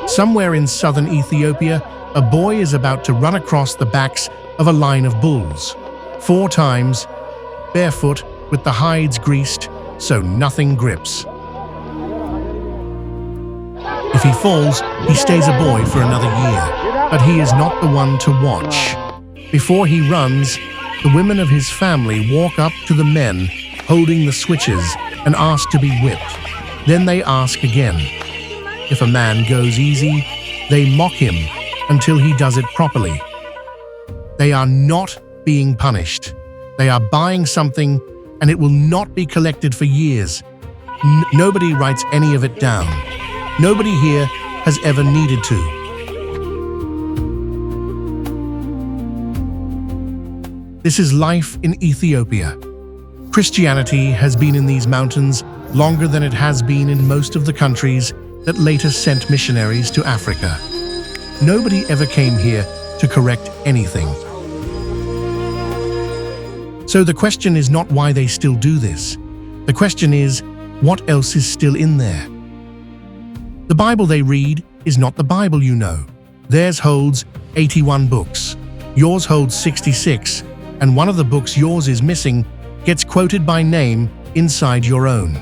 Somewhere in southern Ethiopia, a boy is about to run across the backs of a line of bulls, 4 times, barefoot, with the hides greased so nothing grips. If he falls, he stays a boy for another year, but he is not the one to watch. Before he runs, the women of his family walk up to the men holding the switches and ask to be whipped. Then they ask again. If a man goes easy, they mock him until he does it properly. They are not being punished. They are buying something, and it will not be collected for years. Nobody writes any of it down. Nobody here has ever needed to. This is life in Ethiopia. Christianity has been in these mountains longer than it has been in most of the countries that later sent missionaries to Africa. Nobody ever came here to correct anything. So the question is not why they still do this. The question is, what else is still in there? The Bible they read is not the Bible you know. Theirs holds 81 books. Yours holds 66, and one of the books yours is missing gets quoted by name inside your own.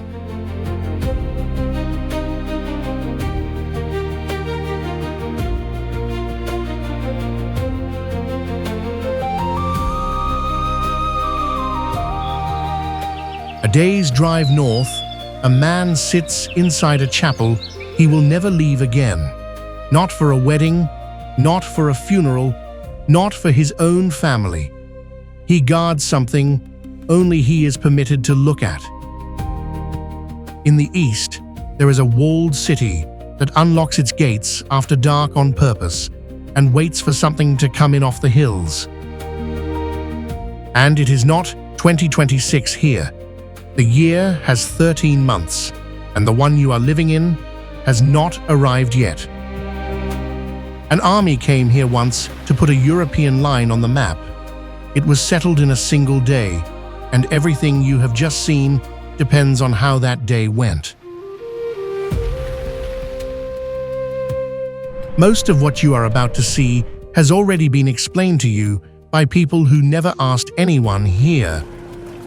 A day's drive north, a man sits inside a chapel he will never leave again. Not for a wedding, not for a funeral, not for his own family. He guards something only he is permitted to look at. In the east, there is a walled city that unlocks its gates after dark on purpose and waits for something to come in off the hills. And it is not 2026 here. The year has 13 months, and the one you are living in has not arrived yet. An army came here once to put a European line on the map. It was settled in a single day, and everything you have just seen depends on how that day went. Most of what you are about to see has already been explained to you by people who never asked anyone here.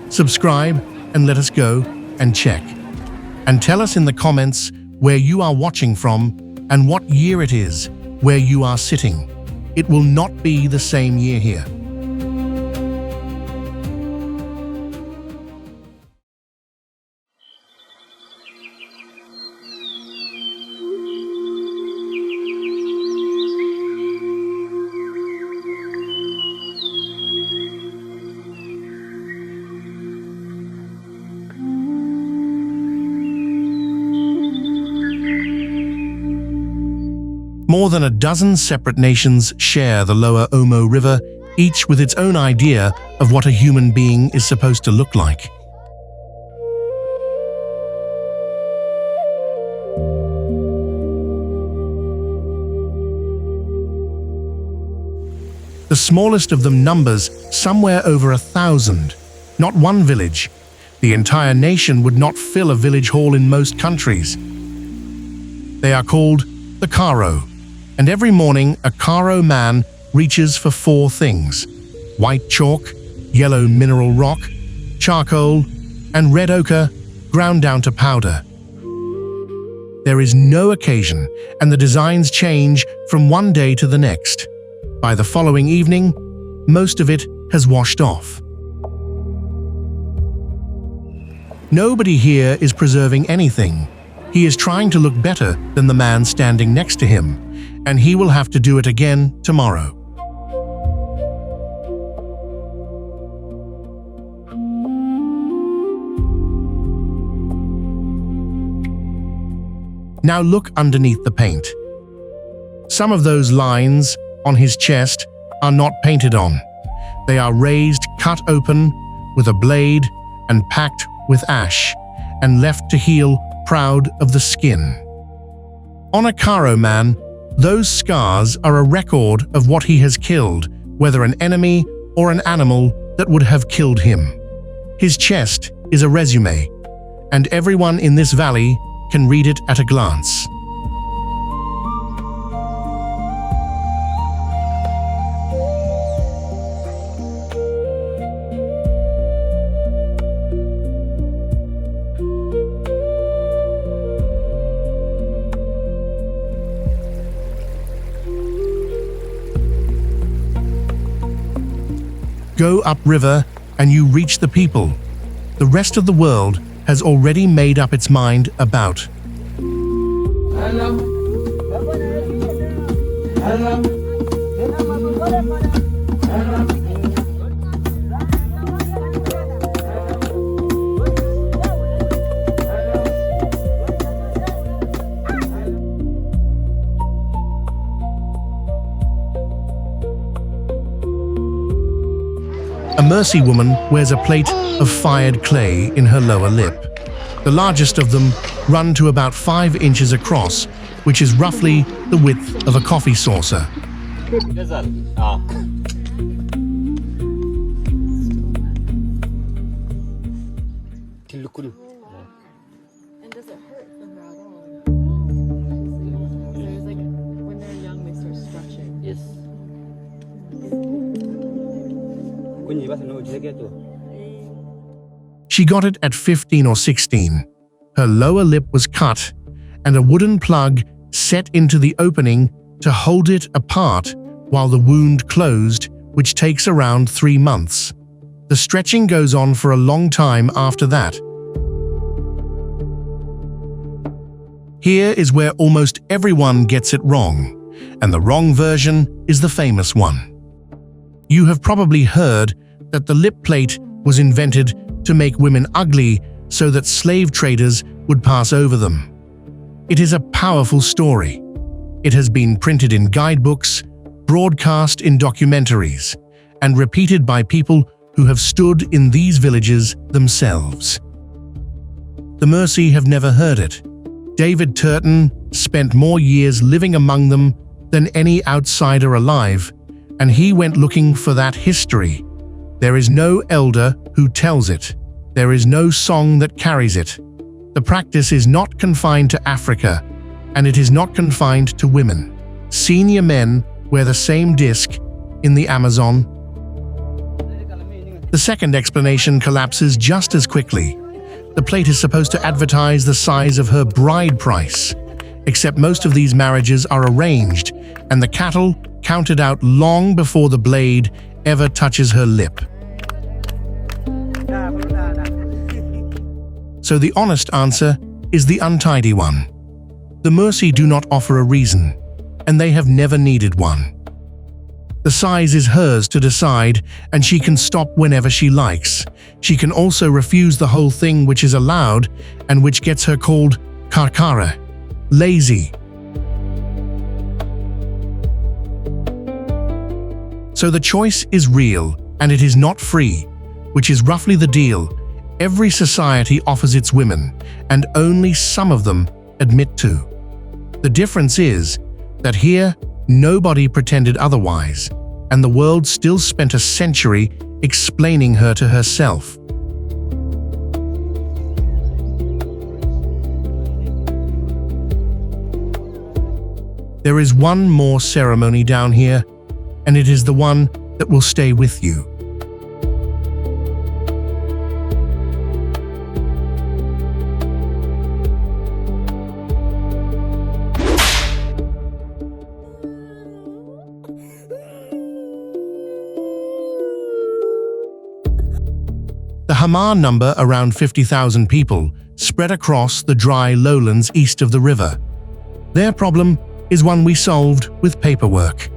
Subscribe and let us go and check. And tell us in the comments where you are watching from and what year it is where you are sitting. It will not be the same year here. More than a dozen separate nations share the lower Omo River, each with its own idea of what a human being is supposed to look like. The smallest of them numbers somewhere over 1,000, not one village. The entire nation would not fill a village hall in most countries. They are called the Karo. And every morning, a Karo man reaches for 4 things: white chalk, yellow mineral rock, charcoal, and red ochre ground down to powder. There is no occasion, and the designs change from one day to the next. By the following evening, most of it has washed off. Nobody here is preserving anything. He is trying to look better than the man standing next to him, and he will have to do it again tomorrow. Now look underneath the paint. Some of those lines on his chest are not painted on. They are raised, cut open with a blade, and packed with ash, and left to heal proud of the skin. On a Karo man, those scars are a record of what he has killed, whether an enemy or an animal that would have killed him. His chest is a resume, and everyone in this valley can read it at a glance. Go upriver and you reach the people. The rest of the world has already made up its mind about. A Mursi woman wears a plate of fired clay in her lower lip. The largest of them run to about 5 inches across, which is roughly the width of a coffee saucer. And does it hurt them at all? There's like when they're young they start stretching. Yes. She got it at 15 or 16. Her lower lip was cut, and a wooden plug set into the opening to hold it apart while the wound closed, which takes around 3 months. The stretching goes on for a long time after that. Here is where almost everyone gets it wrong, and the wrong version is the famous one. You have probably heard that the lip plate was invented to make women ugly so that slave traders would pass over them. It is a powerful story. It has been printed in guidebooks, broadcast in documentaries, and repeated by people who have stood in these villages themselves. The Mursi have never heard it. David Turton spent more years living among them than any outsider alive, and he went looking for that history. There is no elder who tells it. There is no song that carries it. The practice is not confined to Africa, and it is not confined to women. Senior men wear the same disc in the Amazon. The second explanation collapses just as quickly. The plate is supposed to advertise the size of her bride price, except most of these marriages are arranged, and the cattle counted out long before the blade ever touches her lip. So the honest answer is the untidy one. The Mursi do not offer a reason, and they have never needed one. The size is hers to decide, and she can stop whenever she likes. She can also refuse the whole thing, which is allowed, and which gets her called karkara, lazy. So the choice is real, and it is not free, which is roughly the deal. Every society offers its women, and only some of them admit to. The difference is that here, nobody pretended otherwise, and the world still spent a century explaining her to herself. There is one more ceremony down here, and it is the one that will stay with you. The Hamar number around 50,000 people spread across the dry lowlands east of the river. Their problem is one we solved with paperwork.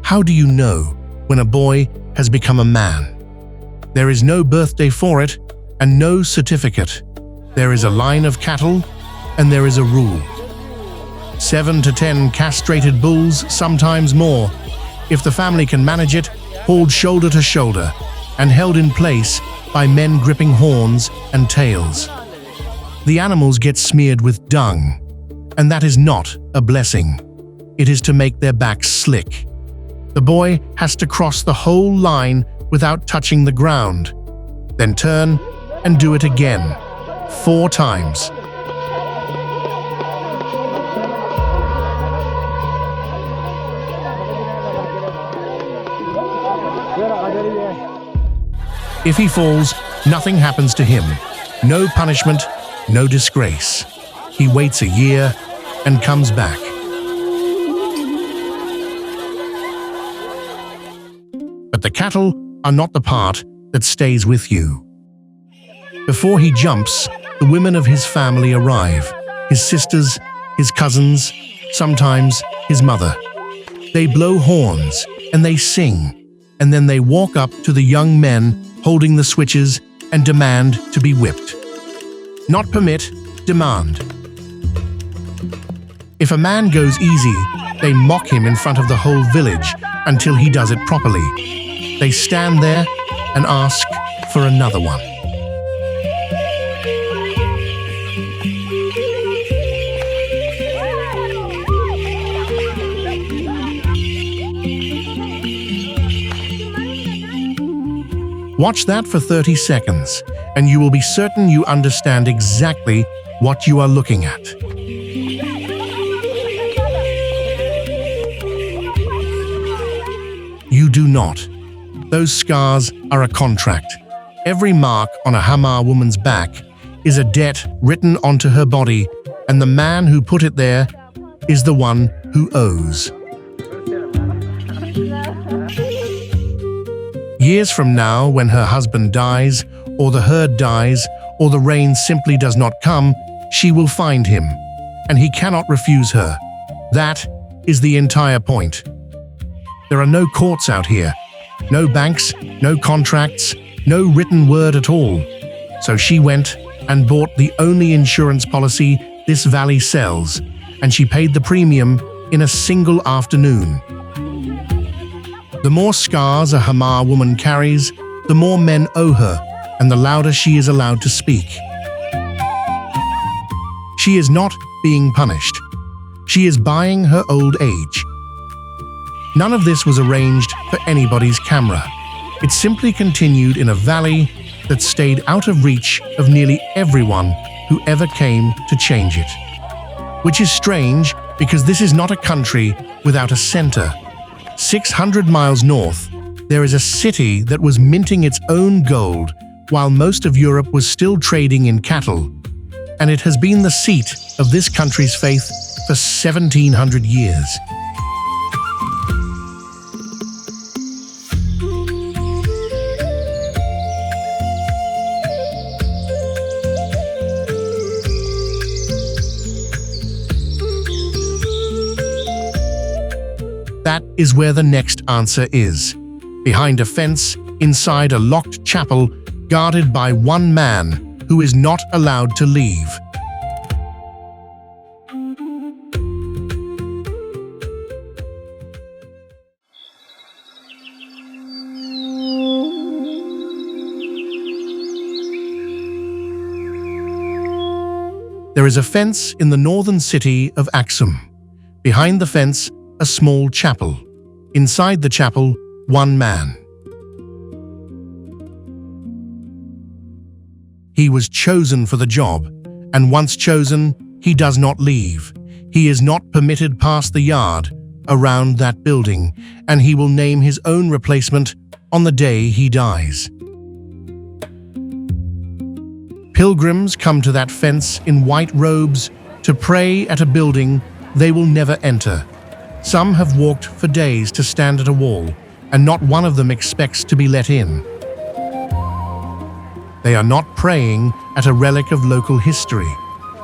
How do you know when a boy has become a man? There is no birthday for it and no certificate. There is a line of cattle and there is a rule. 7 to 10 castrated bulls, sometimes more. If the family can manage it, hauled shoulder to shoulder and held in place by men gripping horns and tails. The animals get smeared with dung, and that is not a blessing. It is to make their backs slick. The boy has to cross the whole line without touching the ground, then turn and do it again, 4 times. If he falls, nothing happens to him. No punishment, no disgrace. He waits a year and comes back. but the cattle are not the part that stays with you. Before he jumps, the women of his family arrive, his sisters, his cousins, sometimes his mother. They blow horns and they sing, and then they walk up to the young men holding the switches and demand to be whipped. Not permit, demand. If a man goes easy, they mock him in front of the whole village until he does it properly. They stand there and ask for another one. Watch that for 30 seconds, and you will be certain you understand exactly what you are looking at. You do not. Those scars are a contract. Every mark on a Hamar woman's back is a debt written onto her body, and the man who put it there is the one who owes. Years from now, when her husband dies, or the herd dies, or the rain simply does not come, she will find him, and he cannot refuse her. That is the entire point. There are no courts out here, no banks, no contracts, no written word at all. So she went and bought the only insurance policy this valley sells, and she paid the premium in a single afternoon. The more scars a Hamar woman carries, the more men owe her, and the louder she is allowed to speak. She is not being punished. She is buying her old age. None of this was arranged for anybody's camera. It simply continued in a valley that stayed out of reach of nearly everyone who ever came to change it. Which is strange, because this is not a country without a center. 600 miles north, there is a city that was minting its own gold while most of Europe was still trading in cattle, and it has been the seat of this country's faith for 1700 years. That is where the next answer is. Behind a fence, inside a locked chapel, guarded by one man who is not allowed to leave. There is a fence in the northern city of Aksum. Behind the fence, a small chapel. Inside the chapel, one man. He was chosen for the job, and once chosen, he does not leave. He is not permitted past the yard around that building, and he will name his own replacement on the day he dies. Pilgrims come to that fence in white robes to pray at a building they will never enter. Some have walked for days to stand at a wall, and not one of them expects to be let in. They are not praying at a relic of local history.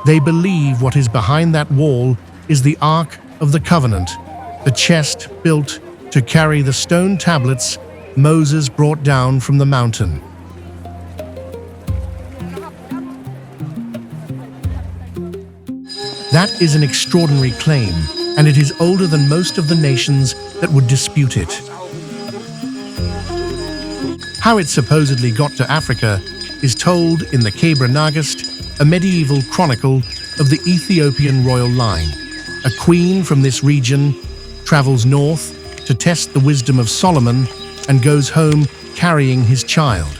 They believe what is behind that wall is the Ark of the Covenant, the chest built to carry the stone tablets Moses brought down from the mountain. That is an extraordinary claim, and it is older than most of the nations that would dispute it. How it supposedly got to Africa is told in the Kebra Nagast, a medieval chronicle of the Ethiopian royal line. A queen from this region travels north to test the wisdom of Solomon and goes home carrying his child.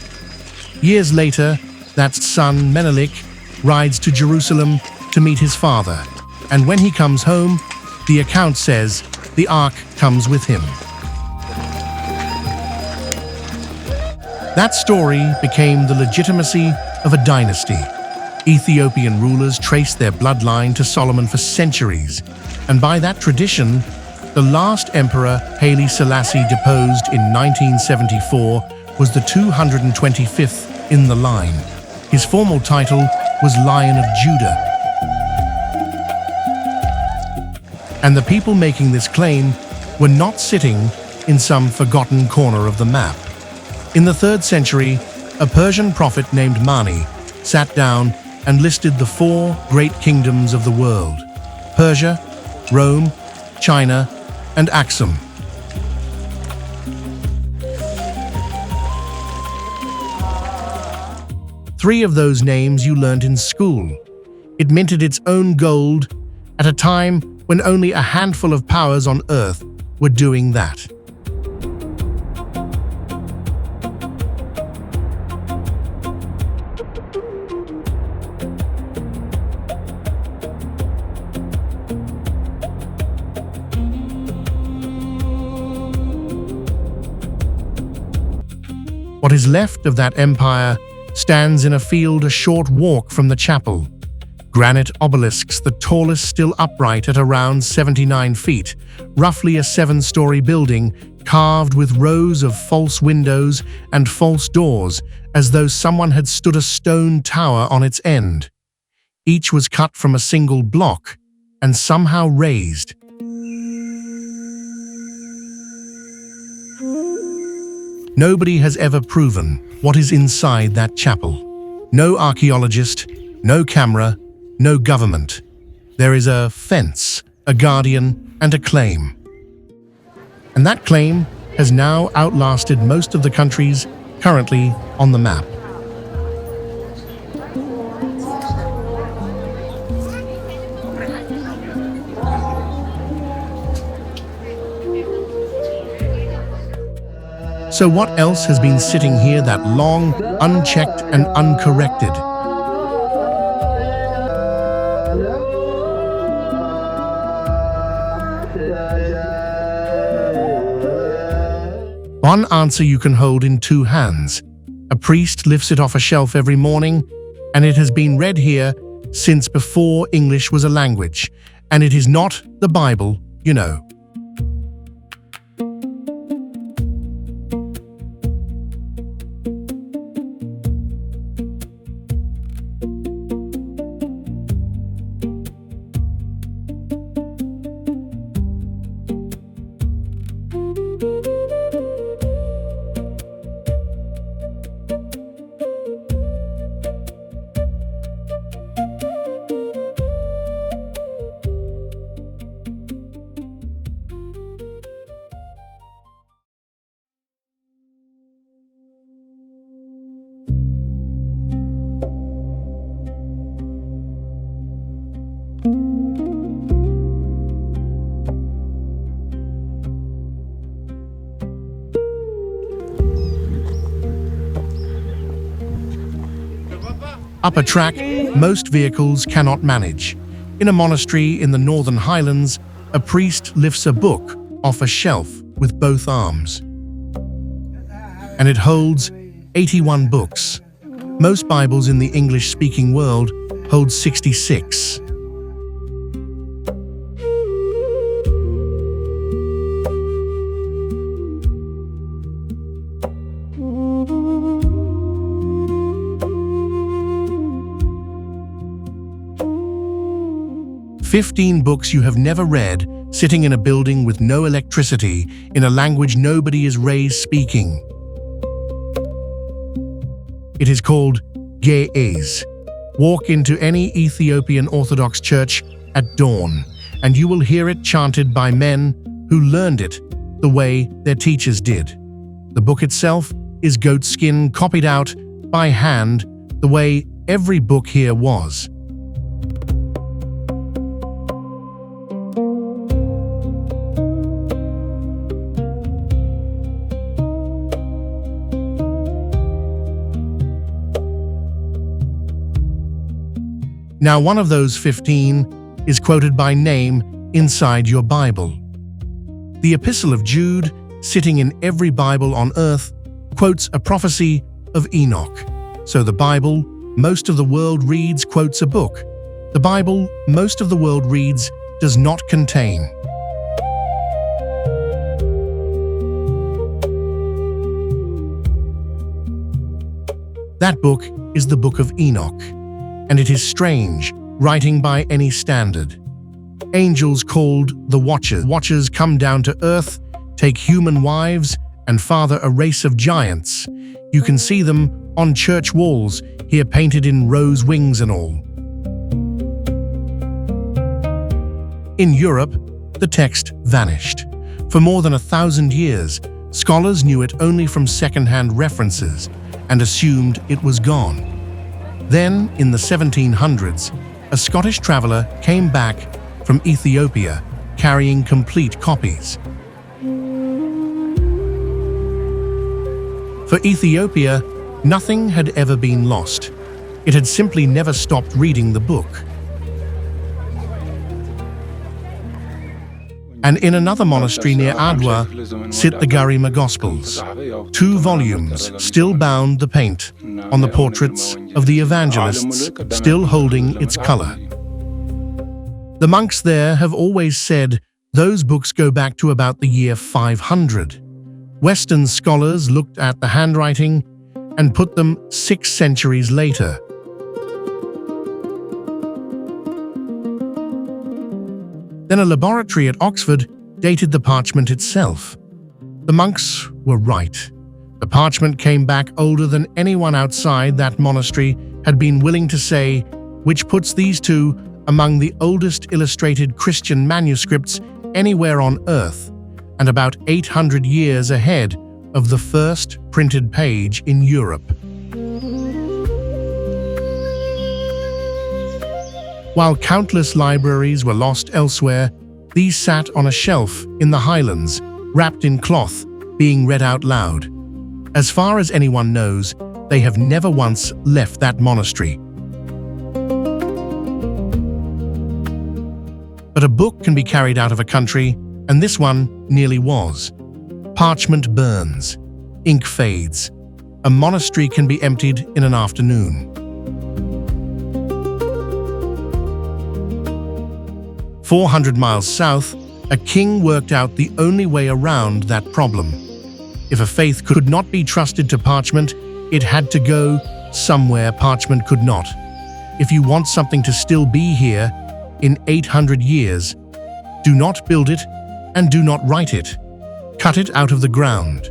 Years later, that son Menelik rides to Jerusalem to meet his father, and when he comes home, the account says the ark comes with him. That story became the legitimacy of a dynasty. Ethiopian rulers traced their bloodline to Solomon for centuries, and by that tradition, The last emperor, Haile Selassie, deposed in 1974, was the 225th in the line. His formal title was Lion of Judah. And the people making this claim were not sitting in some forgotten corner of the map. In the 3rd century, a Persian prophet named Mani sat down and listed the 4 great kingdoms of the world: Persia, Rome, China, and Aksum. Three of those names you learned in school. It minted its own gold at a time when only a handful of powers on Earth were doing that. What is left of that empire stands in a field a short walk from the chapel. Granite obelisks, the tallest still upright at around 79 feet, roughly a 7-story building, carved with rows of false windows and false doors, as though someone had stood a stone tower on its end. Each was cut from a single block and somehow raised. Nobody has ever proven what is inside that chapel. No archaeologist, no camera, no government. There is a fence, a guardian, and a claim. And that claim has now outlasted most of the countries currently on the map. So what else has been sitting here that long, unchecked and uncorrected? One answer you can hold in 2 hands. A priest lifts it off a shelf every morning, and it has been read here since before English was a language. And it is not the Bible, you know. Up a track, most vehicles cannot manage. In a monastery in the Northern Highlands, a priest lifts a book off a shelf with both arms. And it holds 81 books. Most Bibles in the English-speaking world hold 66. "15 books you have never read, sitting in a building with no electricity, in a language nobody is raised speaking." It is called Ge'ez. Walk into any Ethiopian Orthodox church at dawn, and you will hear it chanted by men who learned it the way their teachers did. The book itself is goatskin copied out by hand, the way every book here was. Now, one of those 15 is quoted by name inside your Bible. The Epistle of Jude, sitting in every Bible on earth, quotes a prophecy of Enoch. So the Bible most of the world reads quotes a book. The Bible most of the world reads does not contain. That book is the Book of Enoch, and it is strange writing by any standard. Angels called the Watchers come down to earth, take human wives, and father a race of giants. You can see them on church walls, here painted in rose wings and all. In Europe, the text vanished. For more than 1,000 years, scholars knew it only from second-hand references and assumed it was gone. Then, in the 1700s, a Scottish traveller came back from Ethiopia carrying complete copies. For Ethiopia, nothing had ever been lost. It had simply never stopped reading the book. And in another monastery near Adwa sit the Garima Gospels, 2 volumes still bound the paint on the portraits of the evangelists, still holding its color. The monks there have always said those books go back to about the year 500. Western scholars looked at the handwriting and put them 6 centuries later. Then a laboratory at Oxford dated the parchment itself. The monks were right. The parchment came back older than anyone outside that monastery had been willing to say, which puts these 2 among the oldest illustrated Christian manuscripts anywhere on earth, and about 800 years ahead of the first printed page in Europe. While countless libraries were lost elsewhere, these sat on a shelf in the highlands, wrapped in cloth, being read out loud. As far as anyone knows, they have never once left that monastery. But a book can be carried out of a country, and this one nearly was. Parchment burns. Ink fades. A monastery can be emptied in an afternoon. 400 miles south, a king worked out the only way around that problem. If a faith could not be trusted to parchment, it had to go somewhere parchment could not. If you want something to still be here in 800 years, do not build it and do not write it. Cut it out of the ground.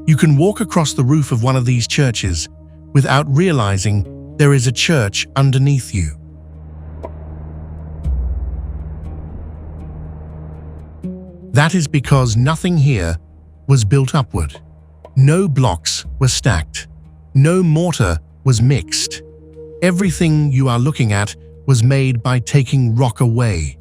You can walk across the roof of one of these churches without realizing there is a church underneath you. That is because nothing here was built upward. No blocks were stacked. No mortar was mixed. Everything you are looking at was made by taking rock away.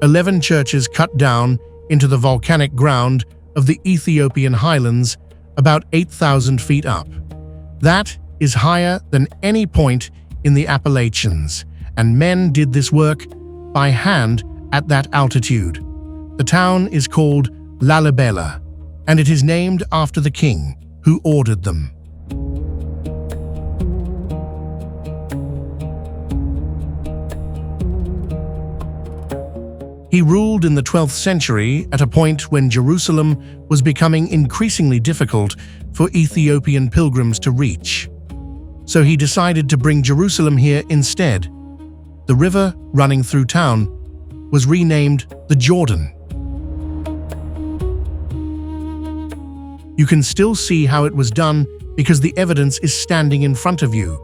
"11 churches cut down into the volcanic ground of the Ethiopian highlands about 8,000 feet up. That is higher than any point in the Appalachians, and men did this work by hand at that altitude. The town is called Lalibela, and it is named after the king who ordered them. He ruled in the 12th century at a point when Jerusalem was becoming increasingly difficult for Ethiopian pilgrims to reach. So he decided to bring Jerusalem here instead. The river running through town was renamed the Jordan. You can still see how it was done because the evidence is standing in front of you.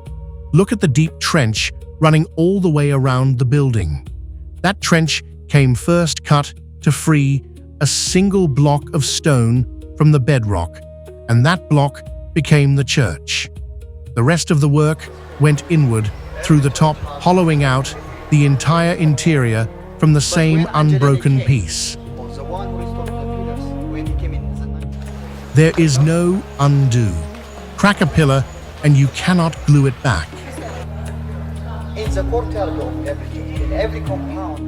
Look at the deep trench running all the way around the building. That trench came first cut to free a single block of stone from the bedrock, and that block became the church. The rest of the work went inward through the top, hollowing out the entire interior from the same unbroken piece. There is no undo. Crack a pillar and you cannot glue it back. a courtyard of everything, in every compound.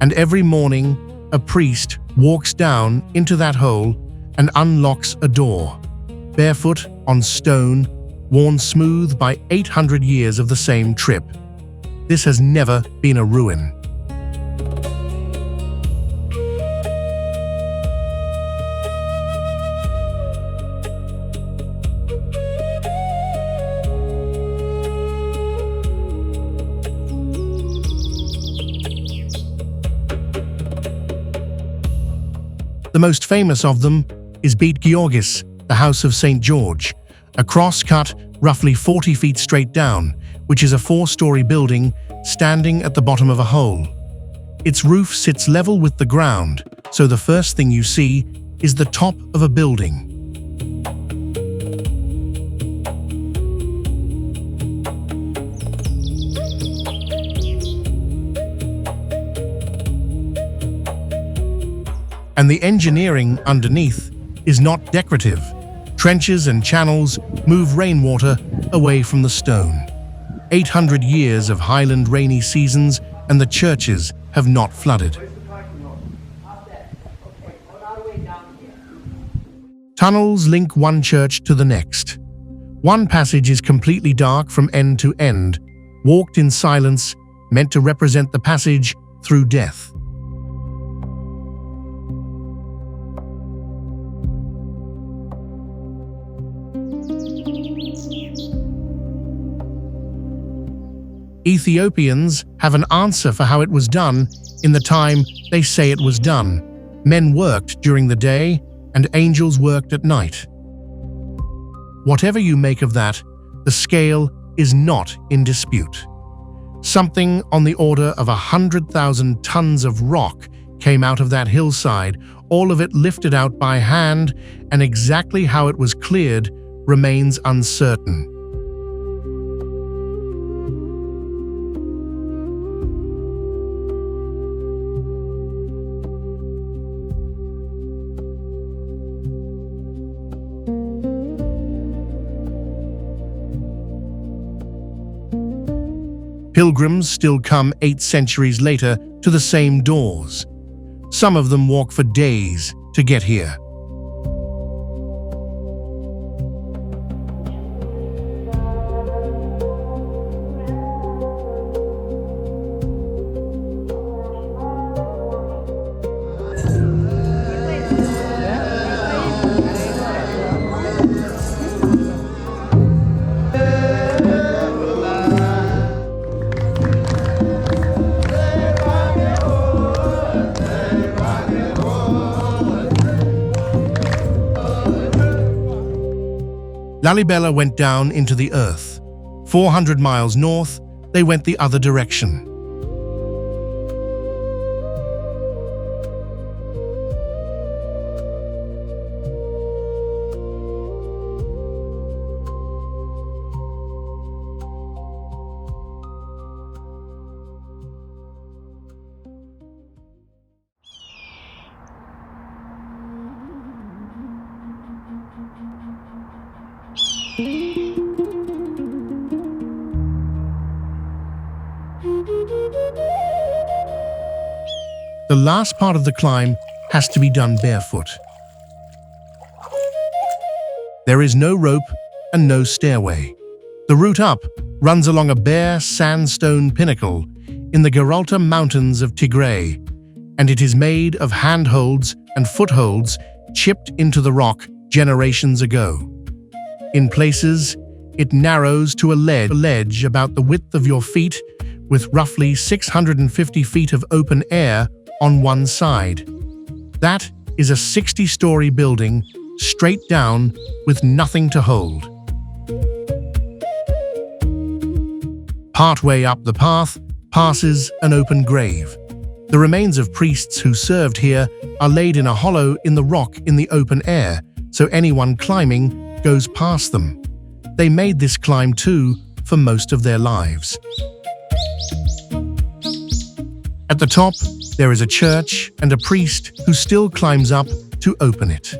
And every morning, a priest walks down into that hole and unlocks a door, barefoot on stone, worn smooth by 800 years of the same trip. This has never been a ruin. The most famous of them is Beit Georgis, the House of St. George, a cross cut roughly 40 feet straight down, which is a 4-story building standing at the bottom of a hole. Its roof sits level with the ground, so the first thing you see is the top of a building. And the engineering underneath is not decorative. Trenches and channels move rainwater away from the stone. 800 years of highland rainy seasons and the churches have not flooded. Tunnels link one church to the next. One passage is completely dark from end to end, walked in silence, meant to represent the passage through death. Ethiopians have an answer for how it was done in the time they say it was done. Men worked during the day and angels worked at night. Whatever you make of that, the scale is not in dispute. Something on the order of 100,000 tons of rock came out of that hillside, all of it lifted out by hand, and exactly how it was cleared remains uncertain. Pilgrims still come 8 centuries later to the same doors. Some of them walk for days to get here. Lalibela went down into the earth. 400 miles north, they went the other direction. The last part of the climb has to be done barefoot. There is no rope and no stairway. The route up runs along a bare sandstone pinnacle in the Blue Mountains of Tigray, and it is made of handholds and footholds chipped into the rock generations ago. In places, it narrows to a ledge about the width of your feet, with roughly 650 feet of open air on one side. That is a 60-story building straight down with nothing to hold. Partway up the path passes an open grave. The remains of priests who served here are laid in a hollow in the rock in the open air, so anyone climbing goes past them. They made this climb too for most of their lives. At the top, there is a church and a priest who still climbs up to open it.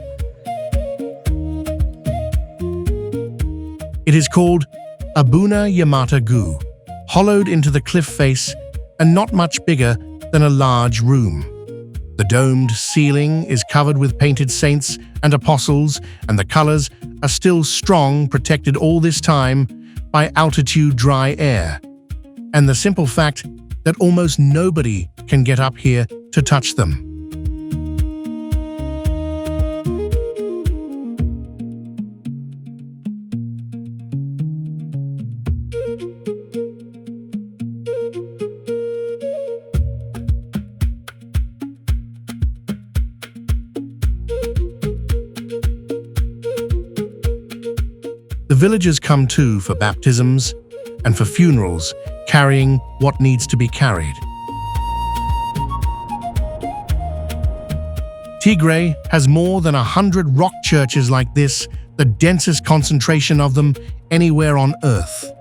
It is called Abuna Yamata Gu, hollowed into the cliff face and not much bigger than a large room. The domed ceiling is covered with painted saints and apostles, and the colors are still strong, protected all this time by altitude dry air, and the simple fact that almost nobody can get up here to touch them. The villagers come too for baptisms and for funerals, carrying what needs to be carried. Tigray has more than 100 rock churches like this, the densest concentration of them anywhere on Earth.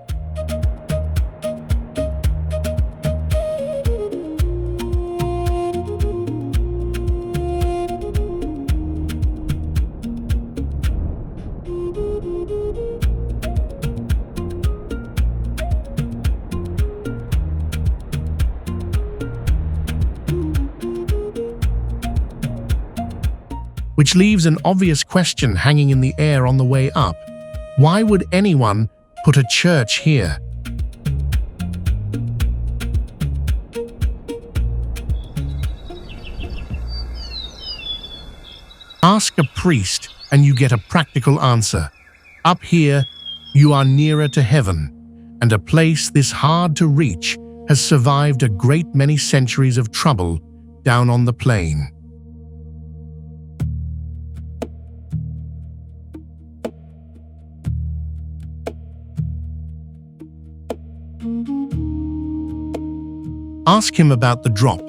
Which leaves an obvious question hanging in the air on the way up. Why would anyone put a church here? Ask a priest and you get a practical answer. Up here, you are nearer to heaven, and a place this hard to reach has survived a great many centuries of trouble down on the plain. Ask him about the drop,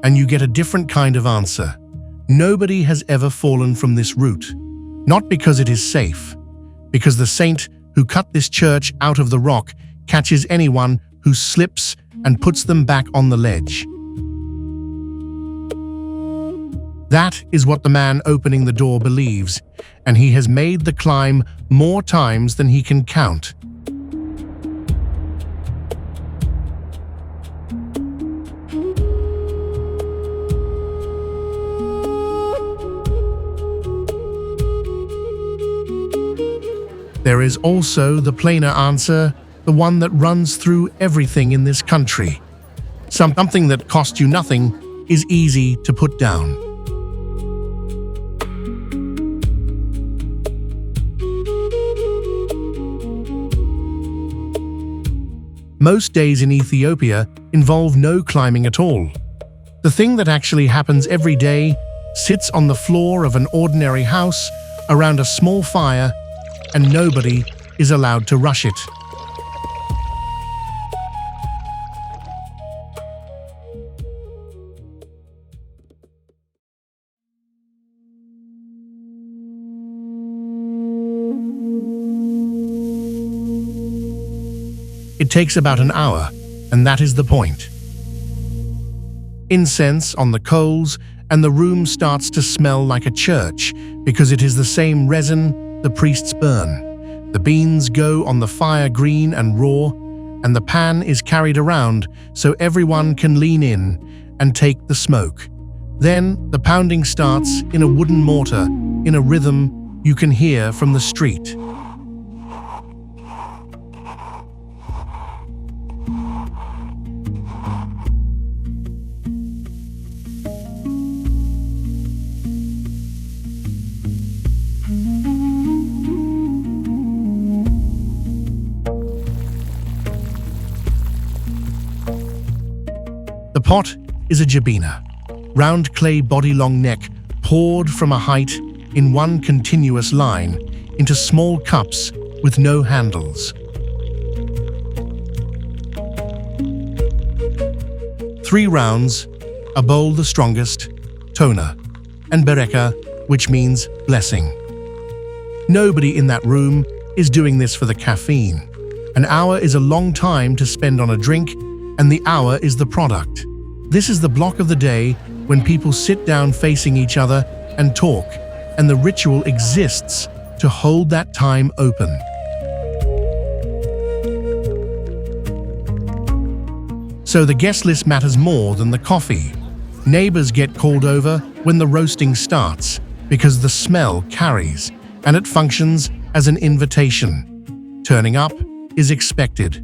and you get a different kind of answer. Nobody has ever fallen from this route, not because it is safe, because the saint who cut this church out of the rock catches anyone who slips and puts them back on the ledge. That is what the man opening the door believes, and he has made the climb more times than he can count. There is also the plainer answer, the one that runs through everything in this country. Something that costs you nothing is easy to put down. Most days in Ethiopia involve no climbing at all. The thing that actually happens every day sits on the floor of an ordinary house around a small fire, and nobody is allowed to rush it. It takes about an hour, and that is the point. Incense on the coals, and the room starts to smell like a church because it is the same resin the priests burn. The beans go on the fire green and raw, and the pan is carried around so everyone can lean in and take the smoke. Then the pounding starts in a wooden mortar in a rhythm you can hear from the street. The pot is a jabina, round clay body-long neck poured from a height in one continuous line into small cups with no handles. 3 rounds, a bowl the strongest, Tana, and bereka, which means blessing. Nobody in that room is doing this for the caffeine. An hour is a long time to spend on a drink, and the hour is the product. This is the block of the day when people sit down facing each other and talk, and the ritual exists to hold that time open. So the guest list matters more than the coffee. Neighbors get called over when the roasting starts because the smell carries, and it functions as an invitation. Turning up is expected.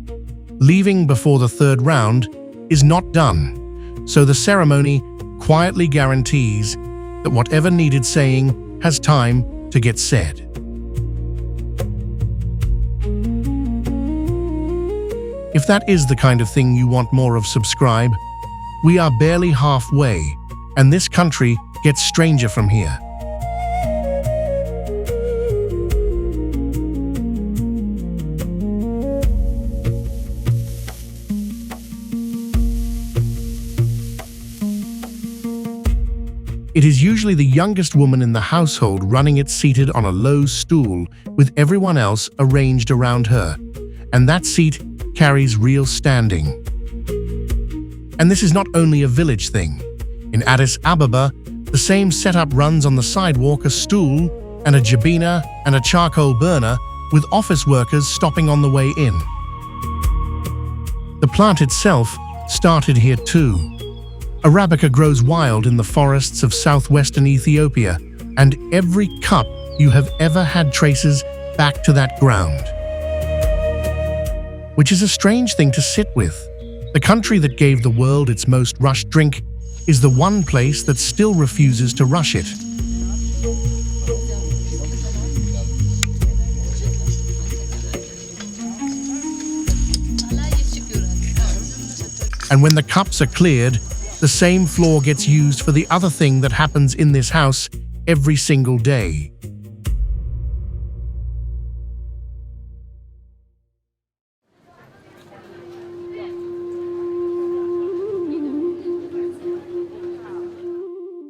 Leaving before the third round is not done, so the ceremony quietly guarantees that whatever needed saying has time to get said. If that is the kind of thing you want more of, subscribe. We are barely halfway, and this country gets stranger from here. It is usually the youngest woman in the household running it, seated on a low stool with everyone else arranged around her, and that seat carries real standing. And this is not only a village thing. In Addis Ababa, the same setup runs on the sidewalk: a stool and a jabina and a charcoal burner, with office workers stopping on the way in. The plant itself started here too. Arabica grows wild in the forests of southwestern Ethiopia, and every cup you have ever had traces back to that ground. Which is a strange thing to sit with. The country that gave the world its most rushed drink is the one place that still refuses to rush it. And when the cups are cleared, the same floor gets used for the other thing that happens in this house every single day.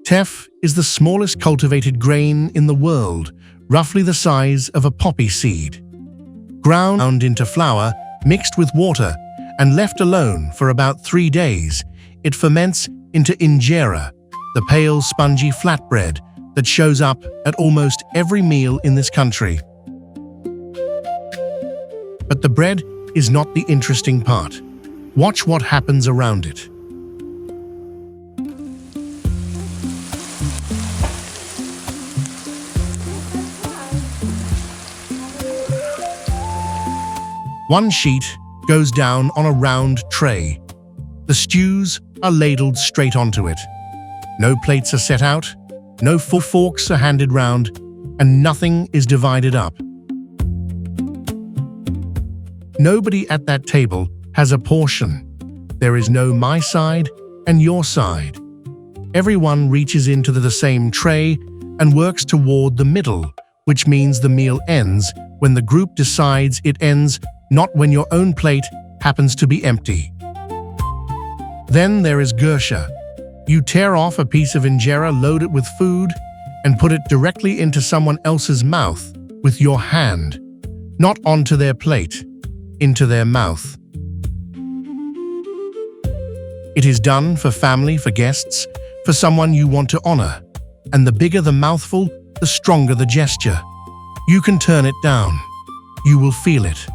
Teff is the smallest cultivated grain in the world, roughly the size of a poppy seed. Ground into flour, mixed with water, and left alone for about 3 days, it ferments into injera, the pale, spongy flatbread that shows up at almost every meal in this country. But the bread is not the interesting part. Watch what happens around it. One sheet goes down on a round tray. The stews are ladled straight onto it. No plates are set out, no forks are handed round, and nothing is divided up. Nobody at that table has a portion. There is no my side and your side. Everyone reaches into the same tray and works toward the middle, which means the meal ends when the group decides it ends, not when your own plate happens to be empty. Then there is Gersha. You tear off a piece of injera, load it with food, and put it directly into someone else's mouth with your hand. Not onto their plate, into their mouth. It is done for family, for guests, for someone you want to honor. And the bigger the mouthful, the stronger the gesture. You can turn it down. You will feel it.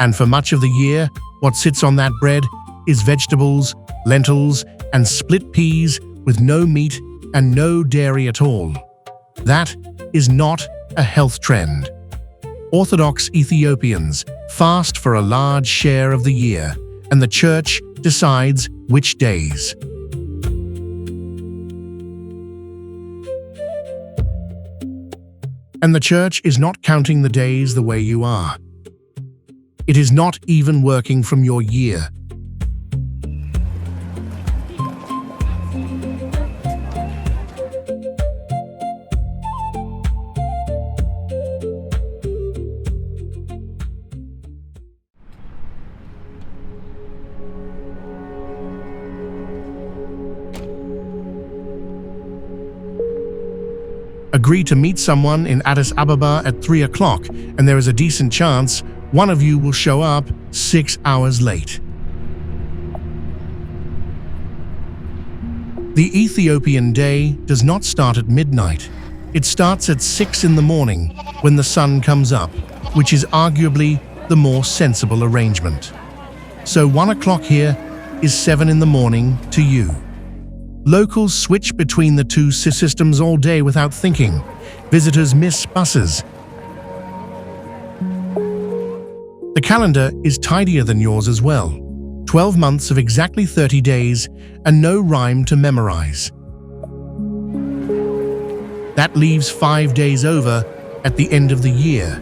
And for much of the year, what sits on that bread is vegetables, lentils, and split peas with no meat and no dairy at all. That is not a health trend. Orthodox Ethiopians fast for a large share of the year, and the church decides which days. And the church is not counting the days the way you are. It is not even working from your year. Agree to meet someone in Addis Ababa at 3 o'clock, and there is a decent chance one of you will show up 6 hours late. The Ethiopian day does not start at midnight. It starts at 6 in the morning when the sun comes up, which is arguably the more sensible arrangement. So 1 o'clock here is 7 in the morning to you. Locals switch between the two systems all day without thinking. Visitors miss buses. The calendar is tidier than yours as well. 12 months of exactly 30 days and no rhyme to memorize. That leaves 5 days over at the end of the year.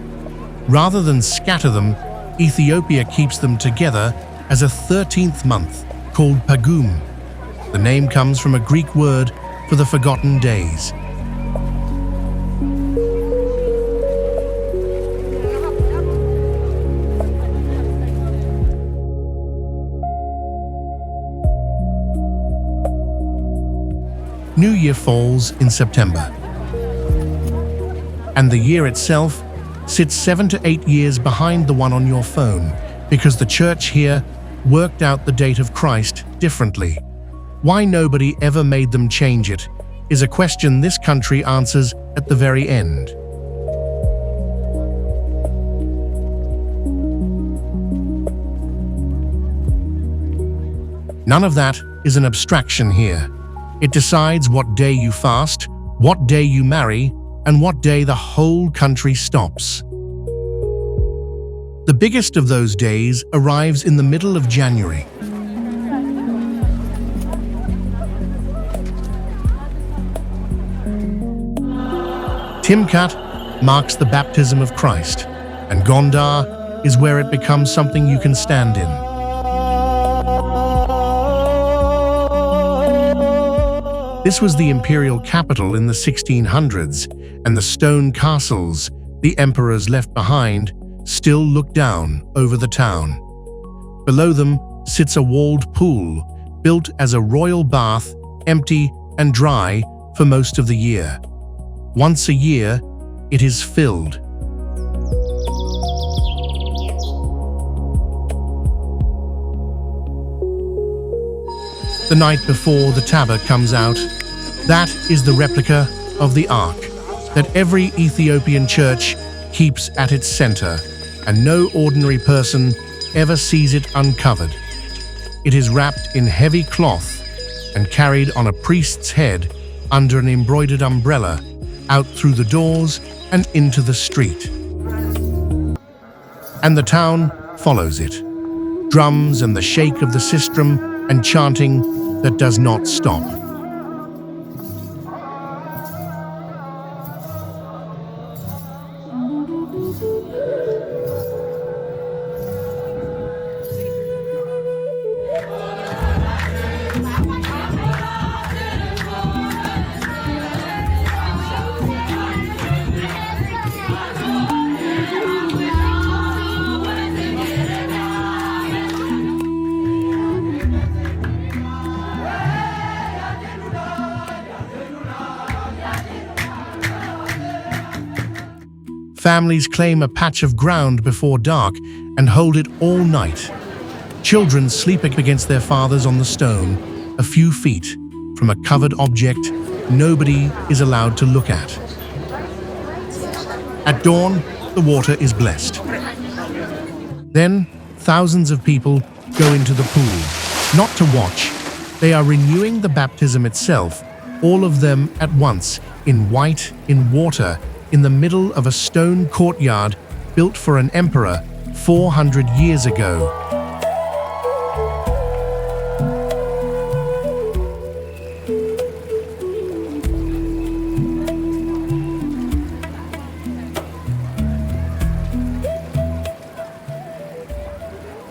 Rather than scatter them, Ethiopia keeps them together as a 13th month called Pagum. The name comes from a Greek word for the forgotten days. New Year falls in September. And the year itself sits 7 to 8 years behind the one on your phone because the church here worked out the date of Christ differently. Why nobody ever made them change it is a question this country answers at the very end. None of that is an abstraction here. It decides what day you fast, what day you marry, and what day the whole country stops. The biggest of those days arrives in the middle of January. Timkat marks the baptism of Christ, and Gondar is where it becomes something you can stand in. This was the imperial capital in the 1600s, and the stone castles the emperors left behind still look down over the town. Below them sits a walled pool, built as a royal bath, empty and dry for most of the year. Once a year, it is filled. The night before the tablet comes out, that is the replica of the Ark that every Ethiopian church keeps at its center, and no ordinary person ever sees it uncovered. It is wrapped in heavy cloth and carried on a priest's head under an embroidered umbrella out through the doors and into the street. And the town follows it. Drums and the shake of the sistrum and chanting that does not stop. Families claim a patch of ground before dark and hold it all night. Children sleep against their fathers on the stone, a few feet from a covered object nobody is allowed to look at. At dawn, the water is blessed. Then, thousands of people go into the pool, not to watch. They are renewing the baptism itself, all of them at once, in white, in water, in the middle of a stone courtyard built for an emperor 400 years ago.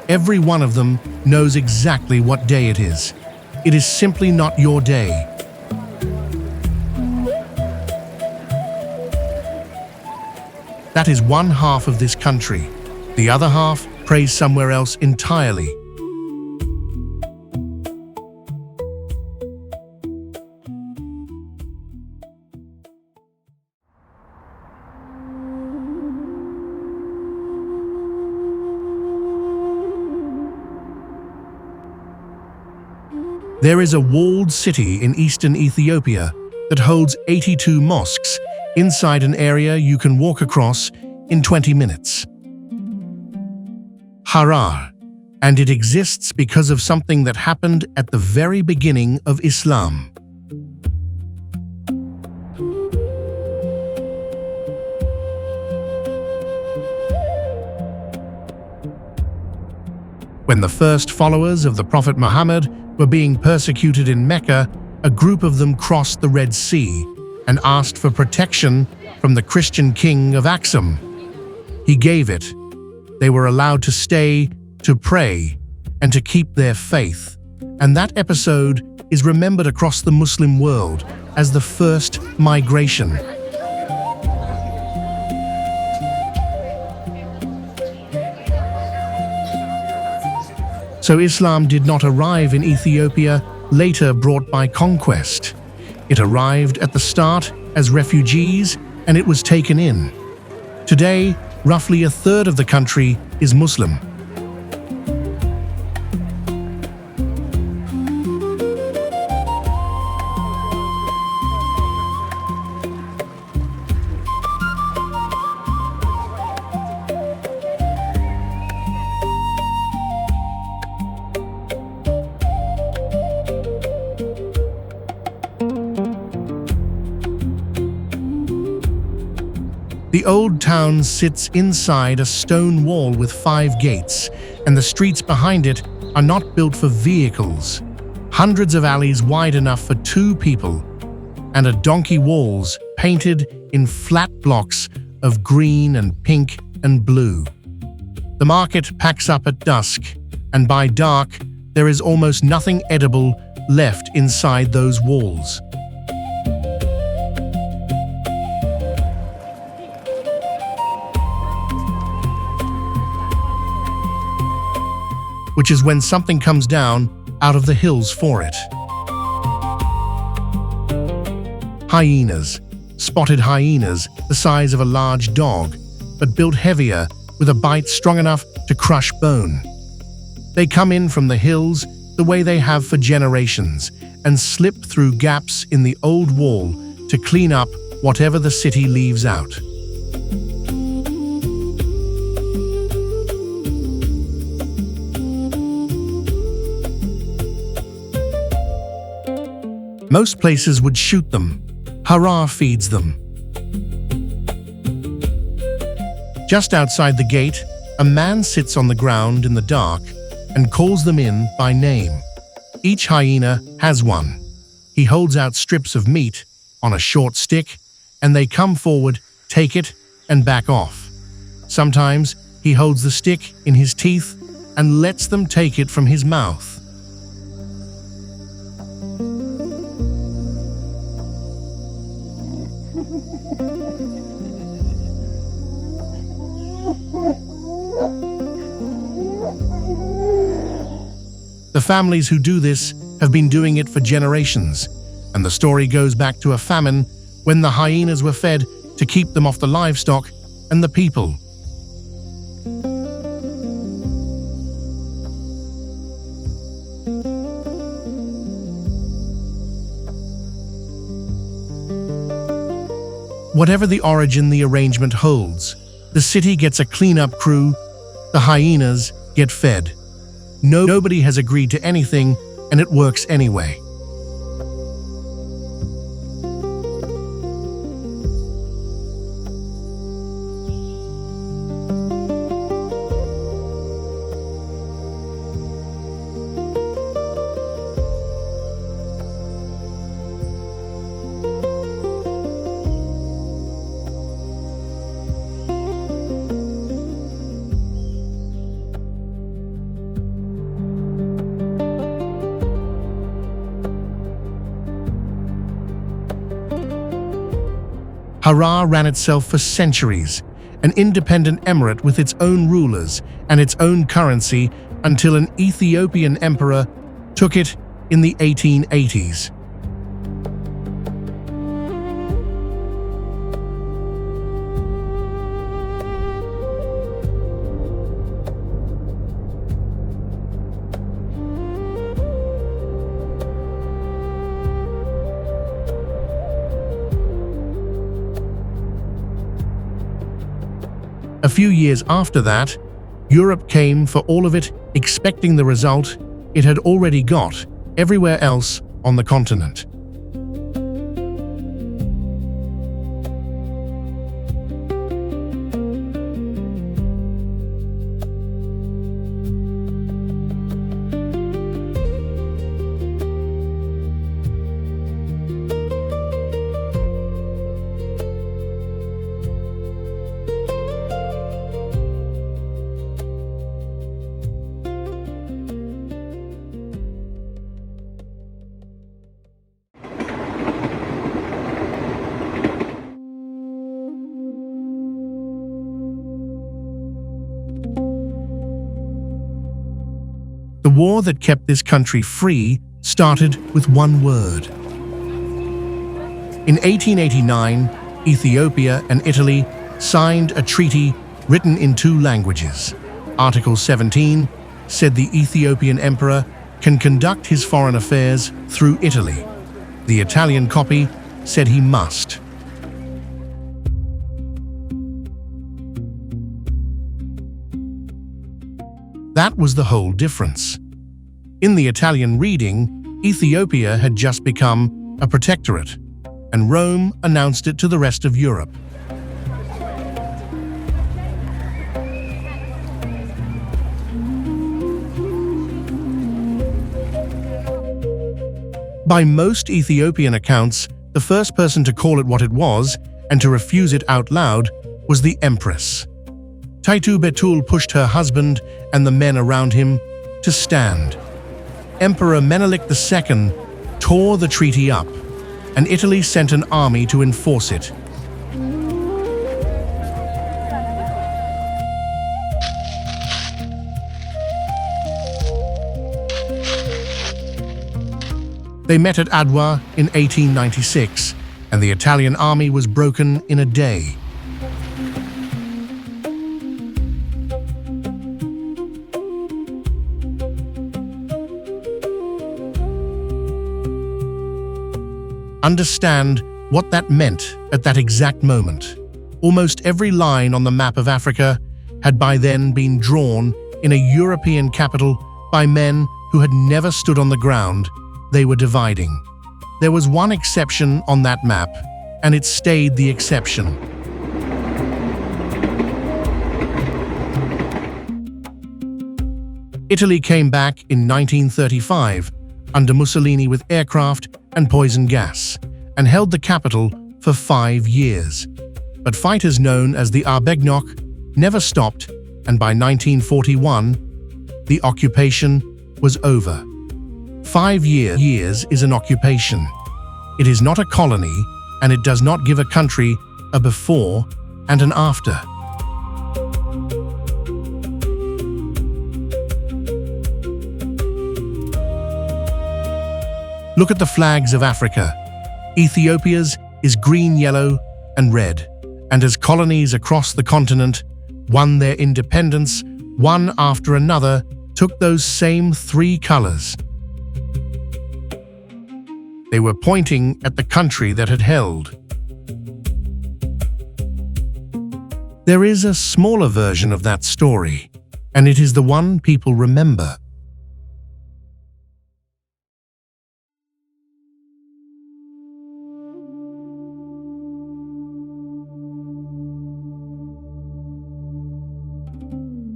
Every one of them knows exactly what day it is. It is simply not your day. That is one half of this country. The other half prays somewhere else entirely. There is a walled city in eastern Ethiopia that holds 82 mosques inside an area you can walk across in 20 minutes. Harar, and it exists because of something that happened at the very beginning of Islam. When the first followers of the Prophet Muhammad were being persecuted in Mecca, a group of them crossed the Red Sea and asked for protection from the Christian king of Aksum. He gave it. They were allowed to stay, to pray, and to keep their faith. And that episode is remembered across the Muslim world as the first migration. So Islam did not arrive in Ethiopia, later brought by conquest. It arrived at the start as refugees, and it was taken in. Today, roughly a third of the country is Muslim. The old town sits inside a stone wall with 5 gates, and the streets behind it are not built for vehicles. Hundreds of alleys wide enough for 2 people, and a donkey walls painted in flat blocks of green and pink and blue. The market packs up at dusk, and by dark, there is almost nothing edible left inside those walls. Which is when something comes down out of the hills for it. Hyenas. Spotted hyenas the size of a large dog, but built heavier with a bite strong enough to crush bone. They come in from the hills the way they have for generations and slip through gaps in the old wall to clean up whatever the city leaves out. Most places would shoot them. Harar feeds them. Just outside the gate, a man sits on the ground in the dark and calls them in by name. Each hyena has one. He holds out strips of meat on a short stick, and they come forward, take it, and back off. Sometimes he holds the stick in his teeth and lets them take it from his mouth. The families who do this have been doing it for generations, and the story goes back to a famine when the hyenas were fed to keep them off the livestock and the people. Whatever the origin the arrangement holds, the city gets a cleanup crew, the hyenas get fed. Nobody has agreed to anything, and it works anyway. Harar ran itself for centuries, an independent emirate with its own rulers and its own currency until an Ethiopian emperor took it in the 1880s. A few years after that, Europe came for all of it, expecting the result it had already got everywhere else on the continent. The war that kept this country free started with one word. In 1889, Ethiopia and Italy signed a treaty written in two languages. Article 17 said the Ethiopian emperor can conduct his foreign affairs through Italy. The Italian copy said he must. That was the whole difference. In the Italian reading, Ethiopia had just become a protectorate, and Rome announced it to the rest of Europe. By most Ethiopian accounts, the first person to call it what it was and to refuse it out loud was the empress. Taitu Betul pushed her husband and the men around him to stand. Emperor Menelik II tore the treaty up, and Italy sent an army to enforce it. They met at Adwa in 1896, and the Italian army was broken in a day. Understand what that meant at that exact moment. Almost every line on the map of Africa had by then been drawn in a European capital by men who had never stood on the ground. They were dividing. There was one exception on that map, and it stayed the exception. Italy came back in 1935 under Mussolini with aircraft and poison gas, and held the capital for 5 years. But fighters known as the Arbegnok never stopped, and by 1941, the occupation was over. 5 years is an occupation. It is not a colony, and it does not give a country a before and an after. Look at the flags of Africa. Ethiopia's is green, yellow, and red, and as colonies across the continent won their independence, one after another took those same 3 colors. They were pointing at the country that had held. There is a smaller version of that story, and it is the one people remember.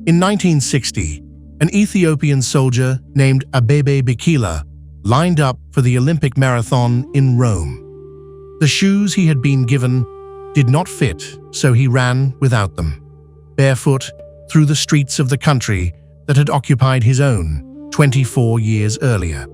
In 1960, an Ethiopian soldier named Abebe Bikila lined up for the Olympic marathon in Rome. The shoes he had been given did not fit, so he ran without them, barefoot through the streets of the country that had occupied his own 24 years earlier.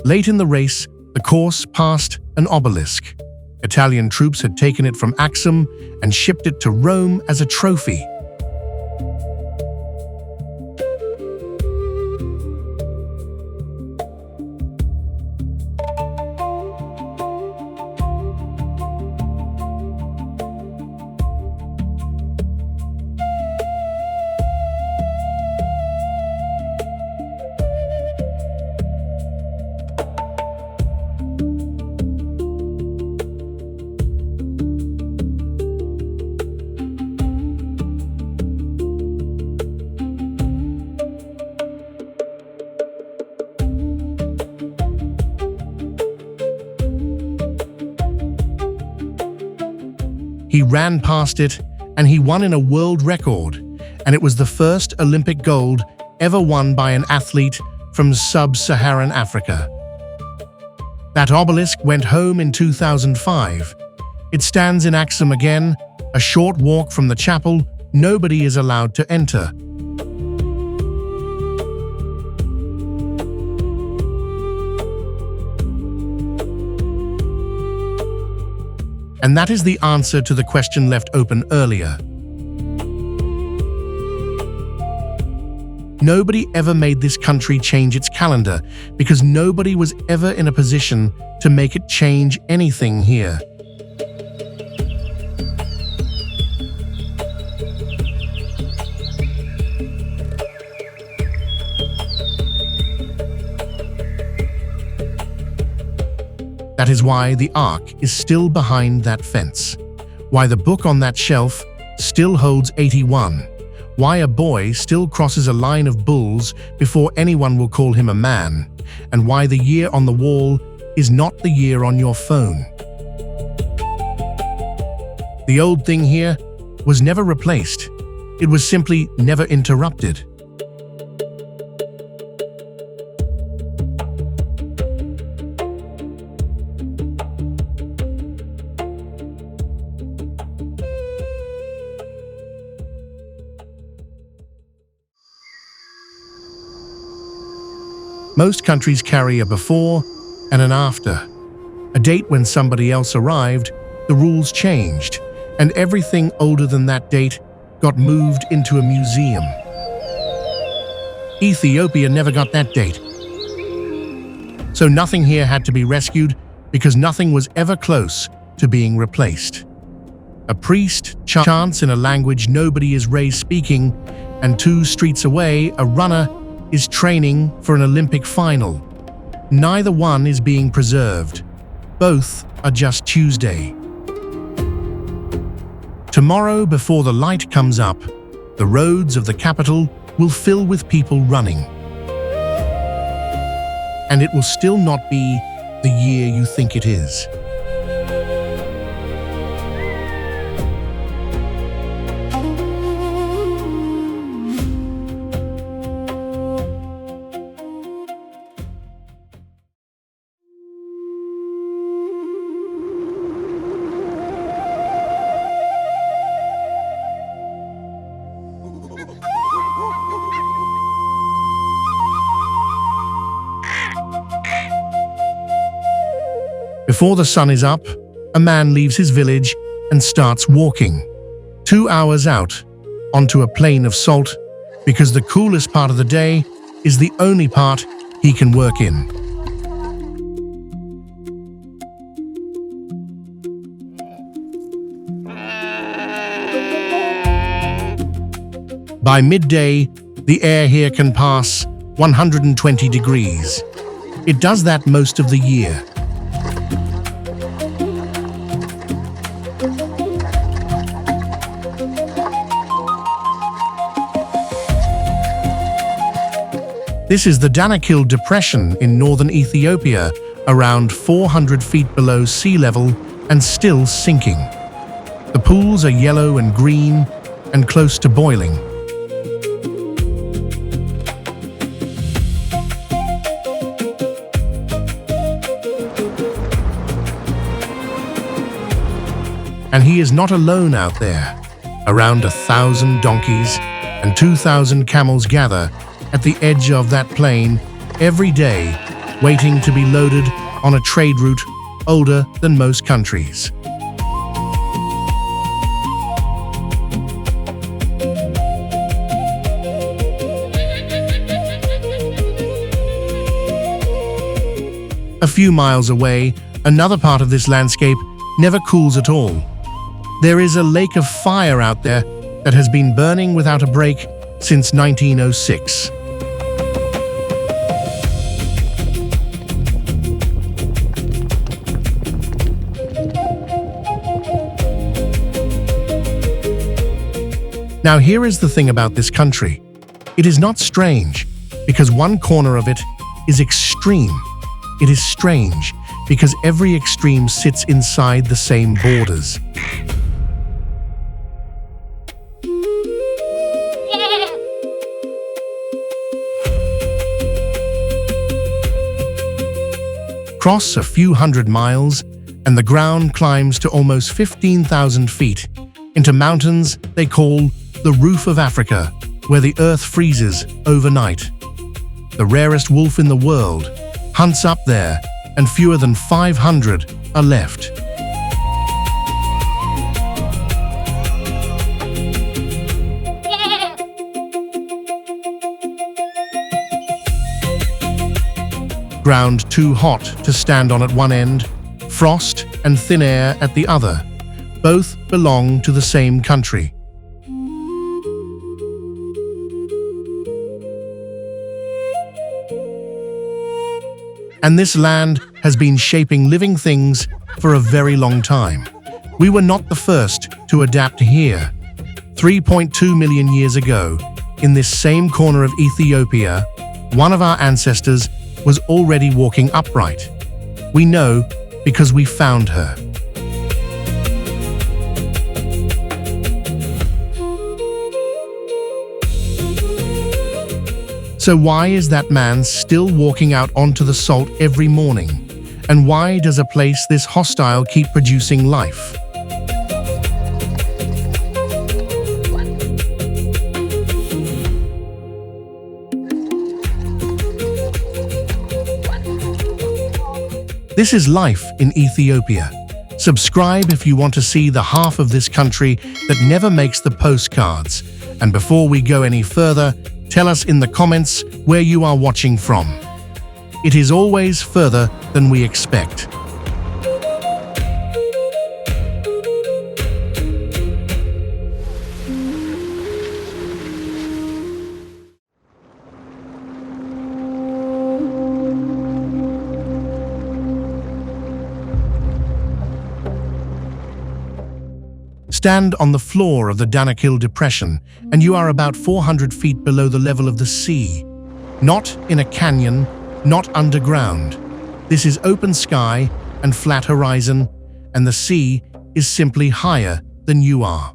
Late in the race, The course passed an obelisk. Italian troops had taken it from Axum and shipped it to Rome as a trophy. He ran past it, and he won in a world record, and it was the first Olympic gold ever won by an athlete from sub-Saharan Africa. That obelisk went home in 2005. It stands in Axum again, a short walk from the chapel. Nobody is allowed to enter. And that is the answer to the question left open earlier. Nobody ever made this country change its calendar because nobody was ever in a position to make it change anything here. That is why the Ark is still behind that fence, why the book on that shelf still holds 81, why a boy still crosses a line of bulls before anyone will call him a man, and why the year on the wall is not the year on your phone. The old thing here was never replaced. It was simply never interrupted. Most countries carry a before and an after. A date when somebody else arrived, the rules changed, and everything older than that date got moved into a museum. Ethiopia never got that date. So nothing here had to be rescued because nothing was ever close to being replaced. A priest chants in a language nobody is raised speaking, and 2 streets away, a runner is training for an Olympic final. Neither one is being preserved. Both are just Tuesday. Tomorrow, before the light comes up, the roads of the capital will fill with people running. And it will still not be the year you think it is. Before the sun is up, a man leaves his village and starts walking. 2 hours out, onto a plain of salt, because the coolest part of the day is the only part he can work in. By midday, the air here can pass 120 degrees. It does that most of the year. This is the Danakil Depression in northern Ethiopia, around 400 feet below sea level and still sinking. The pools are yellow and green and close to boiling. And he is not alone out there. Around 1,000 donkeys and 2,000 camels gather at the edge of that plain every day, waiting to be loaded on a trade route older than most countries. A few miles away, another part of this landscape never cools at all. There is a lake of fire out there that has been burning without a break since 1906. Now here is the thing about this country. It is not strange, because one corner of it is extreme. It is strange, because every extreme sits inside the same borders. Cross a few hundred miles, and the ground climbs to almost 15,000 feet, into mountains they call the Roof of Africa, where the earth freezes overnight. The rarest wolf in the world hunts up there, and fewer than 500 are left. Ground too hot to stand on at one end, frost and thin air at the other. Both belong to the same country. And this land has been shaping living things for a very long time. We were not the first to adapt here. 3.2 million years ago, in this same corner of Ethiopia, one of our ancestors was already walking upright. We know because we found her. So why is that man still walking out onto the salt every morning? And why does a place this hostile keep producing life? This is life in Ethiopia. Subscribe if you want to see the half of this country that never makes the postcards. And before we go any further, tell us in the comments where you are watching from. It is always further than we expect. Stand on the floor of the Danakil Depression, and you are about 400 feet below the level of the sea. Not in a canyon, not underground. This is open sky and flat horizon, and the sea is simply higher than you are.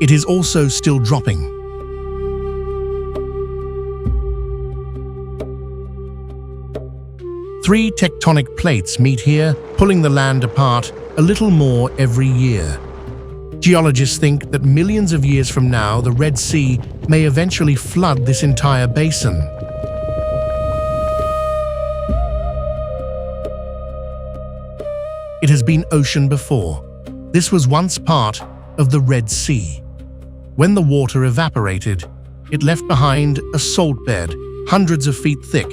It is also still dropping. Three tectonic plates meet here, pulling the land apart a little more every year. Geologists think that millions of years from now, the Red Sea may eventually flood this entire basin. It has been ocean before. This was once part of the Red Sea. When the water evaporated, it left behind a salt bed hundreds of feet thick,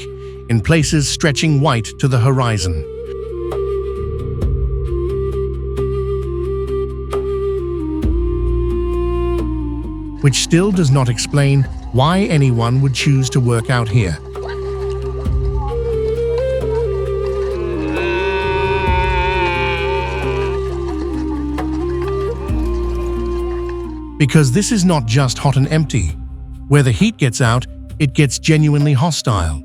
in places stretching white to the horizon. Which still does not explain why anyone would choose to work out here. Because this is not just hot and empty. Where the heat gets out, it gets genuinely hostile.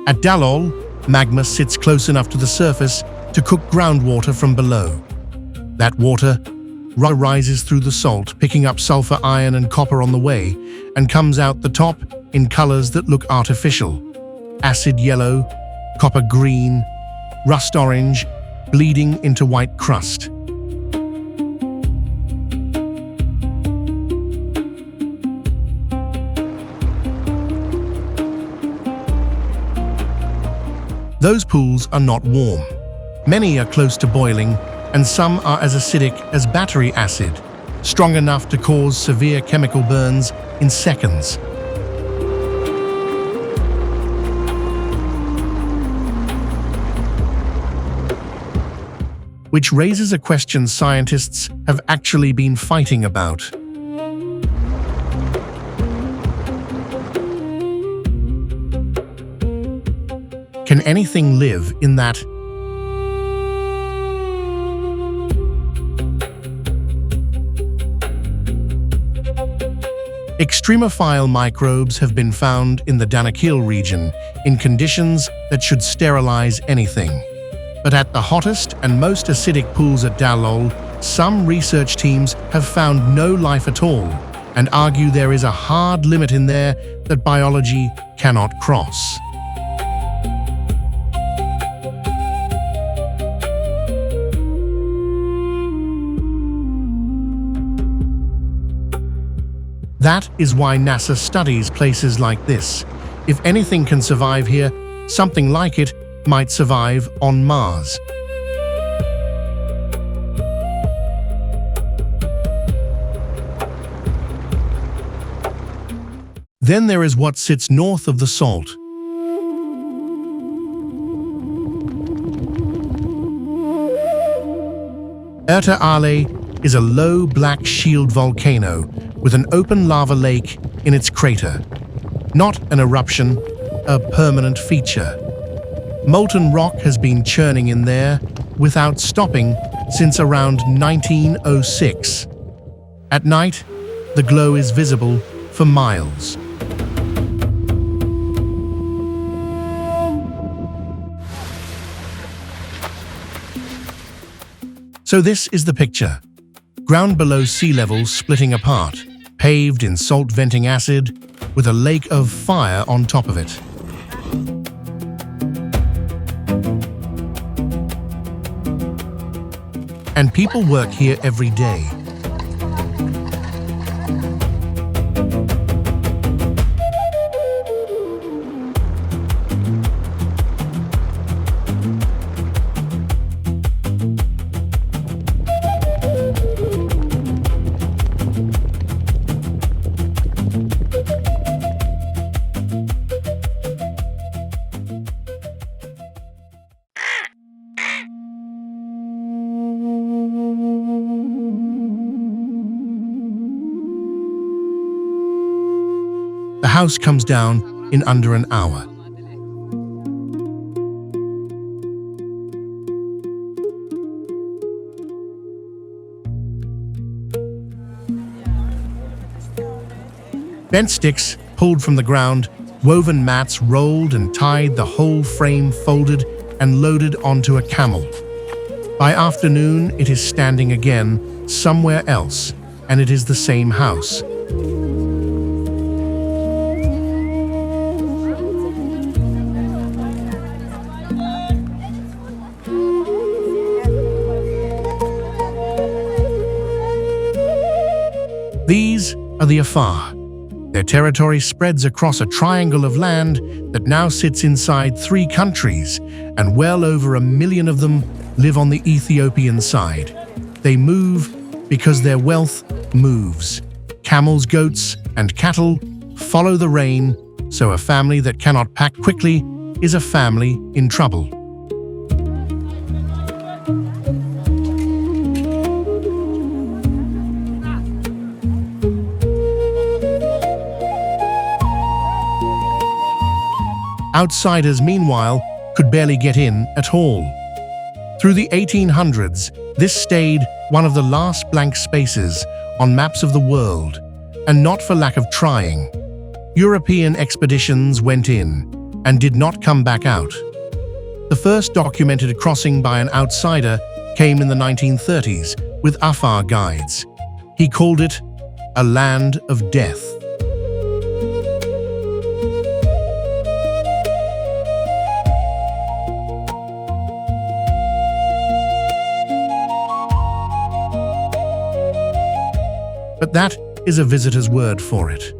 At Dalol, magma sits close enough to the surface to cook groundwater from below. That water rises through the salt, picking up sulfur, iron, and copper on the way, and comes out the top in colors that look artificial. Acid yellow, copper green, rust orange, bleeding into white crust. Those pools are not warm. Many are close to boiling, and some are as acidic as battery acid, strong enough to cause severe chemical burns in seconds. Which raises a question scientists have actually been fighting about. Can anything live in that? Extremophile microbes have been found in the Danakil region in conditions that should sterilize anything. But at the hottest and most acidic pools at Dalol, some research teams have found no life at all and argue there is a hard limit in there that biology cannot cross. That is why NASA studies places like this. If anything can survive here, something like it might survive on Mars. Then there is what sits north of the salt. Erta Ale is a low black shield volcano with an open lava lake in its crater. Not an eruption, a permanent feature. Molten rock has been churning in there without stopping since around 1906. At night, the glow is visible for miles. So this is the picture. Ground below sea level splitting apart, paved in salt venting acid, with a lake of fire on top of it. And people work here every day. The house comes down in under an hour. Bent sticks pulled from the ground, woven mats rolled and tied, the whole frame folded and loaded onto a camel. By afternoon, it is standing again somewhere else, and it is the same house. These are the Afar. Their territory spreads across a triangle of land that now sits inside 3 countries, and well over 1 million of them live on the Ethiopian side. They move because their wealth moves. Camels, goats, and cattle follow the rain, so a family that cannot pack quickly is a family in trouble. Outsiders, meanwhile, could barely get in at all. Through the 1800s, this stayed one of the last blank spaces on maps of the world, and not for lack of trying. European expeditions went in and did not come back out. The first documented crossing by an outsider came in the 1930s with Afar guides. He called it a land of death. But that is a visitor's word for it.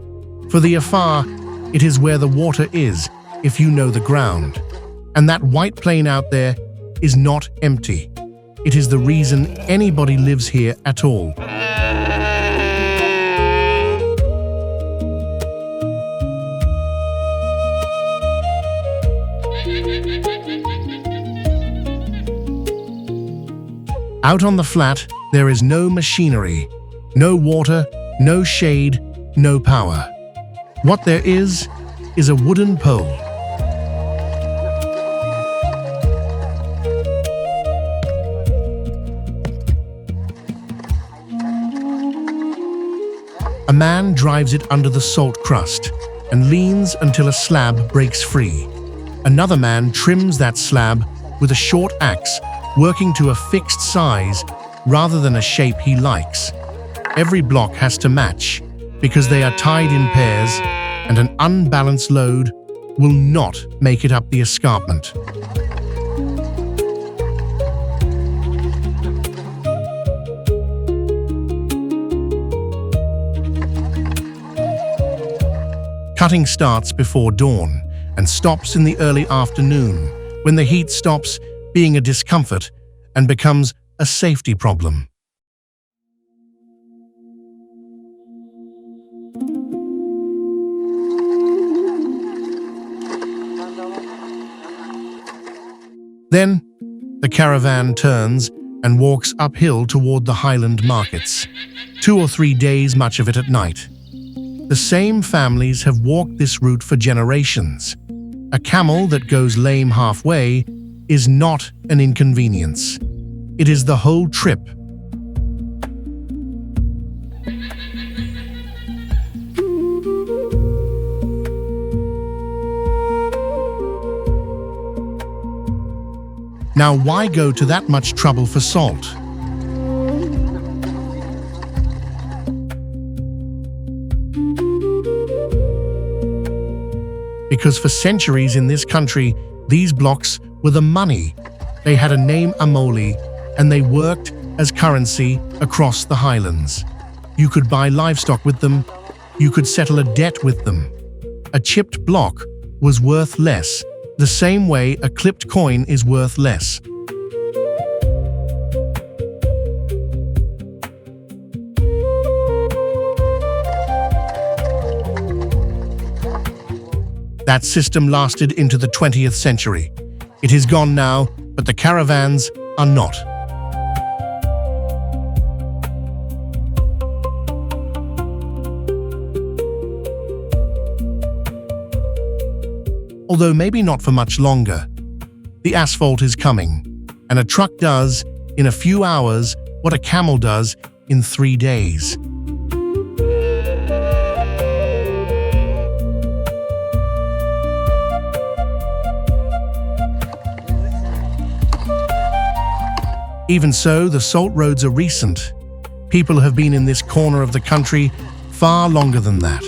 For the Afar, it is where the water is, if you know the ground. And that white plain out there is not empty. It is the reason anybody lives here at all. Out on the flat, there is no machinery, no water, no shade, no power. What there is a wooden pole. A man drives it under the salt crust and leans until a slab breaks free. Another man trims that slab with a short axe, working to a fixed size rather than a shape he likes. Every block has to match because they are tied in pairs, and an unbalanced load will not make it up the escarpment. Cutting starts before dawn and stops in the early afternoon when the heat stops being a discomfort and becomes a safety problem. Then, the caravan turns and walks uphill toward the highland markets. 2 or 3 days, much of it at night. The same families have walked this route for generations. A camel that goes lame halfway is not an inconvenience. It is the whole trip. Now, why go to that much trouble for salt? Because for centuries in this country, these blocks were the money. They had a name Amoli, and they worked as currency across the highlands. You could buy livestock with them. You could settle a debt with them. A chipped block was worth less, the same way a clipped coin is worth less. That system lasted into the 20th century. It is gone now, but the caravans are not. Although maybe not for much longer. The asphalt is coming, and a truck does, in a few hours, what a camel does in 3 days. Even so, the salt roads are recent. People have been in this corner of the country far longer than that.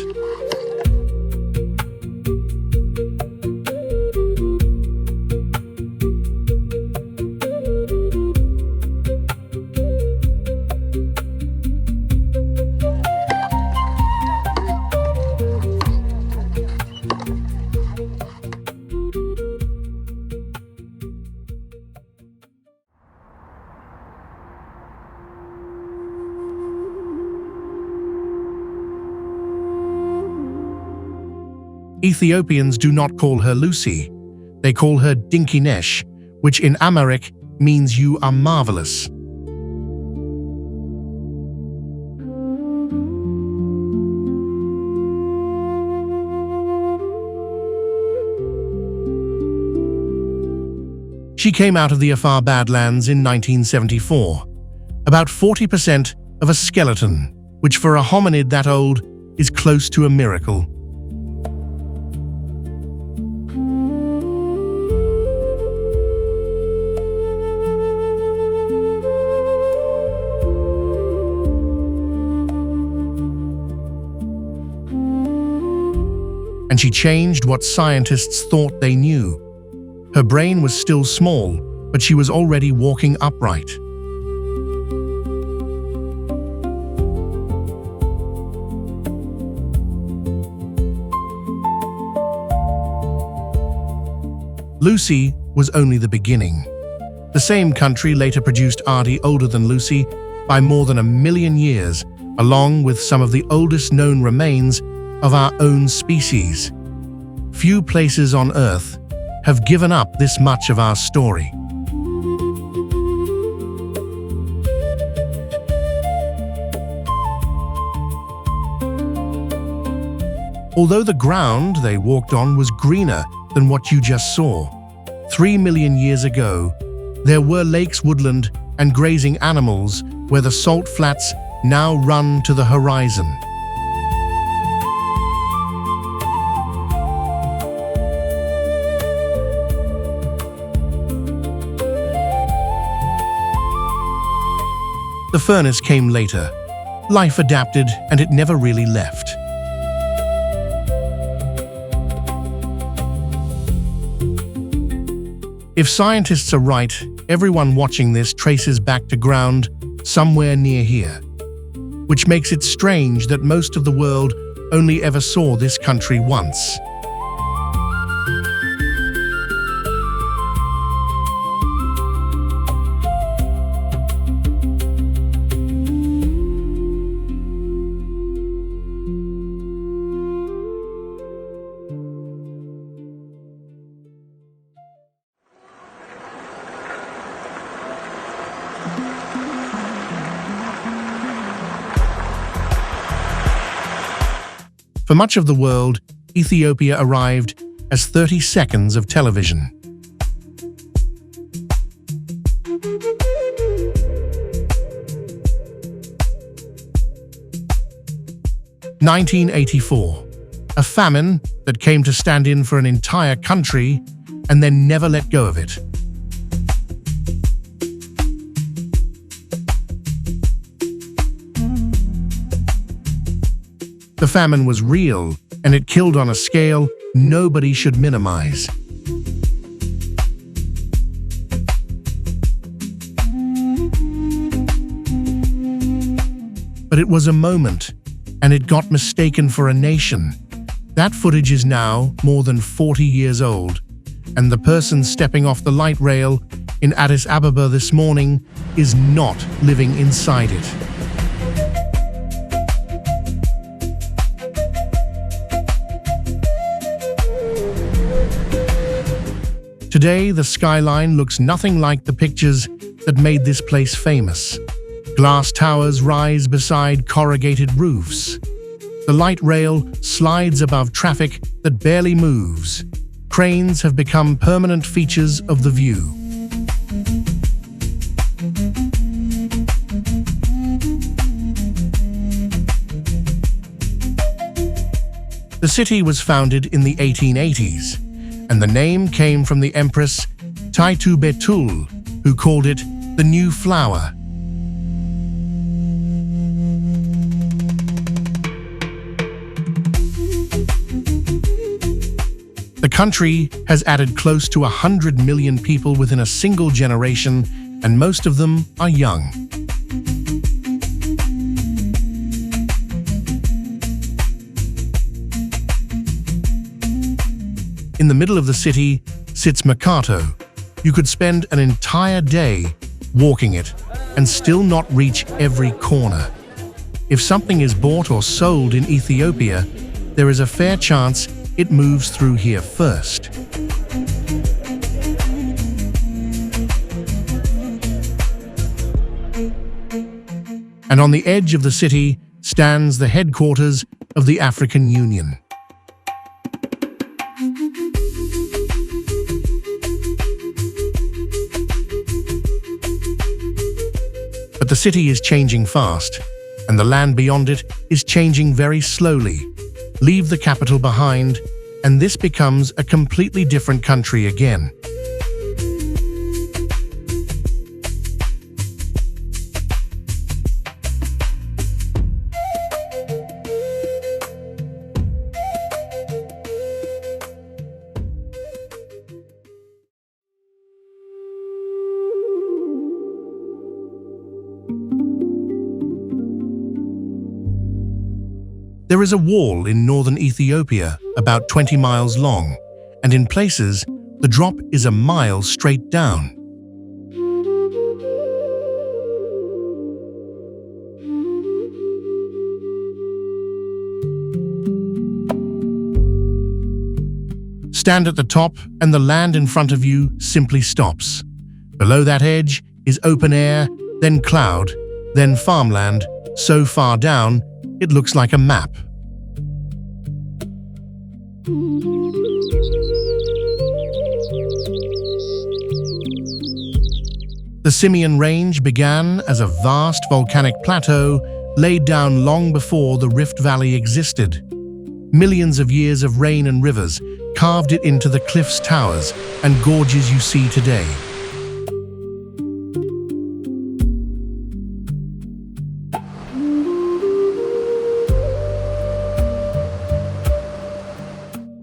Ethiopians do not call her Lucy. They call her Dinky Nesh, which in Amharic means you are marvelous. She came out of the Afar Badlands in 1974. About 40% of a skeleton, which for a hominid that old is close to a miracle. And she changed what scientists thought they knew. Her brain was still small, but she was already walking upright. Lucy was only the beginning. The same country later produced Adi older than Lucy by more than 1,000,000 years, along with some of the oldest known remains of our own species. Few places on Earth have given up this much of our story. Although the ground they walked on was greener than what you just saw, 3,000,000 years ago, there were lakes, woodland, and grazing animals where the salt flats now run to the horizon. The furnace came later. Life adapted, and it never really left. If scientists are right, everyone watching this traces back to ground somewhere near here, which makes it strange that most of the world only ever saw this country once. For much of the world, Ethiopia arrived as 30 seconds of television. (1984), a famine that came to stand in for an entire country and then never let go of it. The famine was real, and it killed on a scale nobody should minimize. But it was a moment, and it got mistaken for a nation. That footage is now more than 40 years old, and the person stepping off the light rail in Addis Ababa this morning is not living inside it. Today, the skyline looks nothing like the pictures that made this place famous. Glass towers rise beside corrugated roofs. The light rail slides above traffic that barely moves. Cranes have become permanent features of the view. The city was founded in the 1880s, and the name came from the Empress Taitu Betul, who called it the New Flower. The country has added close to 100 million people within a single generation, and most of them are young. In the middle of the city sits Mercato. You could spend an entire day walking it and still not reach every corner. If something is bought or sold in Ethiopia, there is a fair chance it moves through here first. And on the edge of the city stands the headquarters of the African Union. But the city is changing fast, and the land beyond it is changing very slowly. Leave the capital behind, and this becomes a completely different country again. There is a wall in northern Ethiopia about 20 miles long, and in places The drop is a mile straight down. Stand at the top and the land in front of you simply stops. Below that edge is open air, then cloud, then farmland, so far down it looks like a map. The Simien Range began as a vast volcanic plateau laid down long before the Rift Valley existed. Millions of years of rain and rivers carved it into the cliffs, towers, and gorges you see today.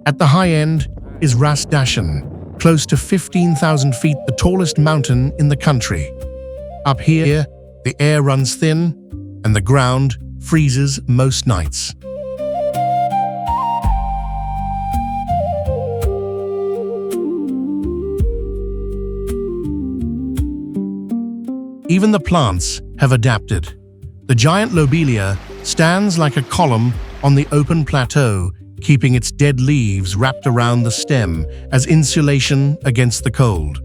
At the high end is Ras Dashen, close to 15,000 feet, the tallest mountain in the country. Up here, the air runs thin and the ground freezes most nights. Even the plants have adapted. The giant lobelia stands like a column on the open plateau, keeping its dead leaves wrapped around the stem as insulation against the cold.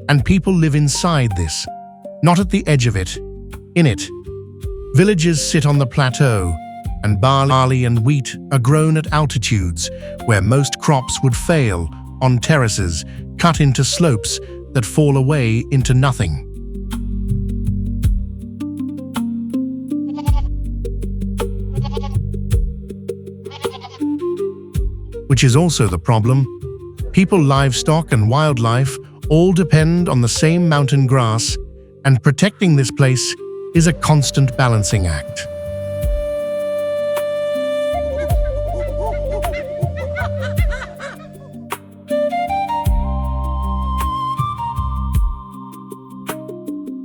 And people live inside this, not at the edge of it, in it. Villages sit on the plateau, and barley and wheat are grown at altitudes where most crops would fail, on terraces cut into slopes that fall away into nothing. Which is also the problem. People, livestock, and wildlife all depend on the same mountain grass, and protecting this place is a constant balancing act.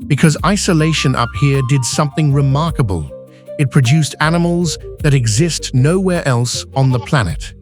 Because isolation up here did something remarkable. It produced animals that exist nowhere else on the planet.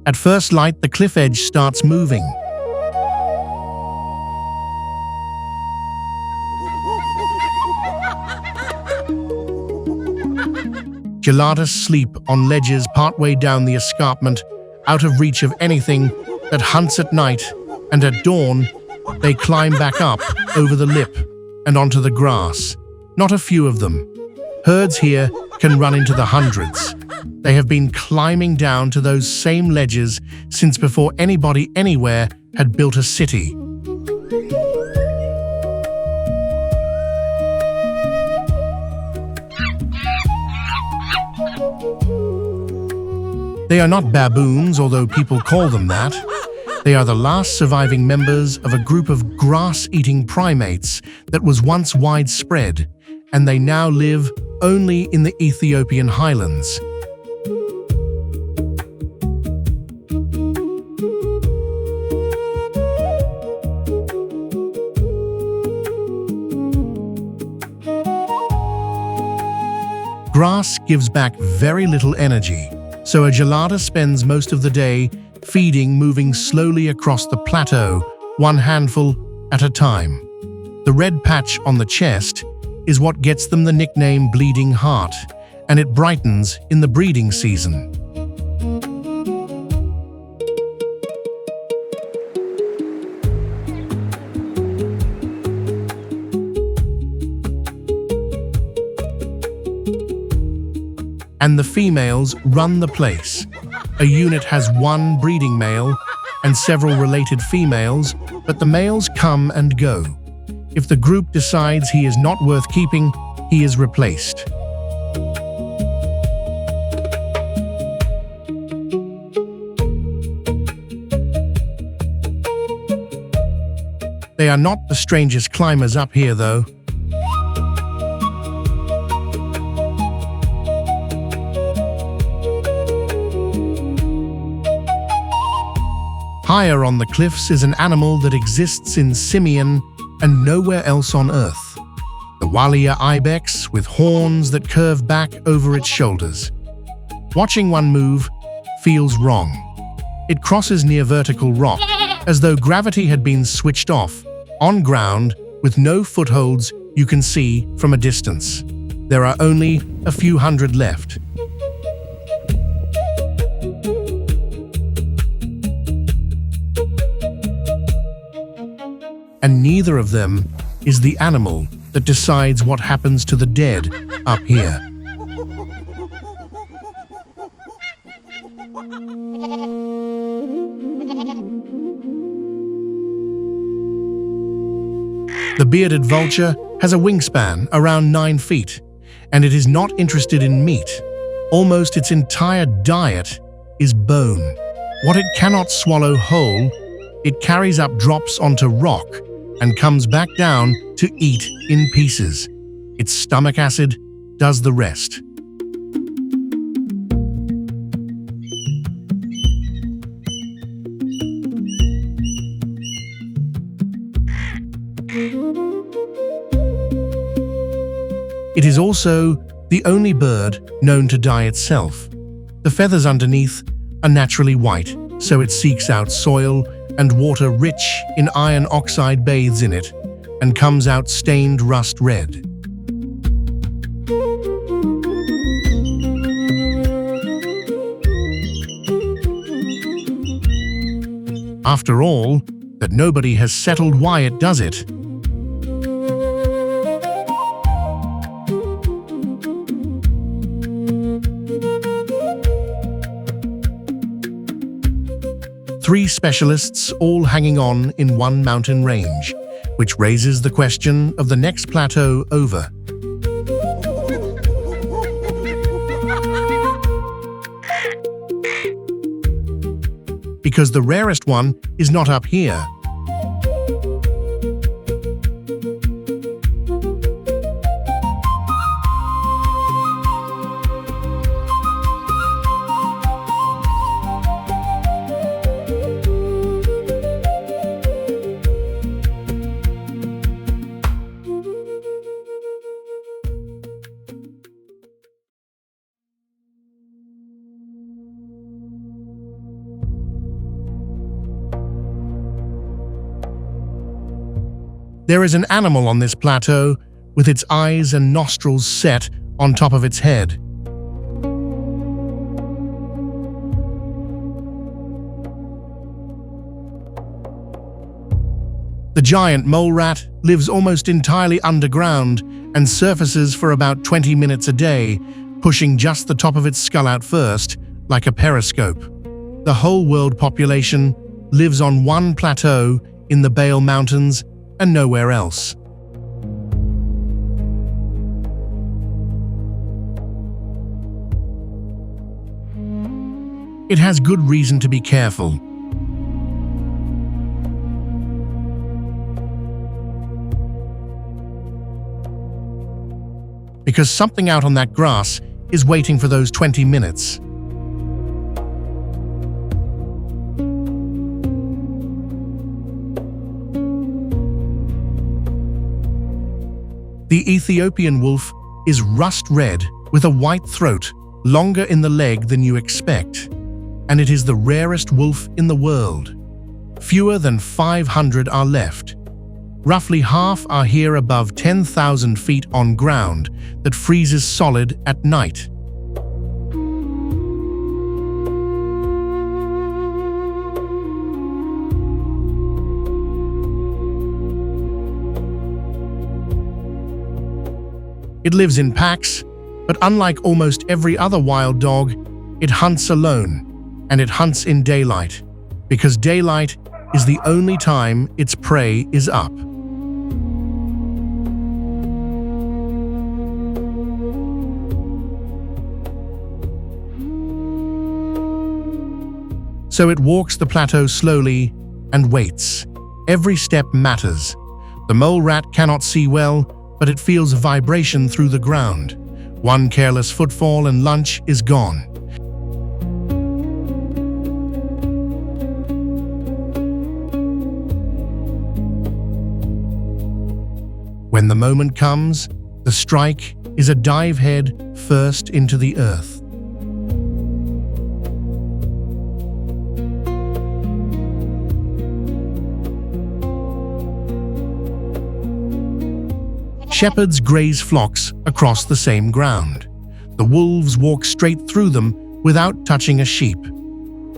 At first light, the cliff edge starts moving. Geladas sleep on ledges partway down the escarpment, out of reach of anything that hunts at night, and at dawn, they climb back up over the lip and onto the grass. Not a few of them. Herds here can run into the hundreds. They have been climbing down to those same ledges since before anybody anywhere had built a city. They are not baboons, although people call them that. They are the last surviving members of a group of grass-eating primates that was once widespread, and they now live only in the Ethiopian highlands. Grass gives back very little energy, so a gelada spends most of the day feeding, moving slowly across the plateau, one handful at a time. The red patch on the chest is what gets them the nickname Bleeding Heart, and it brightens in the breeding season. And the females run the place. A unit has one breeding male and several related females, but the males come and go. If the group decides he is not worth keeping, he is replaced. They are not the strangest climbers up here, though. Higher on the cliffs is an animal that exists in Simien and nowhere else on Earth. The Walia ibex with horns that curve back over its shoulders. Watching one move feels wrong. It crosses near vertical rock, as though gravity had been switched off, on ground with no footholds you can see from a distance. There are only a few hundred left. And neither of them is the animal that decides what happens to the dead up here. The bearded vulture has a wingspan around 9 feet, and it is not interested in meat. Almost its entire diet is bone. What it cannot swallow whole, it carries up drops onto rock and comes back down to eat in pieces. Its stomach acid does the rest. It is also the only bird known to die itself. The feathers underneath are naturally white, so it seeks out soil and water rich in iron oxide, bathes in it, and comes out stained rust red. After all, that nobody has settled why it does it. Three specialists all hanging on in one mountain range, which raises the question of the next plateau over. Because the rarest one is not up here. There is an animal on this plateau with its eyes and nostrils set on top of its head. The giant mole rat lives almost entirely underground and surfaces for about 20 minutes a day, pushing just the top of its skull out first, like a periscope. The whole world population lives on one plateau in the Bale Mountains and nowhere else. It has good reason to be careful. Because something out on that grass is waiting for those 20 minutes. The Ethiopian wolf is rust red with a white throat, longer in the leg than you expect, and it is the rarest wolf in the world. Fewer than 500 are left. Roughly half are here above 10,000 feet on ground that freezes solid at night. It lives in packs, but unlike almost every other wild dog, it hunts alone, and it hunts in daylight, because daylight is the only time its prey is up. So it walks the plateau slowly and waits. Every step matters. The mole rat cannot see well, but it feels a vibration through the ground. One careless footfall and lunch is gone. When the moment comes, the strike is a dive head first into the earth. Shepherds graze flocks across the same ground. The wolves walk straight through them without touching a sheep.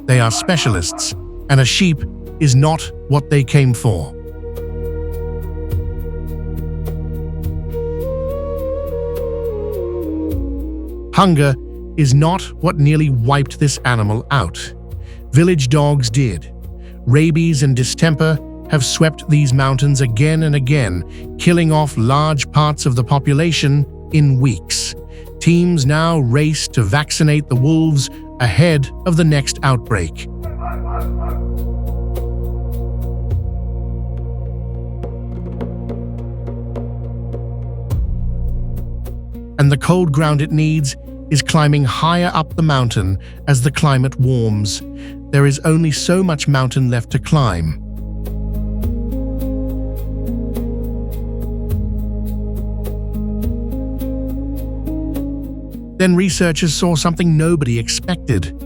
They are specialists, and a sheep is not what they came for. Hunger is not what nearly wiped this animal out. Village dogs did. Rabies and distemper have swept these mountains again and again, killing off large parts of the population in weeks. Teams now race to vaccinate the wolves ahead of the next outbreak. And the cold ground it needs is climbing higher up the mountain as the climate warms. There is only so much mountain left to climb. Then researchers saw something nobody expected.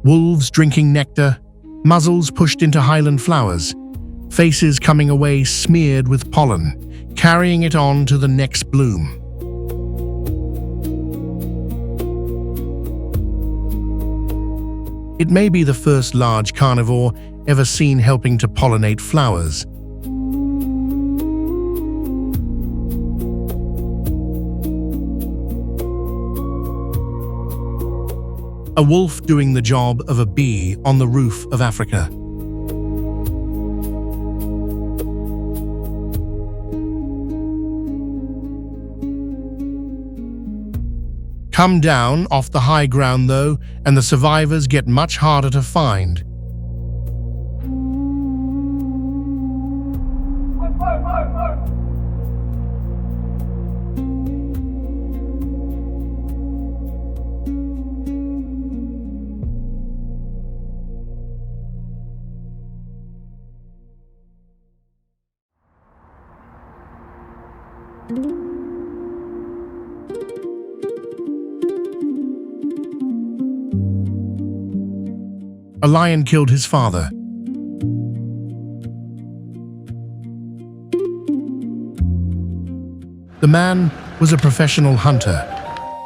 Wolves drinking nectar, muzzles pushed into highland flowers, faces coming away smeared with pollen, carrying it on to the next bloom. It may be the first large carnivore ever seen helping to pollinate flowers. A wolf doing the job of a bee on the roof of Africa. Come down off the high ground though, and the survivors get much harder to find. A lion killed his father. The man was a professional hunter.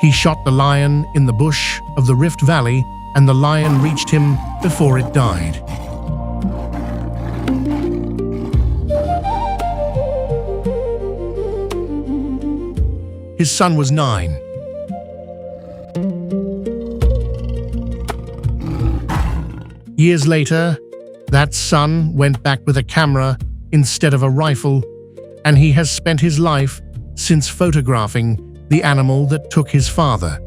He shot the lion in the bush of the Rift Valley, and the lion reached him before it died. His son was 9. Years later, that son went back with a camera instead of a rifle, and he has spent his life since photographing the animal that took his father.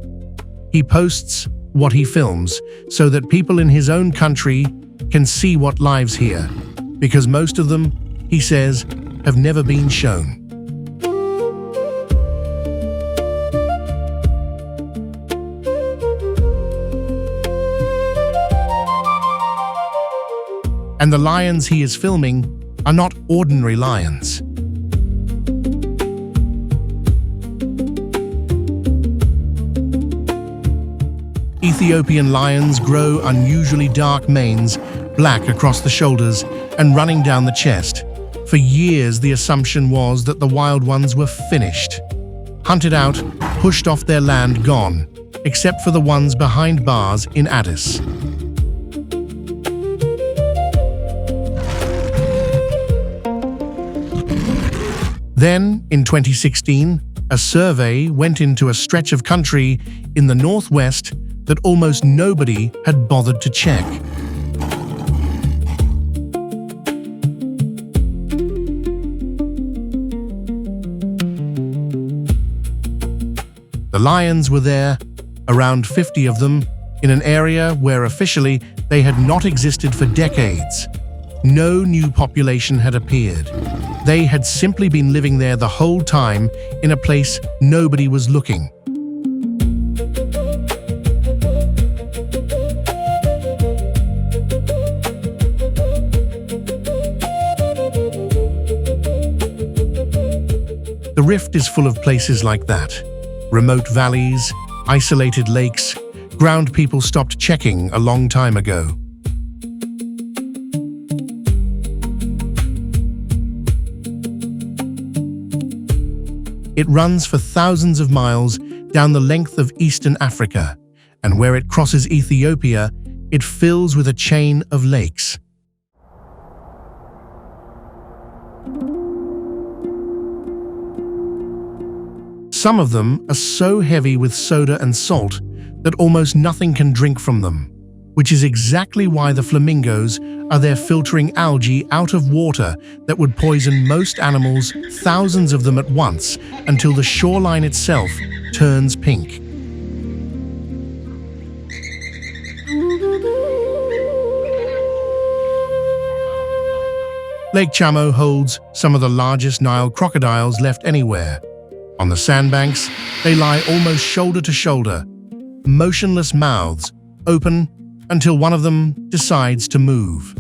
He posts what he films so that people in his own country can see what lives here, because most of them, he says, have never been shown. And the lions he is filming are not ordinary lions. Ethiopian lions grow unusually dark manes, black across the shoulders and running down the chest. For years, the assumption was that the wild ones were finished. Hunted out, pushed off their land, gone, except for the ones behind bars in Addis. Then, in 2016, a survey went into a stretch of country in the northwest that almost nobody had bothered to check. lions were there, around 50 of them, in an area where officially they had not existed for decades. No new population had appeared. They had simply been living there the whole time in a place nobody was looking. The rift is full of places like that. Remote valleys, isolated lakes, ground people stopped checking a long time ago. It runs for thousands of miles down the length of eastern Africa, and where it crosses Ethiopia, it fills with a chain of lakes. Some of them are so heavy with soda and salt that almost nothing can drink from them, which is exactly why the flamingos are there filtering algae out of water that would poison most animals, thousands of them at once, until the shoreline itself turns pink. Lake Chamo holds some of the largest Nile crocodiles left anywhere. On the sandbanks, they lie almost shoulder to shoulder, motionless mouths open until one of them decides to move.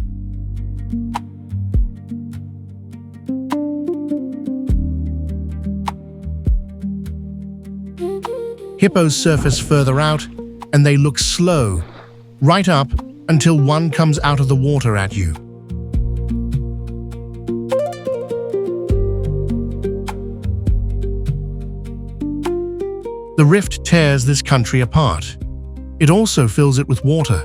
Hippos surface further out, and they look slow, right up until one comes out of the water at you. The rift tears this country apart. It also fills it with water.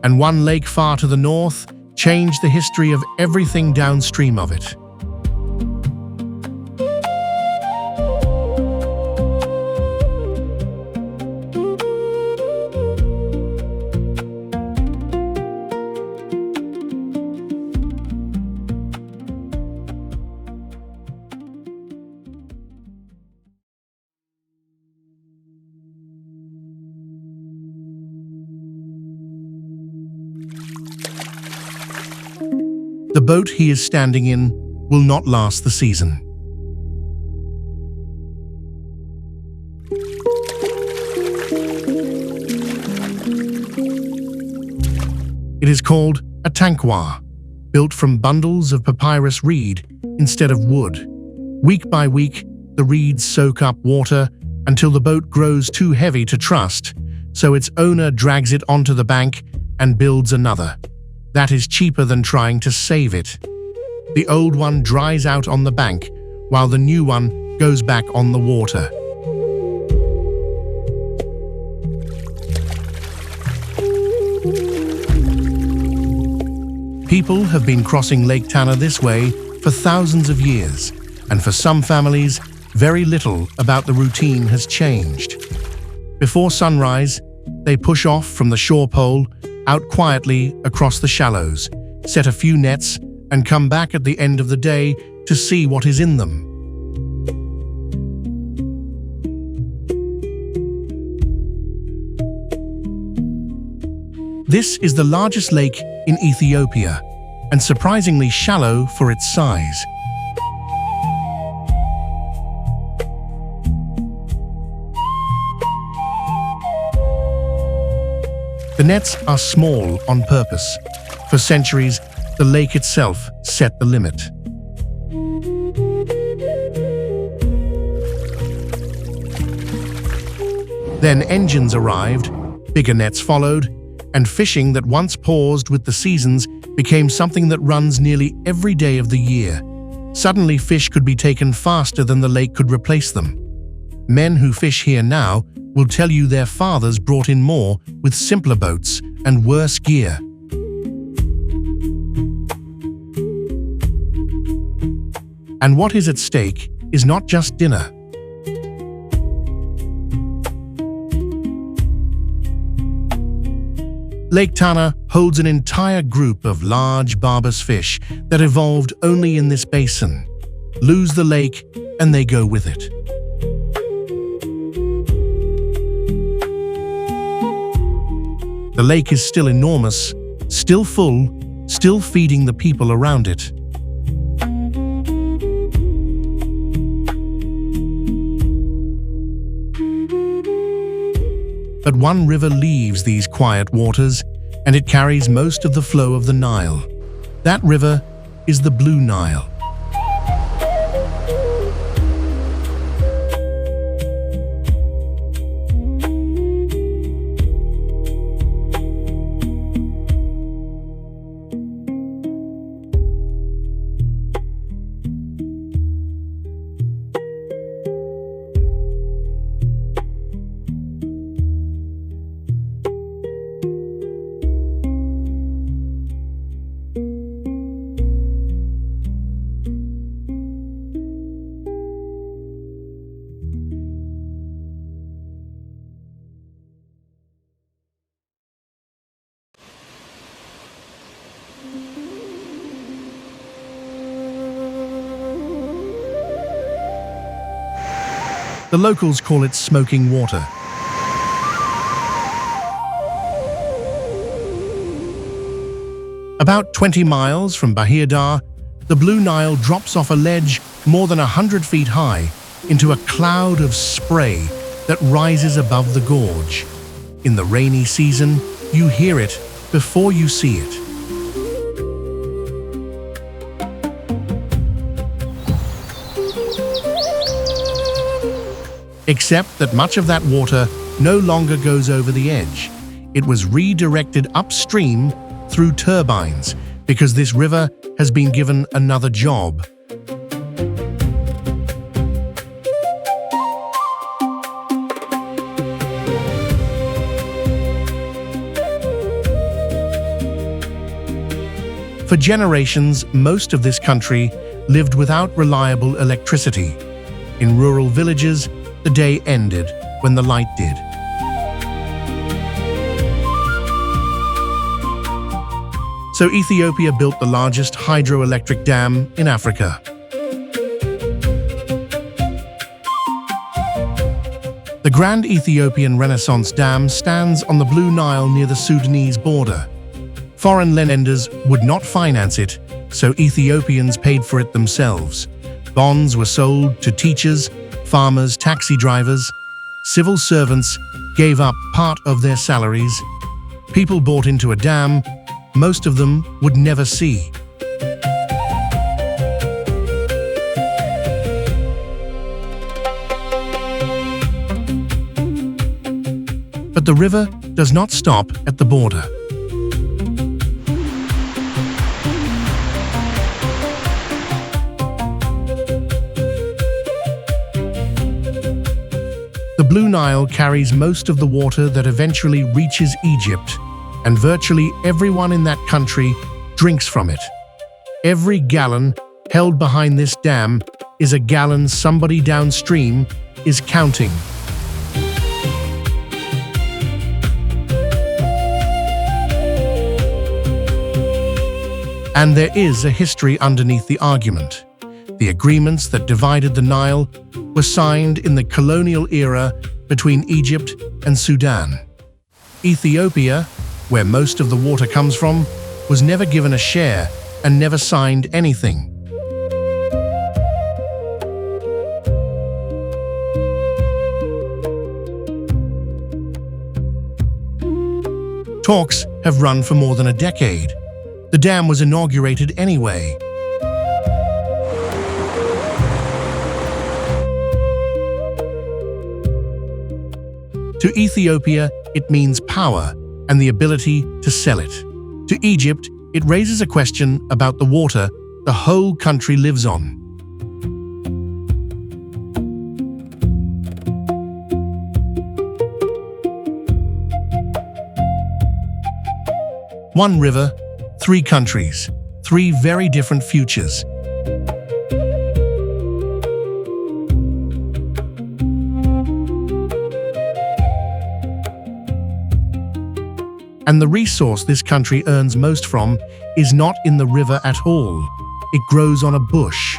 And one lake far to the north changed the history of everything downstream of it. The boat he is standing in will not last the season. It is called a tankwar, built from bundles of papyrus reed instead of wood. Week by week, the reeds soak up water until the boat grows too heavy to trust, so its owner drags it onto the bank and builds another. That is cheaper than trying to save it. The old one dries out on the bank, while the new one goes back on the water. People have been crossing Lake Tana this way for thousands of years, and for some families, very little about the routine has changed. Before sunrise, they push off from the shore pole, out quietly across the shallows, set a few nets, and come back at the end of the day to see what is in them. This is the largest lake in Ethiopia, and surprisingly shallow for its size. The nets are small on purpose. For centuries, the lake itself set the limit. Then engines arrived, bigger nets followed, and fishing that once paused with the seasons became something that runs nearly every day of the year. Suddenly, fish could be taken faster than the lake could replace them. Men who fish here now will tell you their fathers brought in more with simpler boats and worse gear. And what is at stake is not just dinner. Lake Tana holds an entire group of large barbarous fish that evolved only in this basin. Lose the lake, and they go with it. The lake is still enormous, still full, still feeding the people around it. But one river leaves these quiet waters, and it carries most of the flow of the Nile. That river is the Blue Nile. The locals call it smoking water. About 20 miles from Bahir Dar, the Blue Nile drops off a ledge more than 100 feet high into a cloud of spray that rises above the gorge. In the rainy season, you hear it before you see it. Except that much of that water no longer goes over the edge. It was redirected upstream through turbines because this river has been given another job. For generations, most of this country lived without reliable electricity. In rural villages, the day ended when the light did. So Ethiopia built the largest hydroelectric dam in Africa. The Grand Ethiopian Renaissance Dam stands on the Blue Nile near the Sudanese border. Foreign lenders would not finance it, so Ethiopians paid for it themselves. Bonds were sold to teachers, farmers, taxi drivers. Civil servants gave up part of their salaries. People bought into a dam most of them would never see. But the river does not stop at the border. The Blue Nile carries most of the water that eventually reaches Egypt, and virtually everyone in that country drinks from it. Every gallon held behind this dam is a gallon somebody downstream is counting. And there is a history underneath the argument. The agreements that divided the Nile were signed in the colonial era between Egypt and Sudan. Ethiopia, where most of the water comes from, was never given a share and never signed anything. Talks have run for more than a decade. The dam was inaugurated anyway. To Ethiopia, it means power and the ability to sell it. To Egypt, it raises a question about the water the whole country lives on. One river, three countries, three very different futures. And the resource this country earns most from is not in the river at all. It grows on a bush.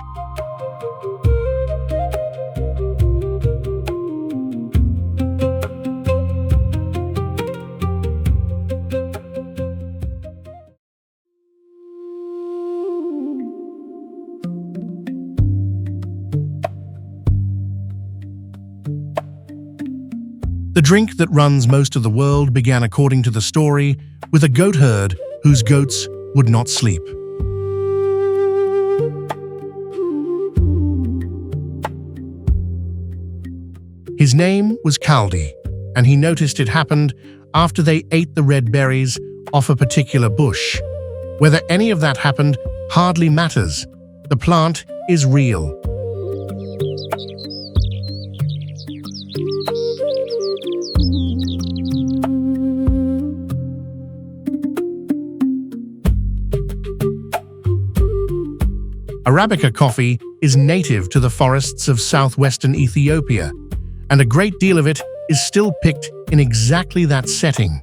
The drink that runs most of the world began, according to the story, with a goat herd whose goats would not sleep. His name was Kaldi, and he noticed it happened after they ate the red berries off a particular bush. Whether any of that happened hardly matters. The plant is real. Arabica coffee is native to the forests of southwestern Ethiopia, and a great deal of it is still picked in exactly that setting.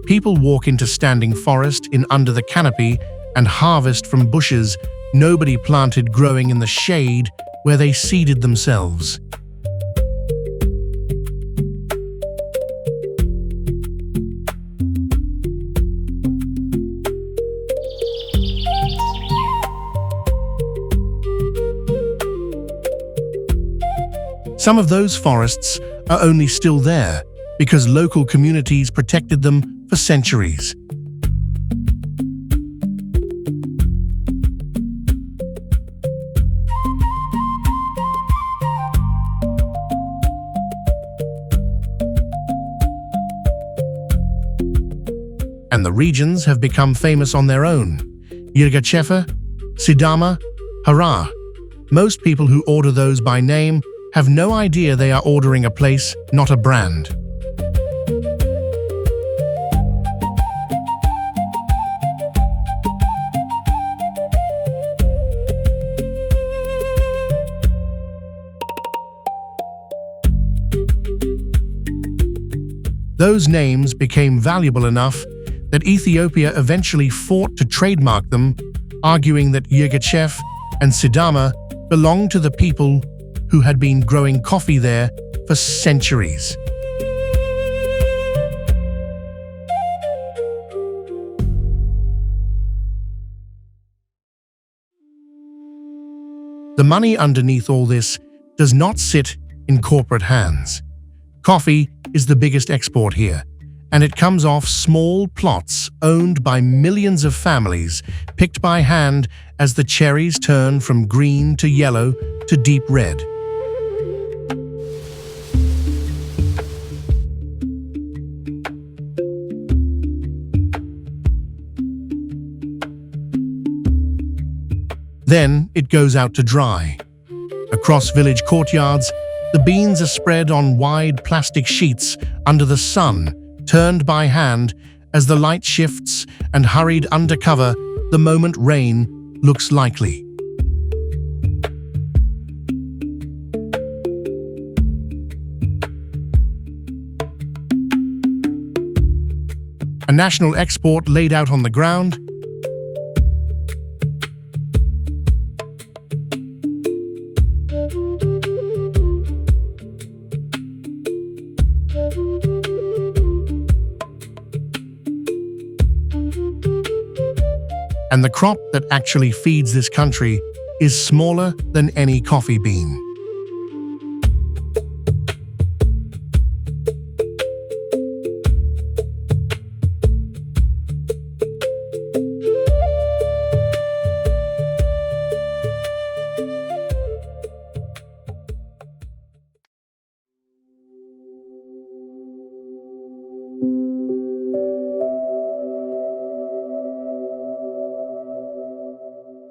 People walk into standing forest in under the canopy and harvest from bushes nobody planted, growing in the shade where they seeded themselves. Some of those forests are only still there because local communities protected them for centuries. And the regions have become famous on their own. Yirgacheffe, Sidama, Hara. Most people who order those by name have no idea they are ordering a place, not a brand. Those names became valuable enough that Ethiopia eventually fought to trademark them, arguing that Yirgacheffe and Sidama belonged to the people who had been growing coffee there for centuries. The money underneath all this does not sit in corporate hands. Coffee is the biggest export here, and it comes off small plots owned by millions of families, picked by hand as the cherries turn from green to yellow to deep red. Then it goes out to dry. Across village courtyards, the beans are spread on wide plastic sheets under the sun, turned by hand as the light shifts and hurried under cover the moment rain looks likely. A national export laid out on the ground. And the crop that actually feeds this country is smaller than any coffee bean.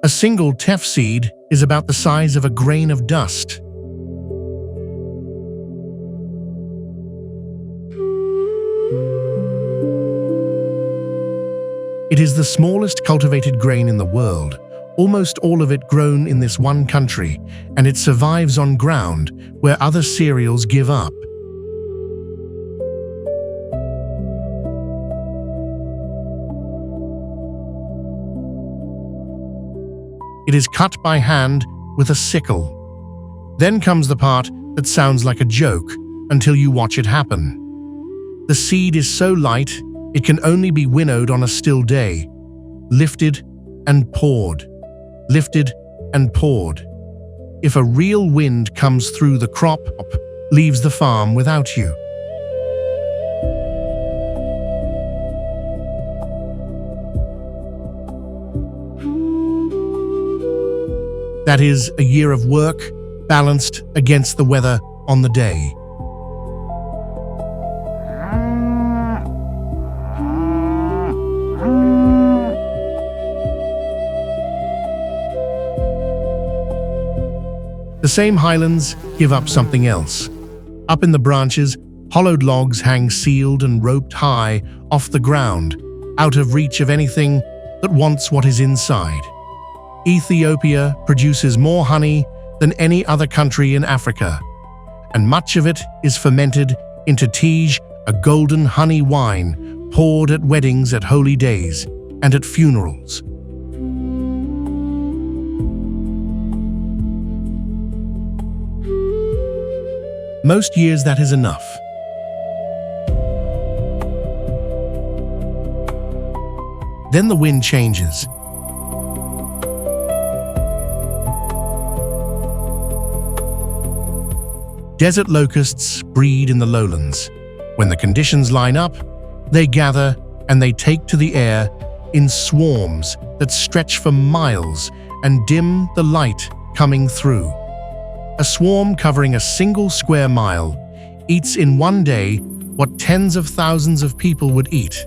A single teff seed is about the size of a grain of dust. It is the smallest cultivated grain in the world, almost all of it grown in this one country, and it survives on ground where other cereals give up. It is cut by hand with a sickle. Then comes the part that sounds like a joke until you watch it happen. The seed is so light, it can only be winnowed on a still day. Lifted and poured. Lifted and poured. If a real wind comes through the crop, leaves the farm without you. That is a year of work balanced against the weather on the day. The same highlands give up something else. Up in the branches, hollowed logs hang sealed and roped high off the ground, out of reach of anything that wants what is inside. Ethiopia produces more honey than any other country in Africa, and much of it is fermented into tej, a golden honey wine poured at weddings, at holy days, and at funerals. Most years that is enough. Then the wind changes. Desert locusts breed in the lowlands. When the conditions line up, they gather and they take to the air in swarms that stretch for miles and dim the light coming through. A swarm covering a single square mile eats in one day what tens of thousands of people would eat.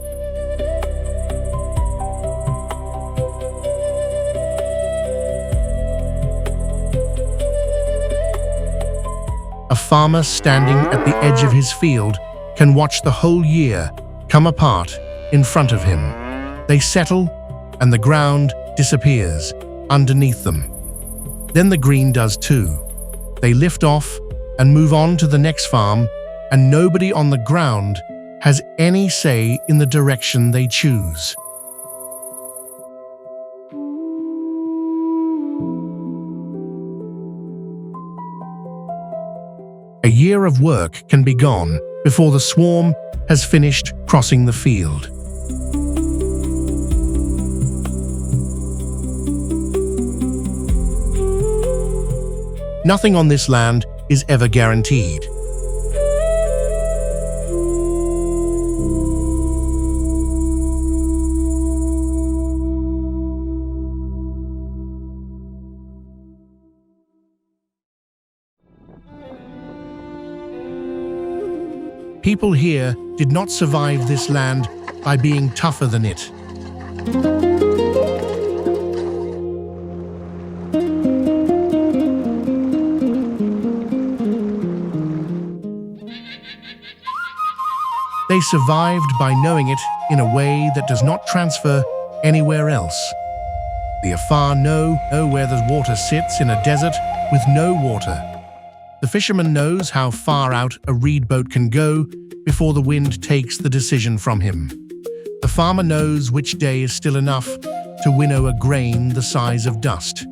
A farmer standing at the edge of his field can watch the whole year come apart in front of him. They settle and the ground disappears underneath them. Then the green does too. They lift off and move on to the next farm, and nobody on the ground has any say in the direction they choose. A year of work can be gone before the swarm has finished crossing the field. Nothing on this land is ever guaranteed. People here did not survive this land by being tougher than it. They survived by knowing it in a way that does not transfer anywhere else. The Afar know where the water sits in a desert with no water. The fisherman knows how far out a reed boat can go before the wind takes the decision from him. The farmer knows which day is still enough to winnow a grain the size of dust.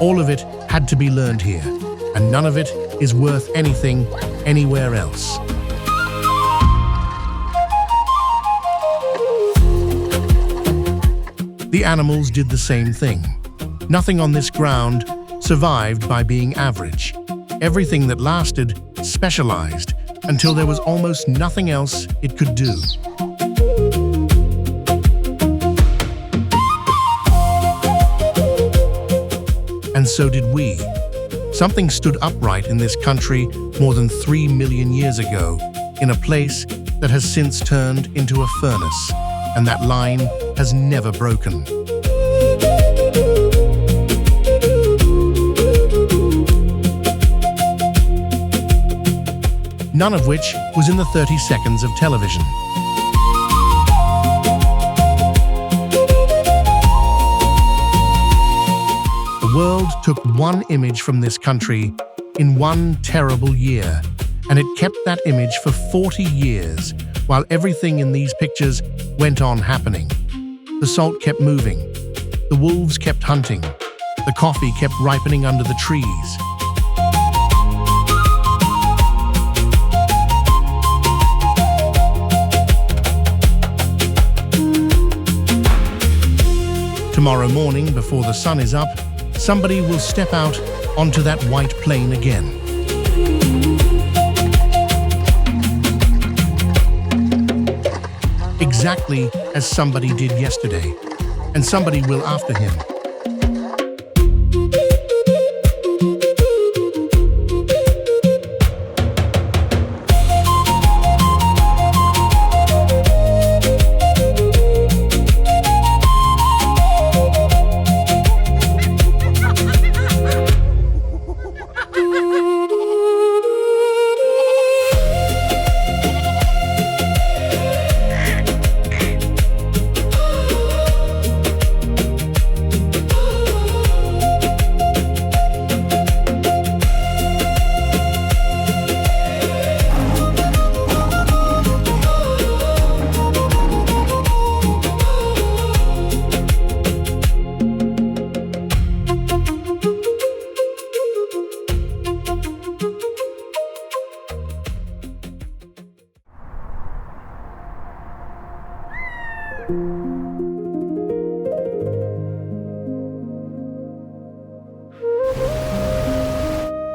All of it had to be learned here, and none of it is worth anything anywhere else. The animals did the same thing. Nothing on this ground survived by being average. Everything that lasted specialized until there was almost nothing else it could do. And so did we. Something stood upright in this country more than 3 million years ago, in a place that has since turned into a furnace, and that line has never broken. None of which was in the 30 seconds of television. The world took one image from this country in one terrible year, and it kept that image for 40 years, while everything in these pictures went on happening. The salt kept moving, the wolves kept hunting, the coffee kept ripening under the trees. Tomorrow morning, before the sun is up, somebody will step out onto that white plain again. Exactly as somebody did yesterday, and somebody will after him.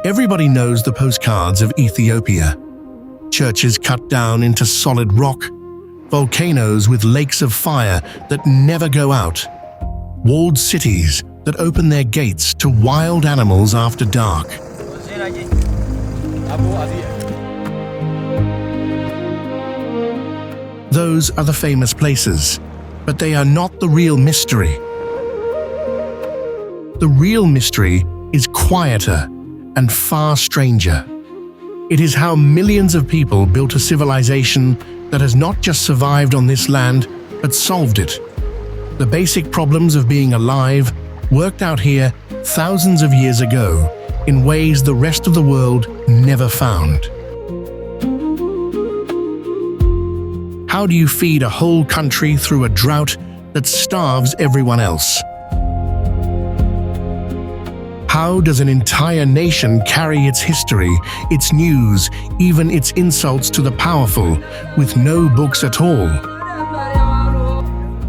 Everybody knows the postcards of Ethiopia. Churches cut down into solid rock, volcanoes with lakes of fire that never go out, walled cities that open their gates to wild animals after dark. Those are the famous places, but they are not the real mystery. The real mystery is quieter and far stranger. It is how millions of people built a civilization that has not just survived on this land, but solved it. The basic problems of being alive worked out here thousands of years ago in ways the rest of the world never found. How do you feed a whole country through a drought that starves everyone else? How does an entire nation carry its history, its news, even its insults to the powerful, with no books at all?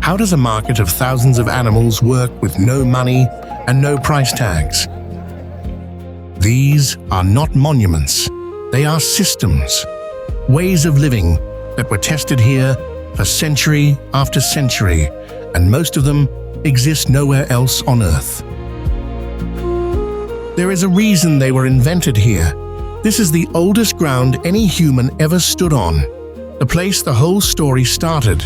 How does a market of thousands of animals work with no money and no price tags? These are not monuments, they are systems, ways of living that were tested here for century after century, and most of them exist nowhere else on Earth. There is a reason they were invented here. This is the oldest ground any human ever stood on, the place the whole story started.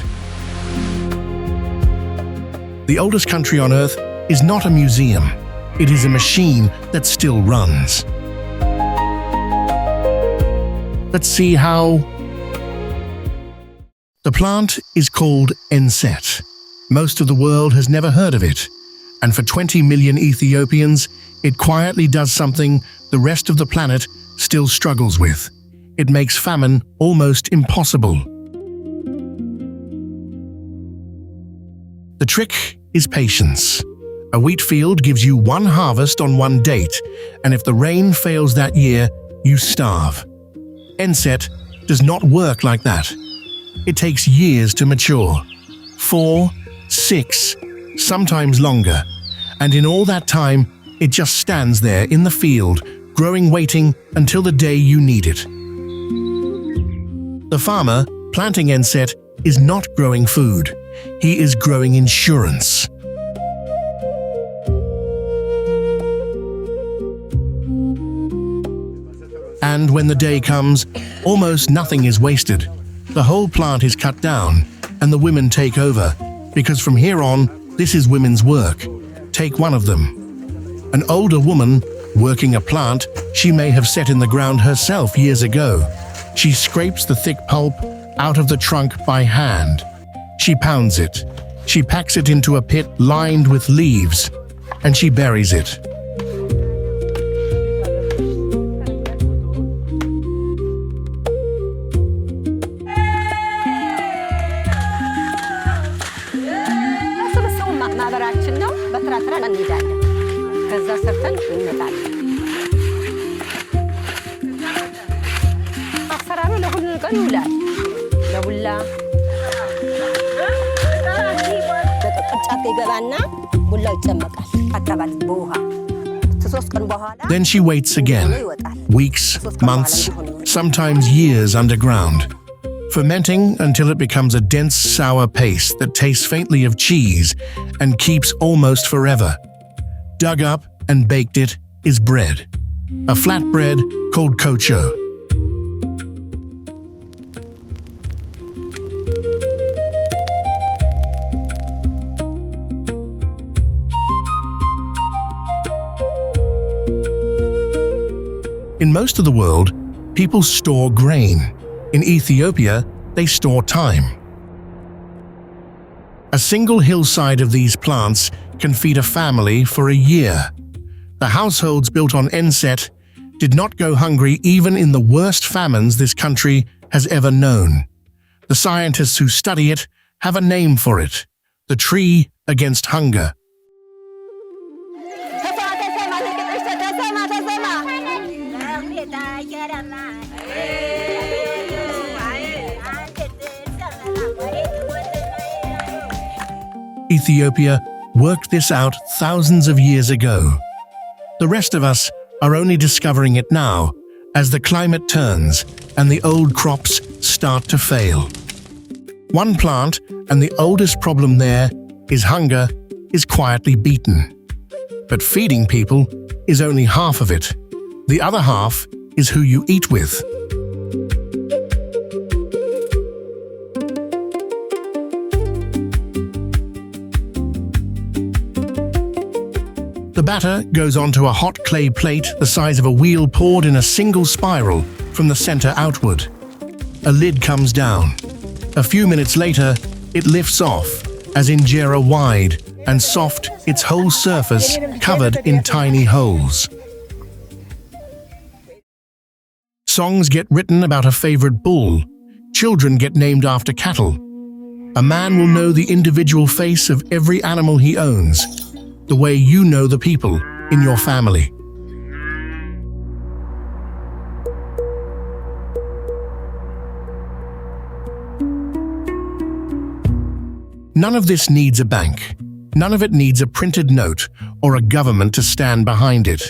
The oldest country on Earth is not a museum. It is a machine that still runs. Let's see how. The plant is called Enset. Most of the world has never heard of it, and for 20 million Ethiopians, it quietly does something the rest of the planet still struggles with. It makes famine almost impossible. The trick is patience. A wheat field gives you one harvest on one date, and if the rain fails that year, you starve. Enset does not work like that. It takes years to mature. 4, 6, sometimes longer. And in all that time, it just stands there in the field, growing, waiting until the day you need it. The farmer planting Enset is not growing food. He is growing insurance. And when the day comes, almost nothing is wasted. The whole plant is cut down, and the women take over, because from here on, this is women's work. Take one of them. An older woman, working a plant she may have set in the ground herself years ago. She scrapes the thick pulp out of the trunk by hand. She pounds it. She packs it into a pit lined with leaves, and she buries it. ሰርተን እንመጣለን። አሰራሩ ለሁሉ ቀን ይውላል። ለቡላ ቅርጫት ይገባና ቡላው ይጨመቃል፣ ይታጠባል በውሃ። ከ3 ቀን በኋላ Then she waits again, weeks, months, sometimes years underground, fermenting until it becomes a dense sour paste that tastes faintly of cheese and keeps almost forever. Dug up and baked it is bread, a flat bread called kocho. In most of the world, people store grain. In Ethiopia, they store time. A single hillside of these plants can feed a family for a year. The households built on Enset did not go hungry even in the worst famines this country has ever known. The scientists who study it have a name for it: the tree against hunger. Ethiopia worked this out thousands of years ago. The rest of us are only discovering it now as the climate turns and the old crops start to fail. One plant, and the oldest problem there is hunger, is quietly beaten. But feeding people is only half of it. The other half is who you eat with. The batter goes onto a hot clay plate the size of a wheel poured in a single spiral from the center outward. A lid comes down. A few minutes later, it lifts off, as injera wide and soft, its whole surface covered in tiny holes. Songs get written about a favorite bull. Children get named after cattle. A man will know the individual face of every animal he owns, the way you know the people in your family. None of this needs a bank. None of it needs a printed note or a government to stand behind it.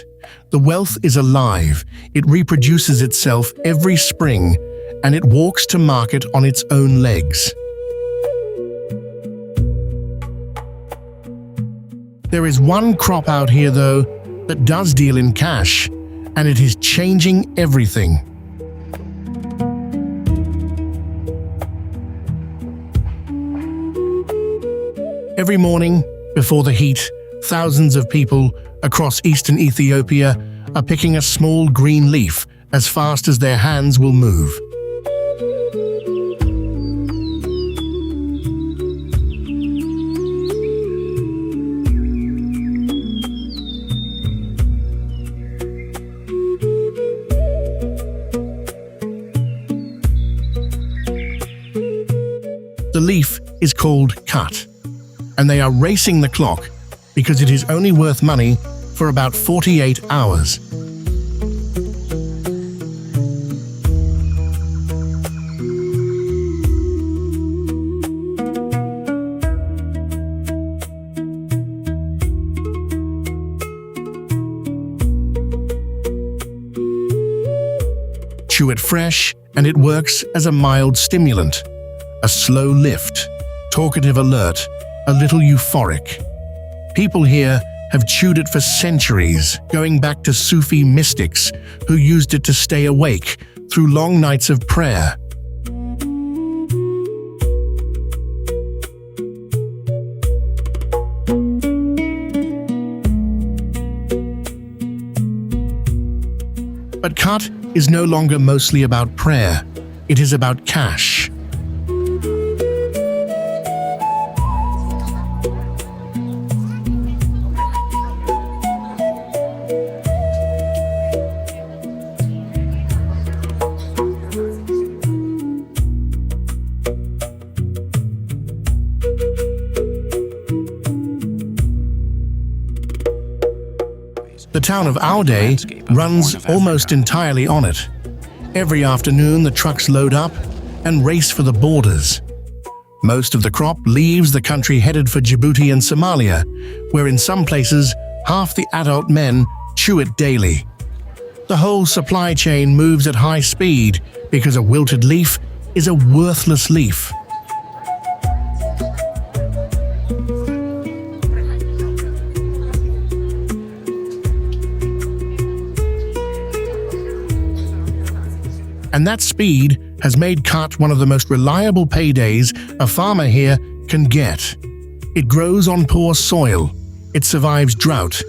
The wealth is alive. It reproduces itself every spring, and it walks to market on its own legs. There is one crop out here, though, that does deal in cash, and it is changing everything. Every morning, before the heat, thousands of people across eastern Ethiopia are picking a small green leaf as fast as their hands will move. The leaf is called cut, and they are racing the clock because it is only worth money for about 48 hours. Chew it fresh, and it works as a mild stimulant. A slow lift, talkative alert, a little euphoric. People here have chewed it for centuries, going back to Sufi mystics who used it to stay awake through long nights of prayer. But cut is no longer mostly about prayer. It is about cash. The town of Aude runs almost entirely on it. Every afternoon, the trucks load up and race for the borders. Most of the crop leaves the country headed for Djibouti and Somalia, where in some places, half the adult men chew it daily. The whole supply chain moves at high speed because a wilted leaf is a worthless leaf. And that speed has made cut one of the most reliable paydays a farmer here can get. It grows on poor soil. It survives drought.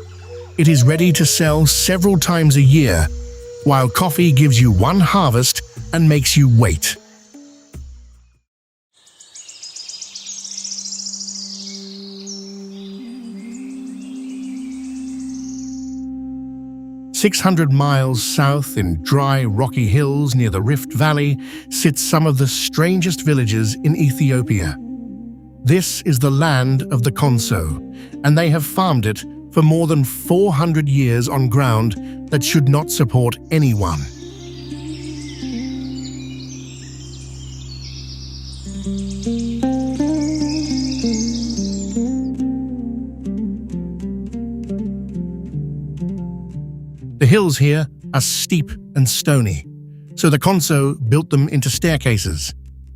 It is ready to sell several times a year, while coffee gives you one harvest and makes you wait. "600 miles south in dry, rocky hills near the Rift Valley sits some of the strangest villages in Ethiopia. This is the land of the Konso, and they have farmed it for more than 400 years on ground that should not support anyone. The hills here are steep and stony, so the Konso built them into staircases,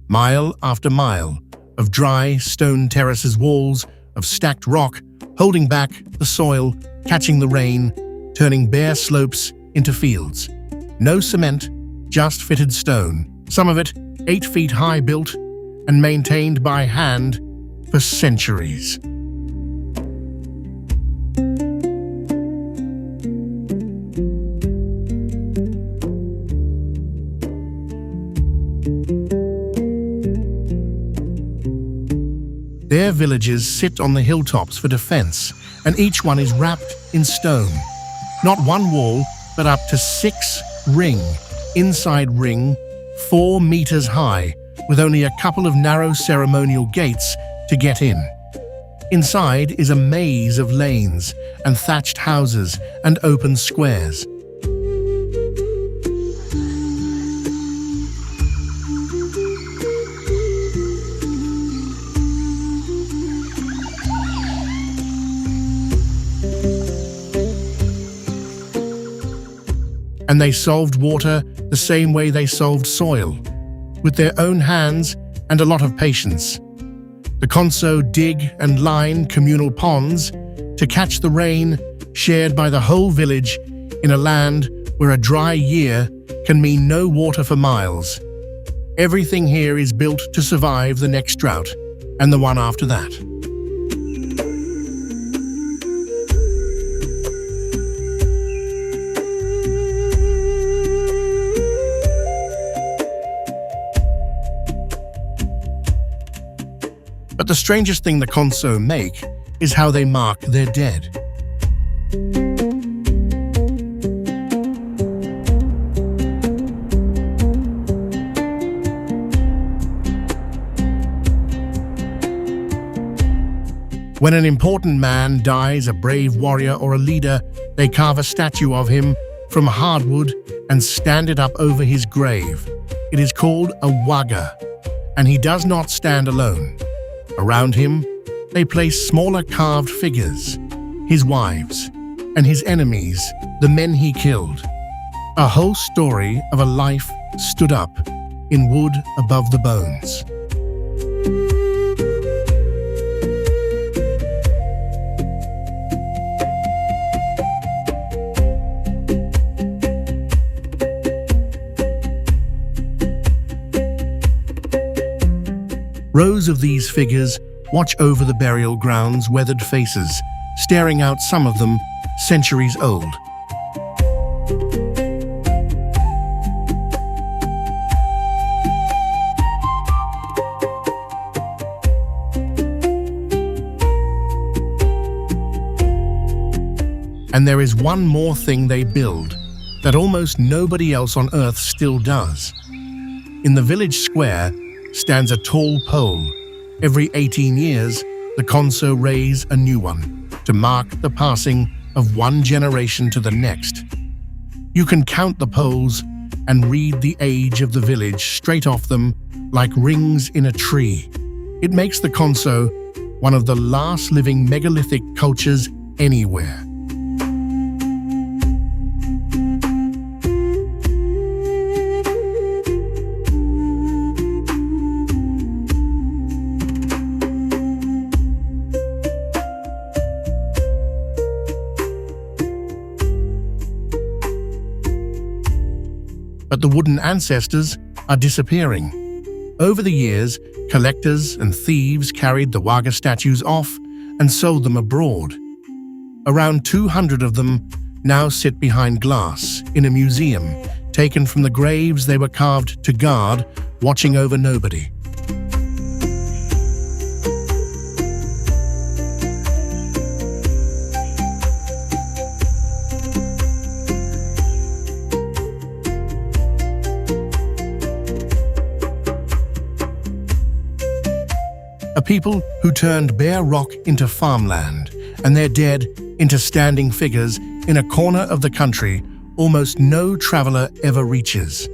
mile after mile, of dry stone terraces, walls of stacked rock, holding back the soil, catching the rain, turning bare slopes into fields. No cement, just fitted stone, some of it 8 feet high, built and maintained by hand for centuries. Their villages sit on the hilltops for defense, and each one is wrapped in stone. Not one wall, but up to 6 inside ring, 4 meters high, with only a couple of narrow ceremonial gates to get in. Inside is a maze of lanes and thatched houses and open squares. And they solved water the same way they solved soil, with their own hands and a lot of patience. The Konso dig and line communal ponds to catch the rain shared by the whole village in a land where a dry year can mean no water for miles. Everything here is built to survive the next drought and the one after that. But the strangest thing the Konso make is how they mark their dead. When an important man dies, a brave warrior or a leader, they carve a statue of him from hardwood and stand it up over his grave. It is called a waga, and he does not stand alone. Around him, they place smaller carved figures, his wives, and his enemies, the men he killed. A whole story of a life stood up in wood above the bones. Rows of these figures watch over the burial ground's weathered faces, staring out, some of them centuries old. And there is one more thing they build that almost nobody else on Earth still does. In the village square stands a tall pole. Every 18 years, the Konso raise a new one to mark the passing of one generation to the next. You can count the poles and read the age of the village straight off them like rings in a tree. It makes the Konso one of the last living megalithic cultures anywhere. But the wooden ancestors are disappearing. Over the years, collectors and thieves carried the Waga statues off and sold them abroad. Around 200 of them now sit behind glass in a museum, taken from the graves they were carved to guard, watching over nobody. A people who turned bare rock into farmland and their dead into standing figures in a corner of the country almost no traveler ever reaches.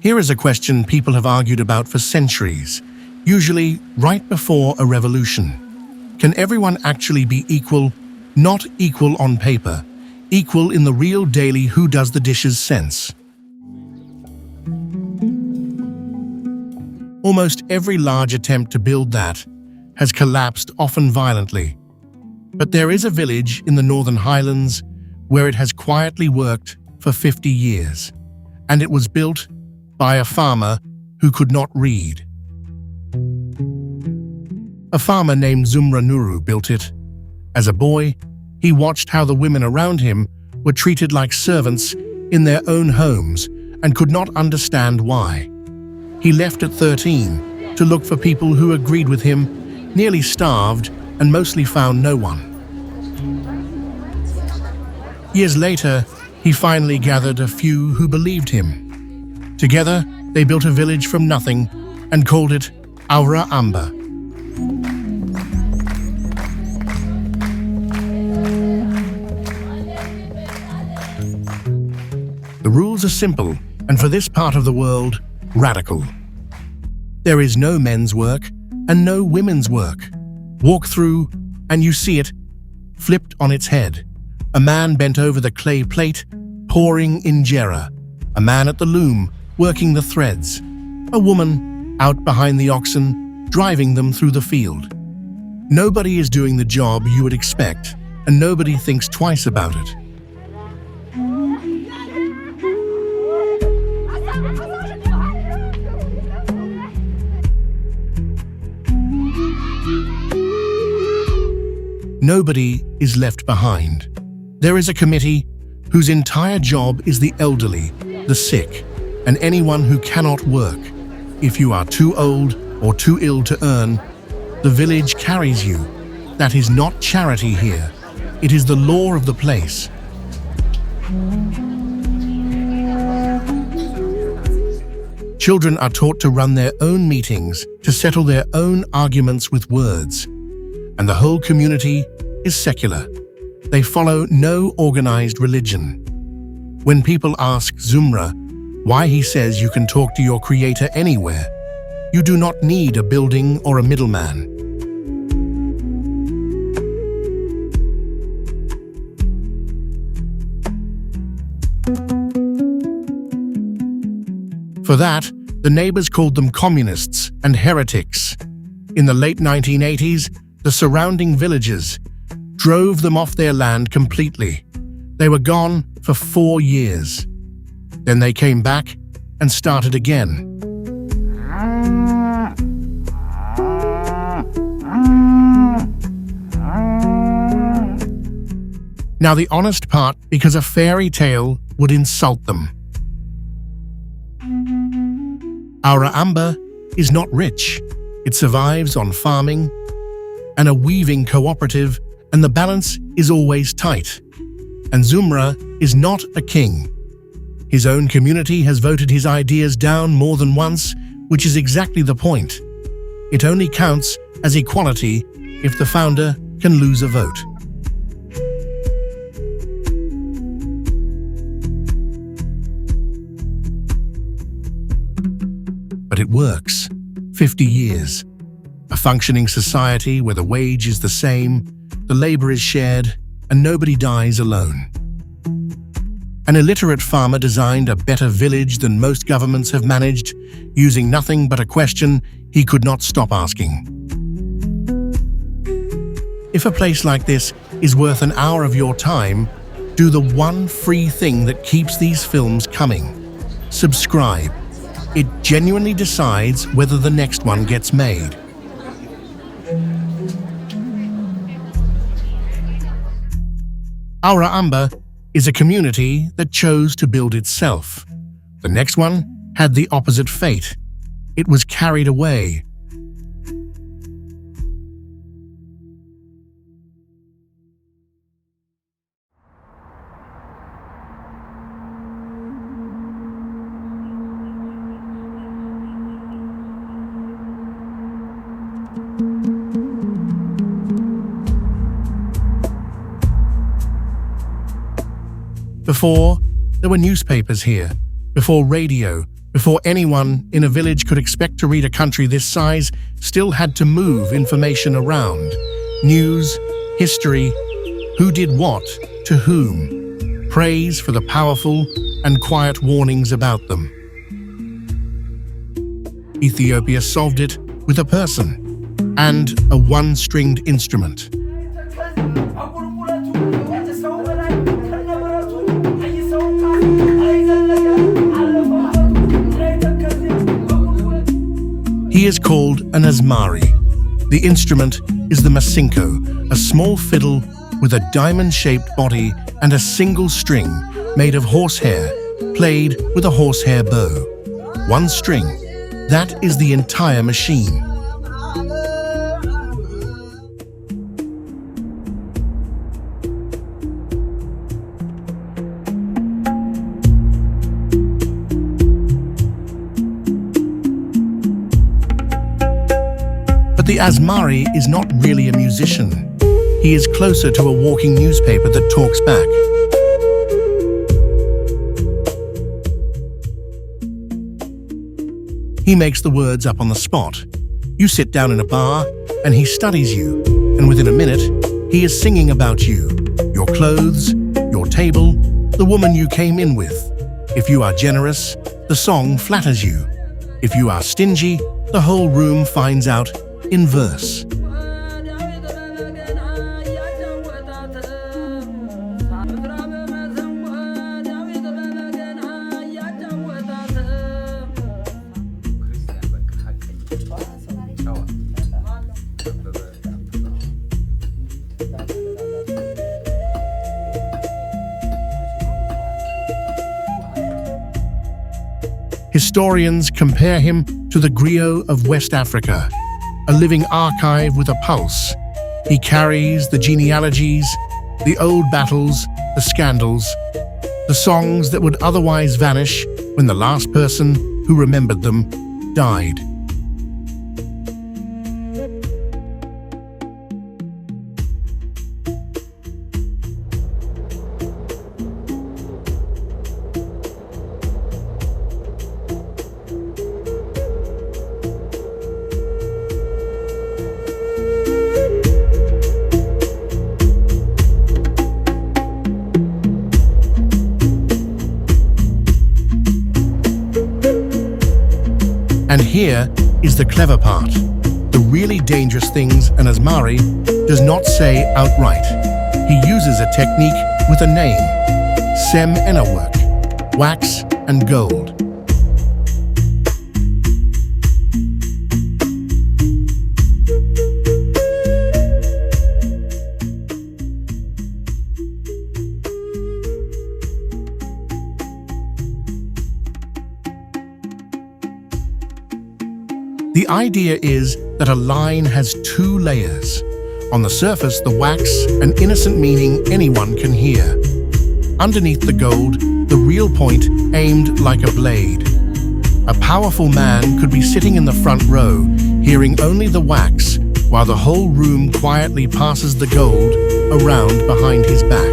Here is a question people have argued about for centuries, usually right before a revolution. Can everyone actually be equal? Not equal on paper, equal in the real daily who does the dishes sense. Almost every large attempt to build that has collapsed, often violently. But there is a village in the Northern Highlands where it has quietly worked for 50 years, and it was built by a farmer who could not read. A farmer named Zumra Nuru built it. As a boy, he watched how the women around him were treated like servants in their own homes and could not understand why. He left at 13 to look for people who agreed with him, nearly starved and mostly found no one. Years later, he finally gathered a few who believed him. Together, they built a village from nothing and called it Aura Amba. The rules are simple, and for this part of the world, radical. There is no men's work and no women's work. Walk through, and you see it, flipped on its head. A man bent over the clay plate, pouring injera. A man at the loom, working the threads. A woman out behind the oxen, driving them through the field. Nobody is doing the job you would expect, and nobody thinks twice about it. Nobody is left behind. There is a committee whose entire job is the elderly, the sick, and anyone who cannot work. If you are too old or too ill to earn, the village carries you. That is not charity here. It is the law of the place. Children are taught to run their own meetings, to settle their own arguments with words. And the whole community is secular. They follow no organized religion. When people ask Zumra why he says you can talk to your creator anywhere, you do not need a building or a middleman. For that, the neighbors called them communists and heretics. In the late 1980s, the surrounding villages drove them off their land completely. They were gone for 4 years. Then they came back and started again. Now the honest part, because a fairy tale would insult them. Our Amba is not rich. It survives on farming and a weaving cooperative, and the balance is always tight. And Zumra is not a king. His own community has voted his ideas down more than once, which is exactly the point. It only counts as equality if the founder can lose a vote. But it works. 50 years. A functioning society where the wage is the same, the labor is shared, and nobody dies alone. An illiterate farmer designed a better village than most governments have managed, using nothing but a question he could not stop asking. If a place like this is worth an hour of your time, do the one free thing that keeps these films coming. Subscribe. It genuinely decides whether the next one gets made. Aura Amba is a community that chose to build itself. The next one had the opposite fate. It was carried away. Before, there were newspapers here. Before radio, before anyone in a village could expect to read a country this size, still had to move information around. News, history, who did what, to whom. Praise for the powerful and quiet warnings about them. Ethiopia solved it with a person and a one-stringed instrument. He is called an Asmari. The instrument is the masinko, a small fiddle with a diamond-shaped body and a single string made of horsehair, played with a horsehair bow. One string, that is the entire machine. But the Asmari is not really a musician. He is closer to a walking newspaper that talks back. He makes the words up on the spot. You sit down in a bar, and he studies you, and within a minute, he is singing about you, your clothes, your table, the woman you came in with. If you are generous, the song flatters you. If you are stingy, the whole room finds out in verse. Historians compare him to the griot of West Africa, a living archive with a pulse. He carries the genealogies, the old battles, the scandals, the songs that would otherwise vanish when the last person who remembered them died. And here is the clever part. The really dangerous things an Asmari does not say outright. He uses a technique with a name, Simien work, wax and gold. The idea is that a line has two layers. On the surface, the wax, an innocent meaning anyone can hear. Underneath the gold, the real point aimed like a blade. A powerful man could be sitting in the front row, hearing only the wax, while the whole room quietly passes the gold around behind his back.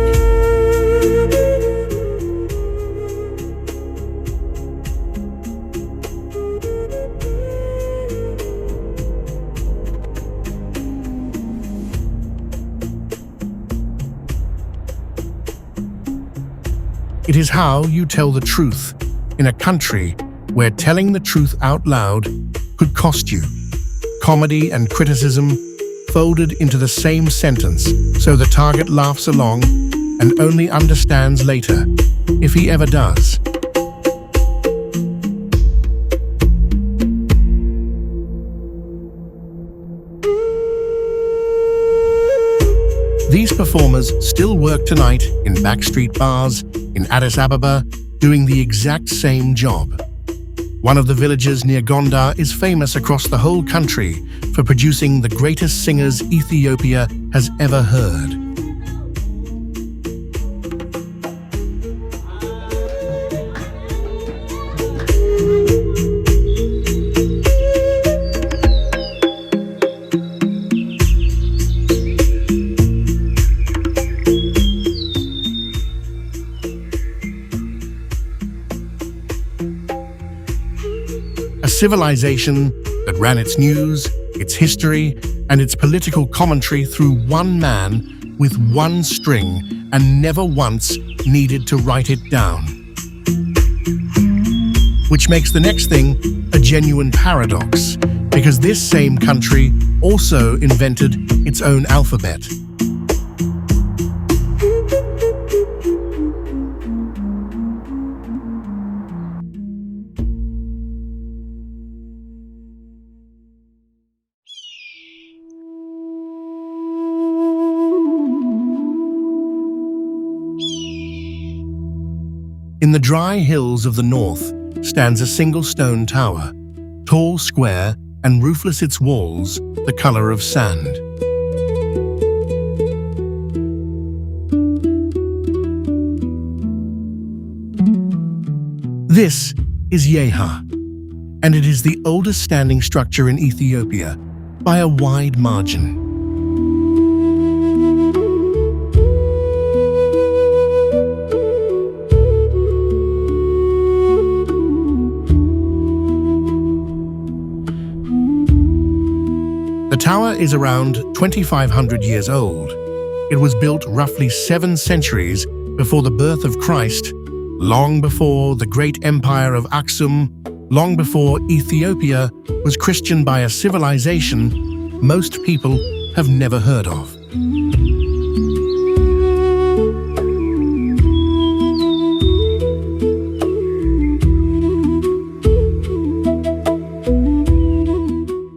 It is how you tell the truth in a country where telling the truth out loud could cost you. Comedy and criticism folded into the same sentence, so the target laughs along and only understands later, if he ever does. These performers still work tonight in backstreet bars in Addis Ababa, doing the exact same job. One of the villages near Gondar is famous across the whole country for producing the greatest singers Ethiopia has ever heard. A civilization that ran its news, its history, and its political commentary through one man with one string and never once needed to write it down. Which makes the next thing a genuine paradox, because this same country also invented its own alphabet. In the dry hills of the north stands a single stone tower, tall, square, and roofless, its walls the color of sand. This is Yeha, and it is the oldest standing structure in Ethiopia by a wide margin. The tower is around 2,500 years old. It was built roughly 7 centuries before the birth of Christ, long before the great empire of Aksum, long before Ethiopia was Christian by a civilization most people have never heard of.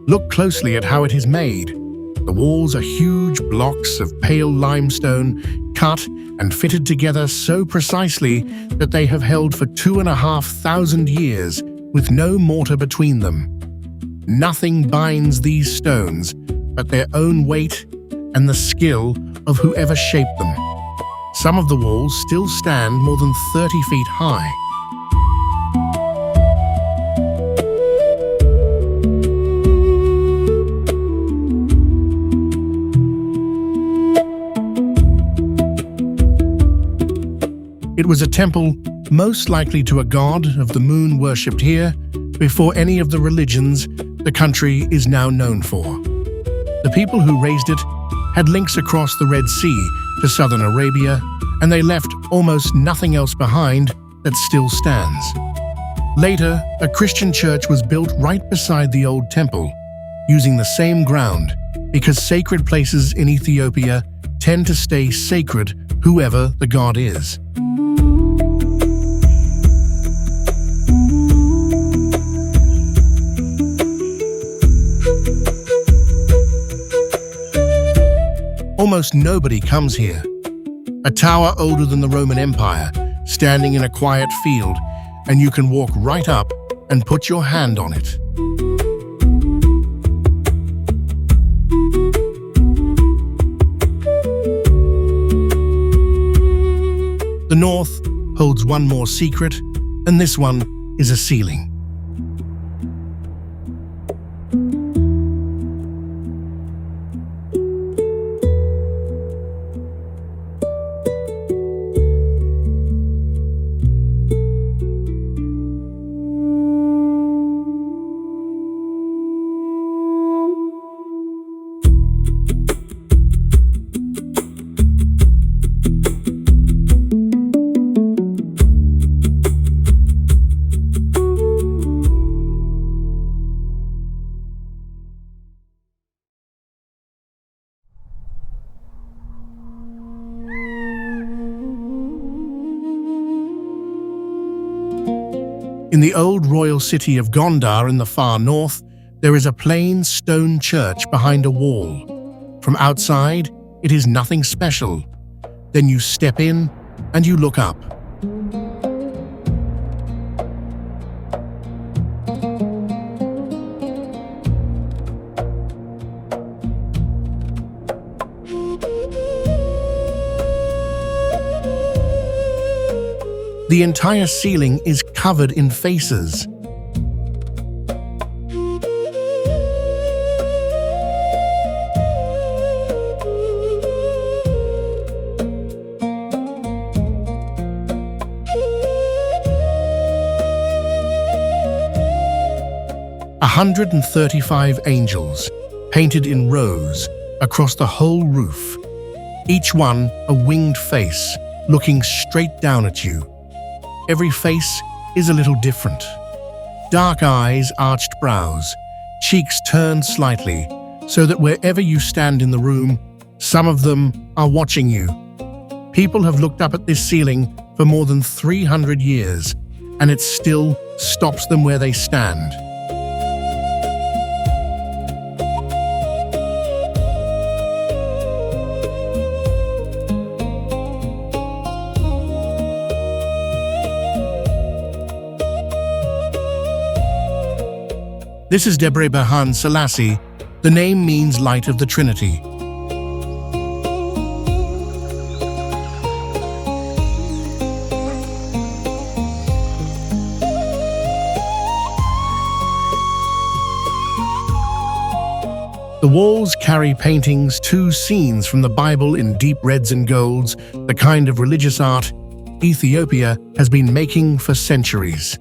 Look closely at how it is made. The walls are huge blocks of pale limestone, cut and fitted together so precisely that they have held for 2,500 years with no mortar between them. Nothing binds these stones but their own weight and the skill of whoever shaped them. Some of the walls still stand more than 30 feet high. It was a temple most likely to a god of the moon worshipped here before any of the religions the country is now known for. The people who raised it had links across the Red Sea to southern Arabia, and they left almost nothing else behind that still stands. Later, a Christian church was built right beside the old temple, using the same ground, because sacred places in Ethiopia tend to stay sacred, whoever the god is. Almost nobody comes here. A tower older than the Roman Empire, standing in a quiet field, and you can walk right up and put your hand on it. The north holds one more secret, and this one is a ceiling. In the old royal city of Gondar in the far north, there is a plain stone church behind a wall. From outside, it is nothing special. Then you step in and you look up. The entire ceiling is covered in faces. A 135 angels, painted in rows across the whole roof, each one a winged face looking straight down at you. Every face is a little different. Dark eyes, arched brows, cheeks turned slightly, so that wherever you stand in the room, some of them are watching you. People have looked up at this ceiling for more than 300 years, and it still stops them where they stand. This is Debre Bahan Selassie. The name means Light of the Trinity. The walls carry paintings, 2 scenes from the Bible in deep reds and golds, the kind of religious art Ethiopia has been making for centuries.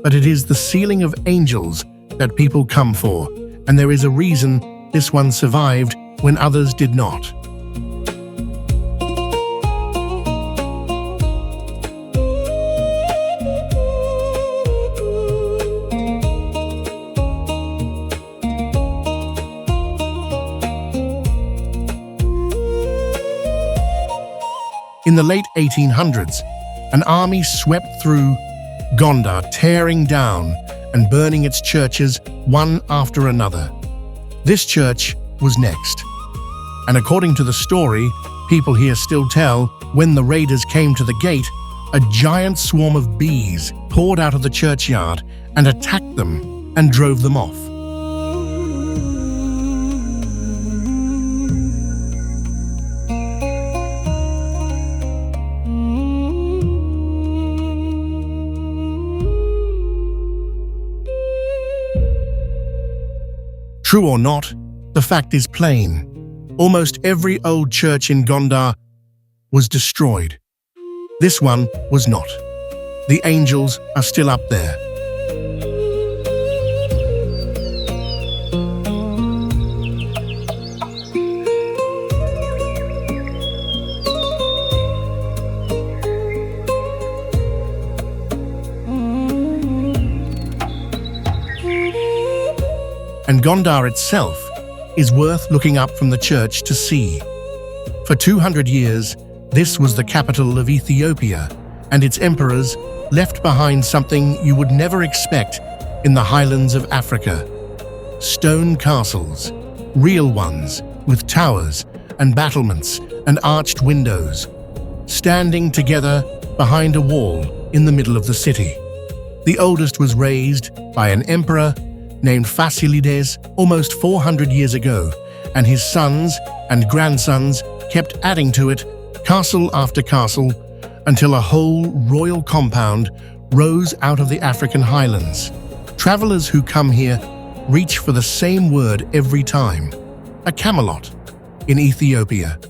But it is the ceiling of angels that people come for, and there is a reason this one survived when others did not. In the late 1800s, an army swept through Gondar, tearing down and burning its churches one after another. This church was next. And according to the story, people here still tell, when the raiders came to the gate, a giant swarm of bees poured out of the churchyard and attacked them and drove them off. True or not, the fact is plain. Almost every old church in Gondar was destroyed. This one was not. The angels are still up there. And Gondar itself is worth looking up from the church to see. For 200 years, this was the capital of Ethiopia, and its emperors left behind something you would never expect in the highlands of Africa. Stone castles, real ones, with towers and battlements and arched windows, standing together behind a wall in the middle of the city. The oldest was raised by an emperor named Fasilides almost 400 years ago, and his sons and grandsons kept adding to it, castle after castle, until a whole royal compound rose out of the African highlands. Travelers who come here reach for the same word every time: a Camelot in Ethiopia.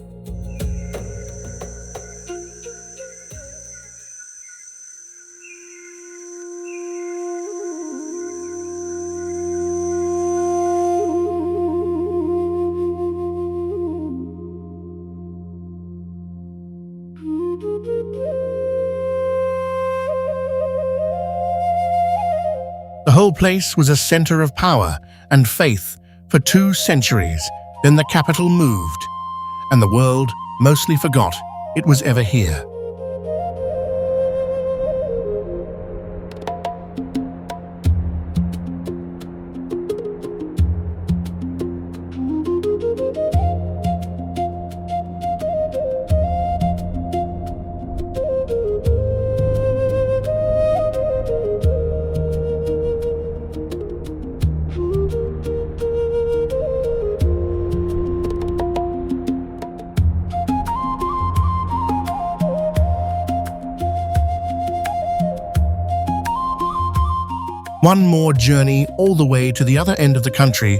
The whole place was a center of power and faith for 2 centuries. Then the capital moved, and the world mostly forgot it was ever here. One more journey all the way to the other end of the country,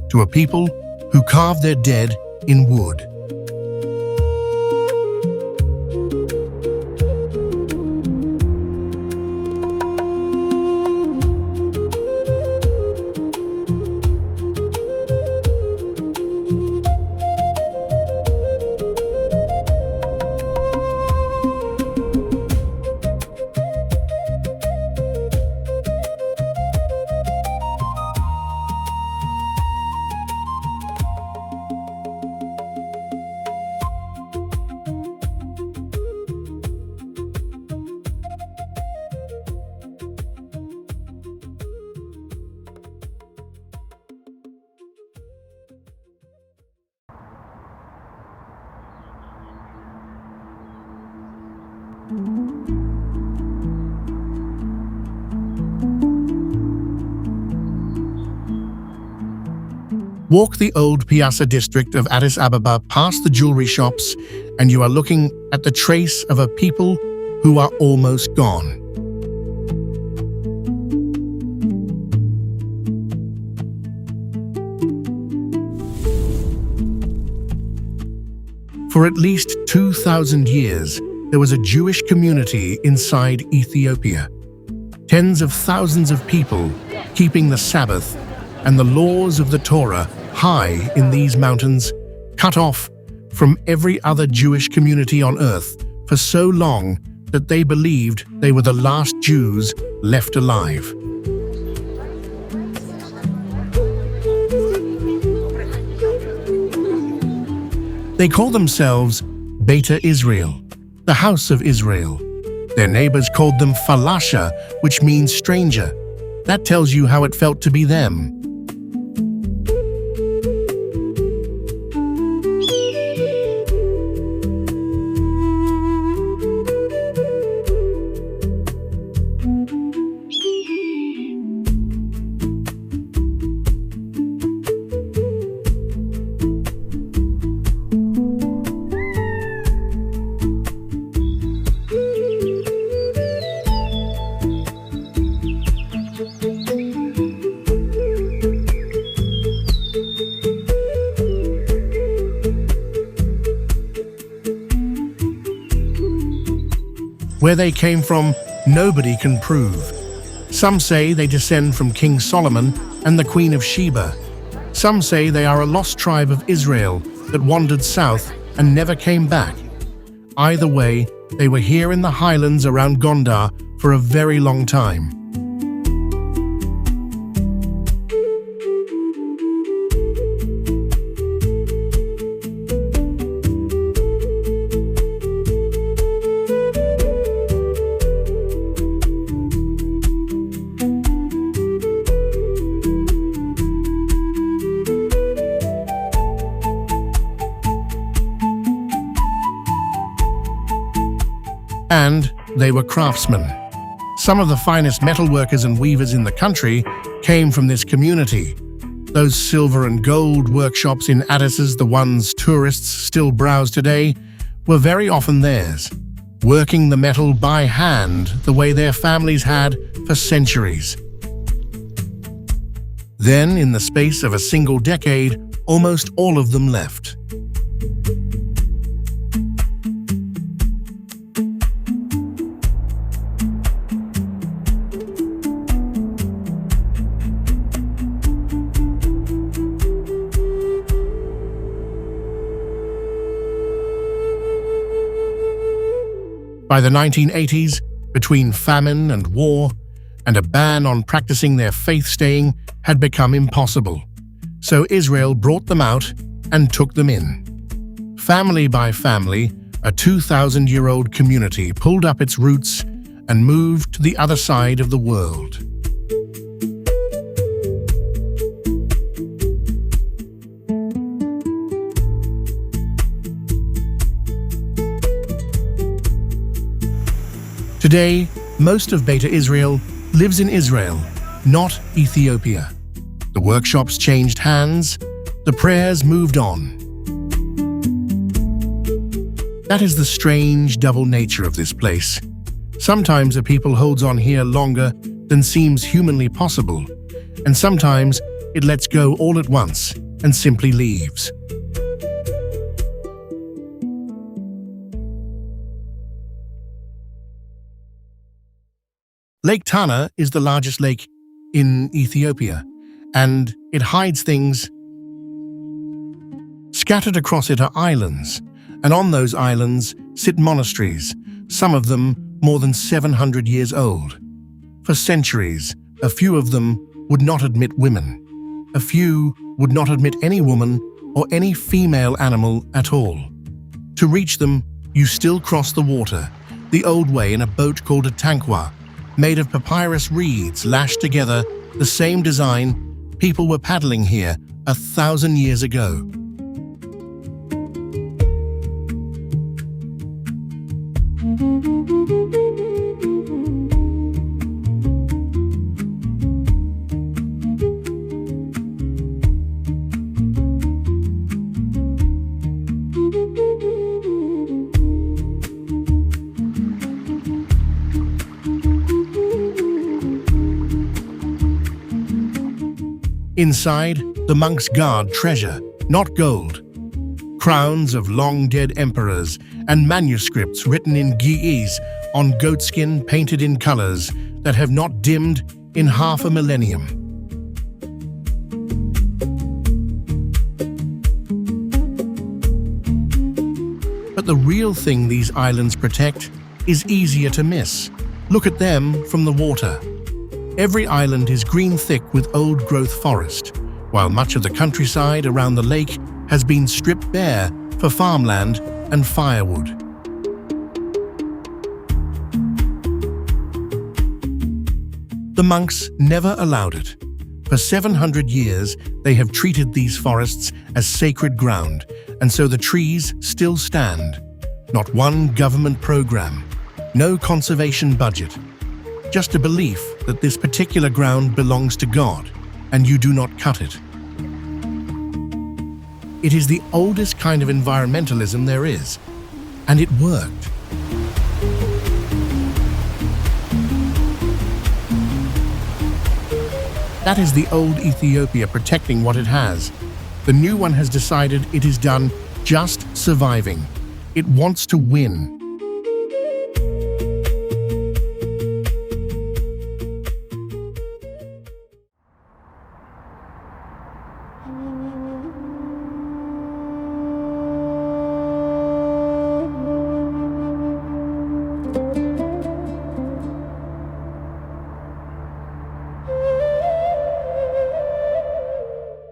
to a people who carved their dead in wood. Walk the old Piazza district of Addis Ababa past the jewelry shops, and you are looking at the trace of a people who are almost gone. For at least 2,000 years, there was a Jewish community inside Ethiopia. Tens of thousands of people keeping the Sabbath and the laws of the Torah high in these mountains, cut off from every other Jewish community on earth for so long that they believed they were the last Jews left alive. They call themselves Beta Israel, the House of Israel. Their neighbors called them Falasha, which means stranger. That tells you how it felt to be them. Where they came from, nobody can prove. Some say they descend from King Solomon and the Queen of Sheba. Some say they are a lost tribe of Israel that wandered south and never came back. Either way, they were here in the highlands around Gondar for a very long time. And they were craftsmen. Some of the finest metalworkers and weavers in the country came from this community. Those silver and gold workshops in Addis's, the ones tourists still browse today, were very often theirs, working the metal by hand the way their families had for centuries. Then, in the space of a single decade, almost all of them left. By the 1980s, between famine and war, and a ban on practicing their faith-staying had become impossible. So Israel brought them out and took them in. Family by family, a 2,000-year-old community pulled up its roots and moved to the other side of the world. Today, most of Beta Israel lives in Israel, not Ethiopia. The workshops changed hands, the prayers moved on. That is the strange double nature of this place. Sometimes a people holds on here longer than seems humanly possible, and sometimes it lets go all at once and simply leaves. Lake Tana is the largest lake in Ethiopia, and it hides things. Scattered across it are islands, and on those islands sit monasteries, some of them more than 700 years old. For centuries, a few of them would not admit women. A few would not admit any woman or any female animal at all. To reach them, you still cross the water, the old way in a boat called a tankwa, made of papyrus reeds lashed together, the same design people were paddling here 1,000 years ago. Inside, the monks guard treasure, not gold. Crowns of long-dead emperors and manuscripts written in Ge'ez on goatskin painted in colors that have not dimmed in half a millennium. But the real thing these islands protect is easier to miss. Look at them from the water. Every island is green thick with old-growth forest, while much of the countryside around the lake has been stripped bare for farmland and firewood. The monks never allowed it. For 700 years, they have treated these forests as sacred ground, and so the trees still stand. Not one government program, no conservation budget. Just a belief that this particular ground belongs to God, and you do not cut it. It is the oldest kind of environmentalism there is, and it worked. That is the old Ethiopia protecting what it has. The new one has decided it is done just surviving. It wants to win.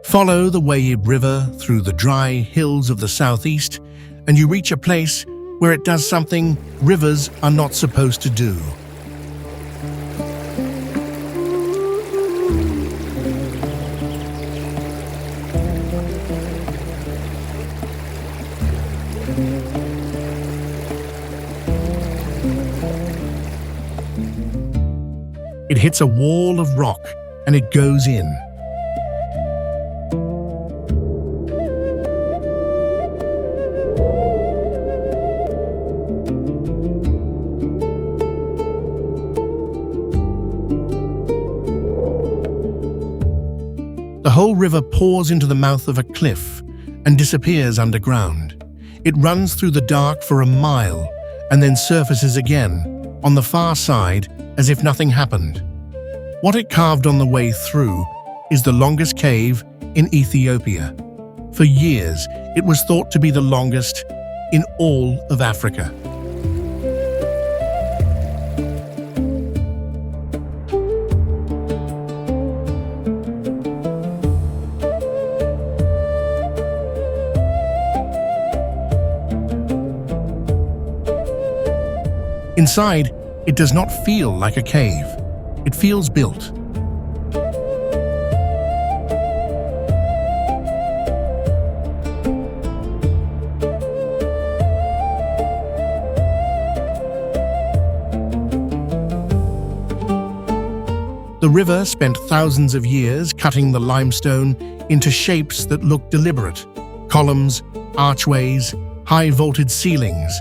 Follow the Waib River through the dry hills of the southeast, and you reach a place where it does something rivers are not supposed to do. It hits a wall of rock and it goes in. The whole river pours into the mouth of a cliff and disappears underground. It runs through the dark for a mile and then surfaces again on the far side as if nothing happened. What it carved on the way through is the longest cave in Ethiopia. For years, it was thought to be the longest in all of Africa. Inside, it does not feel like a cave. It feels built. The river spent thousands of years cutting the limestone into shapes that look deliberate: columns, archways, high-vaulted ceilings.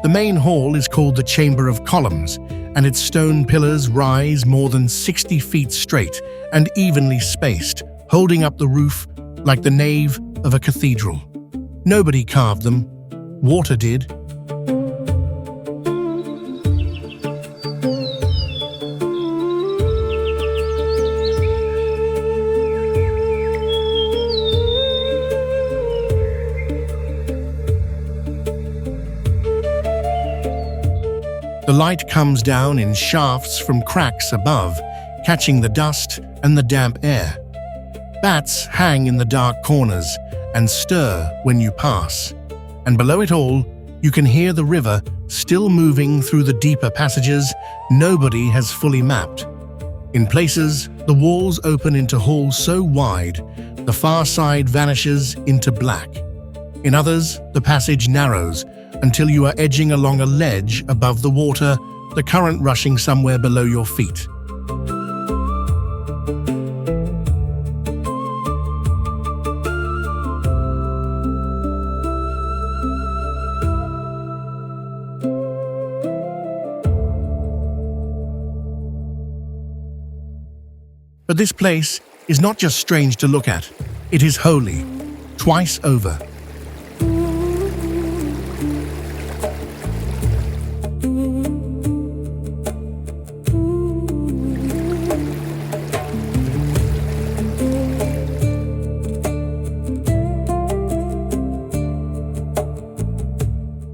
The main hall is called the Chamber of Columns, and its stone pillars rise more than 60 feet straight and evenly spaced, holding up the roof like the nave of a cathedral. Nobody carved them. Water did. The light comes down in shafts from cracks above, catching the dust and the damp air. Bats hang in the dark corners and stir when you pass. And below it all, you can hear the river still moving through the deeper passages nobody has fully mapped. In places, the walls open into halls so wide, the far side vanishes into black. In others, the passage narrows until you are edging along a ledge above the water, the current rushing somewhere below your feet. But this place is not just strange to look at, it is holy, twice over.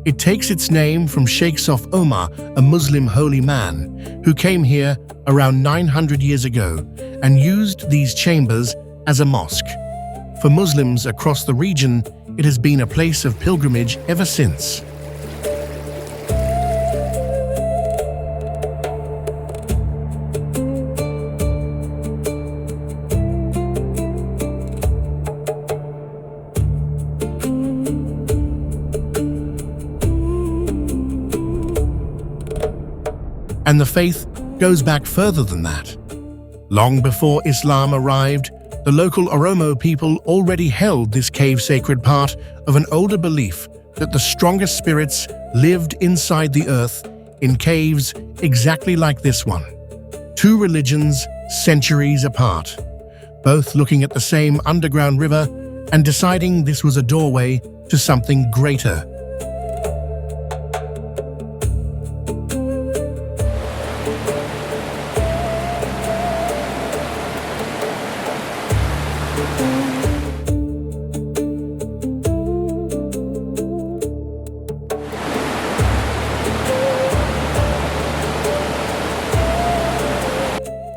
It takes its name from Sheikh of Omar, a Muslim holy man who came here around 900 years ago and used these chambers as a mosque. For Muslims across the region, it has been a place of pilgrimage ever since. And the faith goes back further than that. Long before Islam arrived, the local Oromo people already held this cave sacred part of an older belief that the strongest spirits lived inside the earth in caves exactly like this one. Two religions centuries apart, both looking at the same underground river and deciding this was a doorway to something greater.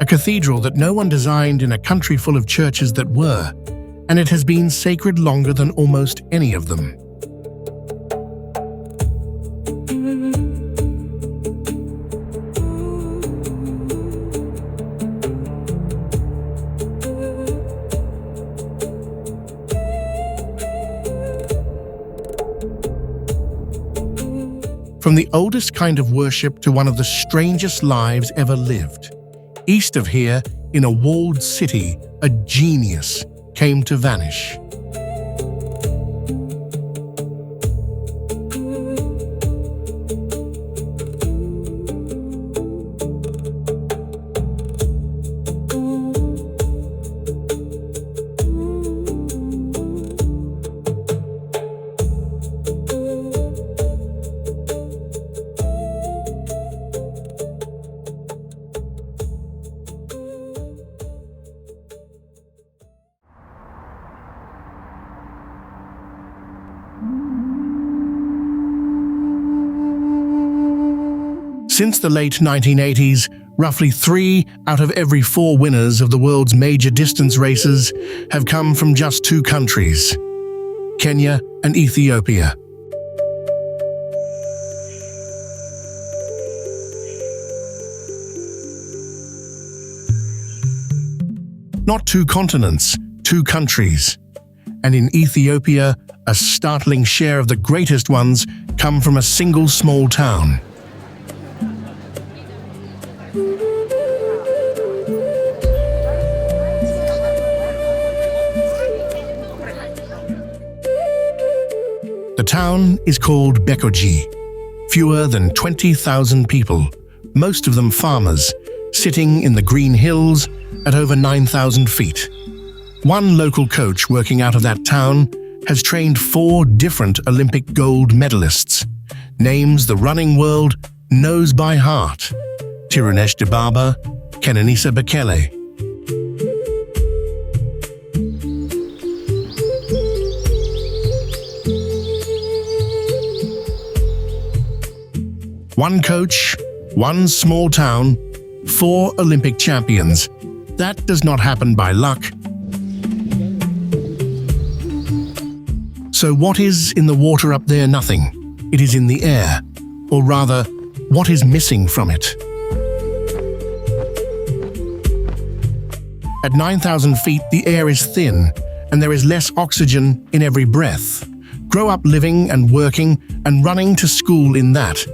A cathedral that no one designed in a country full of churches that were, and it has been sacred longer than almost any of them. From the oldest kind of worship to one of the strangest lives ever lived, East of here, in a walled city, a genius came to vanish. Since the late 1980s, roughly 3 out of every 4 winners of the world's major distance races have come from just 2 countries, Kenya and Ethiopia. Not 2 continents, 2 countries. And in Ethiopia, a startling share of the greatest ones come from a single small town. The town is called Bekoji. Fewer than 20,000 people, most of them farmers, sitting in the green hills at over 9,000 feet. One local coach working out of that town has trained 4 different Olympic gold medalists, names the running world knows by heart: Tirunesh Dibaba, Kenenisa Bekele. One coach, one small town, 4 Olympic champions. That does not happen by luck. So what is in the water up there? Nothing. It is in the air. Or rather, what is missing from it? At 9,000 feet, the air is thin, and there is less oxygen in every breath. Grow up living and working and running to school in that,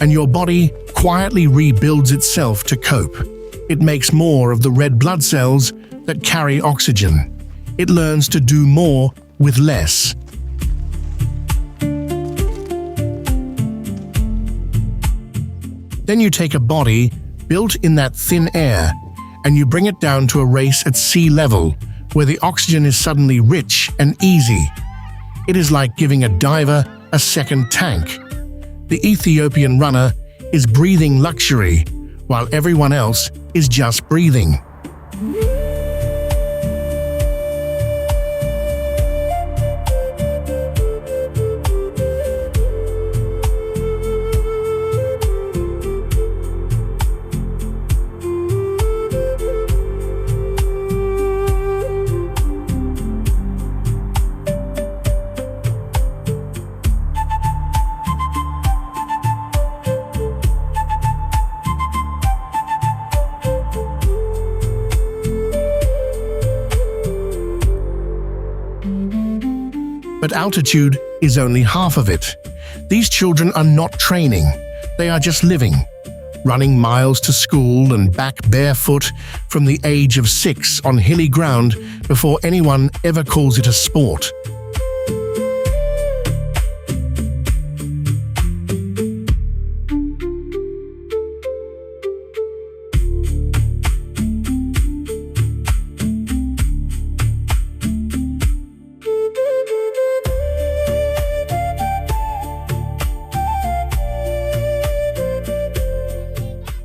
and your body quietly rebuilds itself to cope. It makes more of the red blood cells that carry oxygen. It learns to do more with less. Then you take a body built in that thin air and you bring it down to a race at sea level where the oxygen is suddenly rich and easy. It is like giving a diver a second tank. The Ethiopian runner is breathing luxury, while everyone else is just breathing. But altitude is only half of it. These children are not training, they are just living, running miles to school and back barefoot from the age of 6 on hilly ground before anyone ever calls it a sport.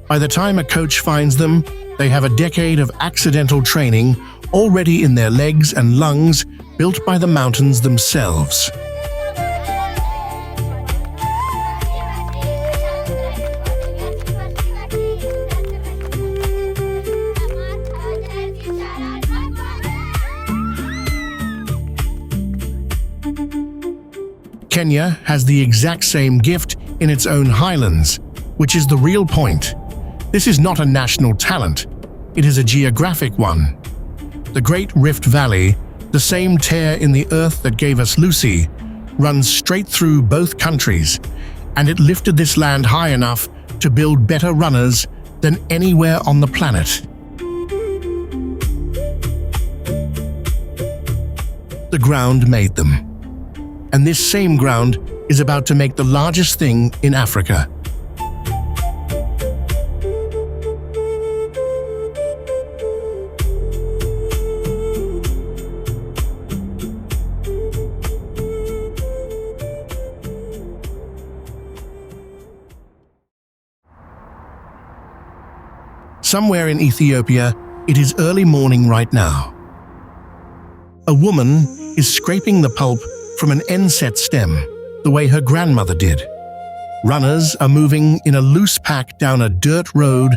By the time a coach finds them, they have a decade of accidental training already in their legs and lungs built by the mountains themselves. Kenya has the exact same gift in its own highlands, which is the real point. This is not a national talent, it is a geographic one. The Great Rift Valley, the same tear in the earth that gave us Lucy, runs straight through both countries, and it lifted this land high enough to build better runners than anywhere on the planet. The ground made them. And this same ground is about to make the largest thing in Africa. Somewhere in Ethiopia, it is early morning right now. A woman is scraping the pulp from an inset stem, the way her grandmother did. Runners are moving in a loose pack down a dirt road,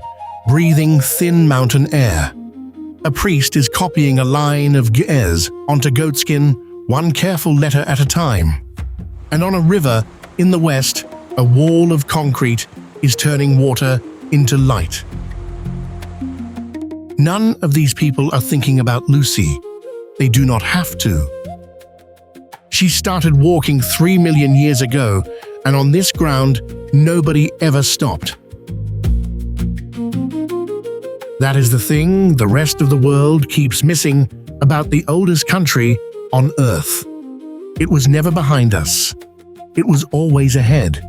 breathing thin mountain air. A priest is copying a line of ge'ez onto goatskin, one careful letter at a time. And on a river in the west, a wall of concrete is turning water into light. None of these people are thinking about Lucy. They do not have to. She started walking 3 million years ago, and on this ground, nobody ever stopped. That is the thing the rest of the world keeps missing about the oldest country on Earth. It was never behind us. It was always ahead.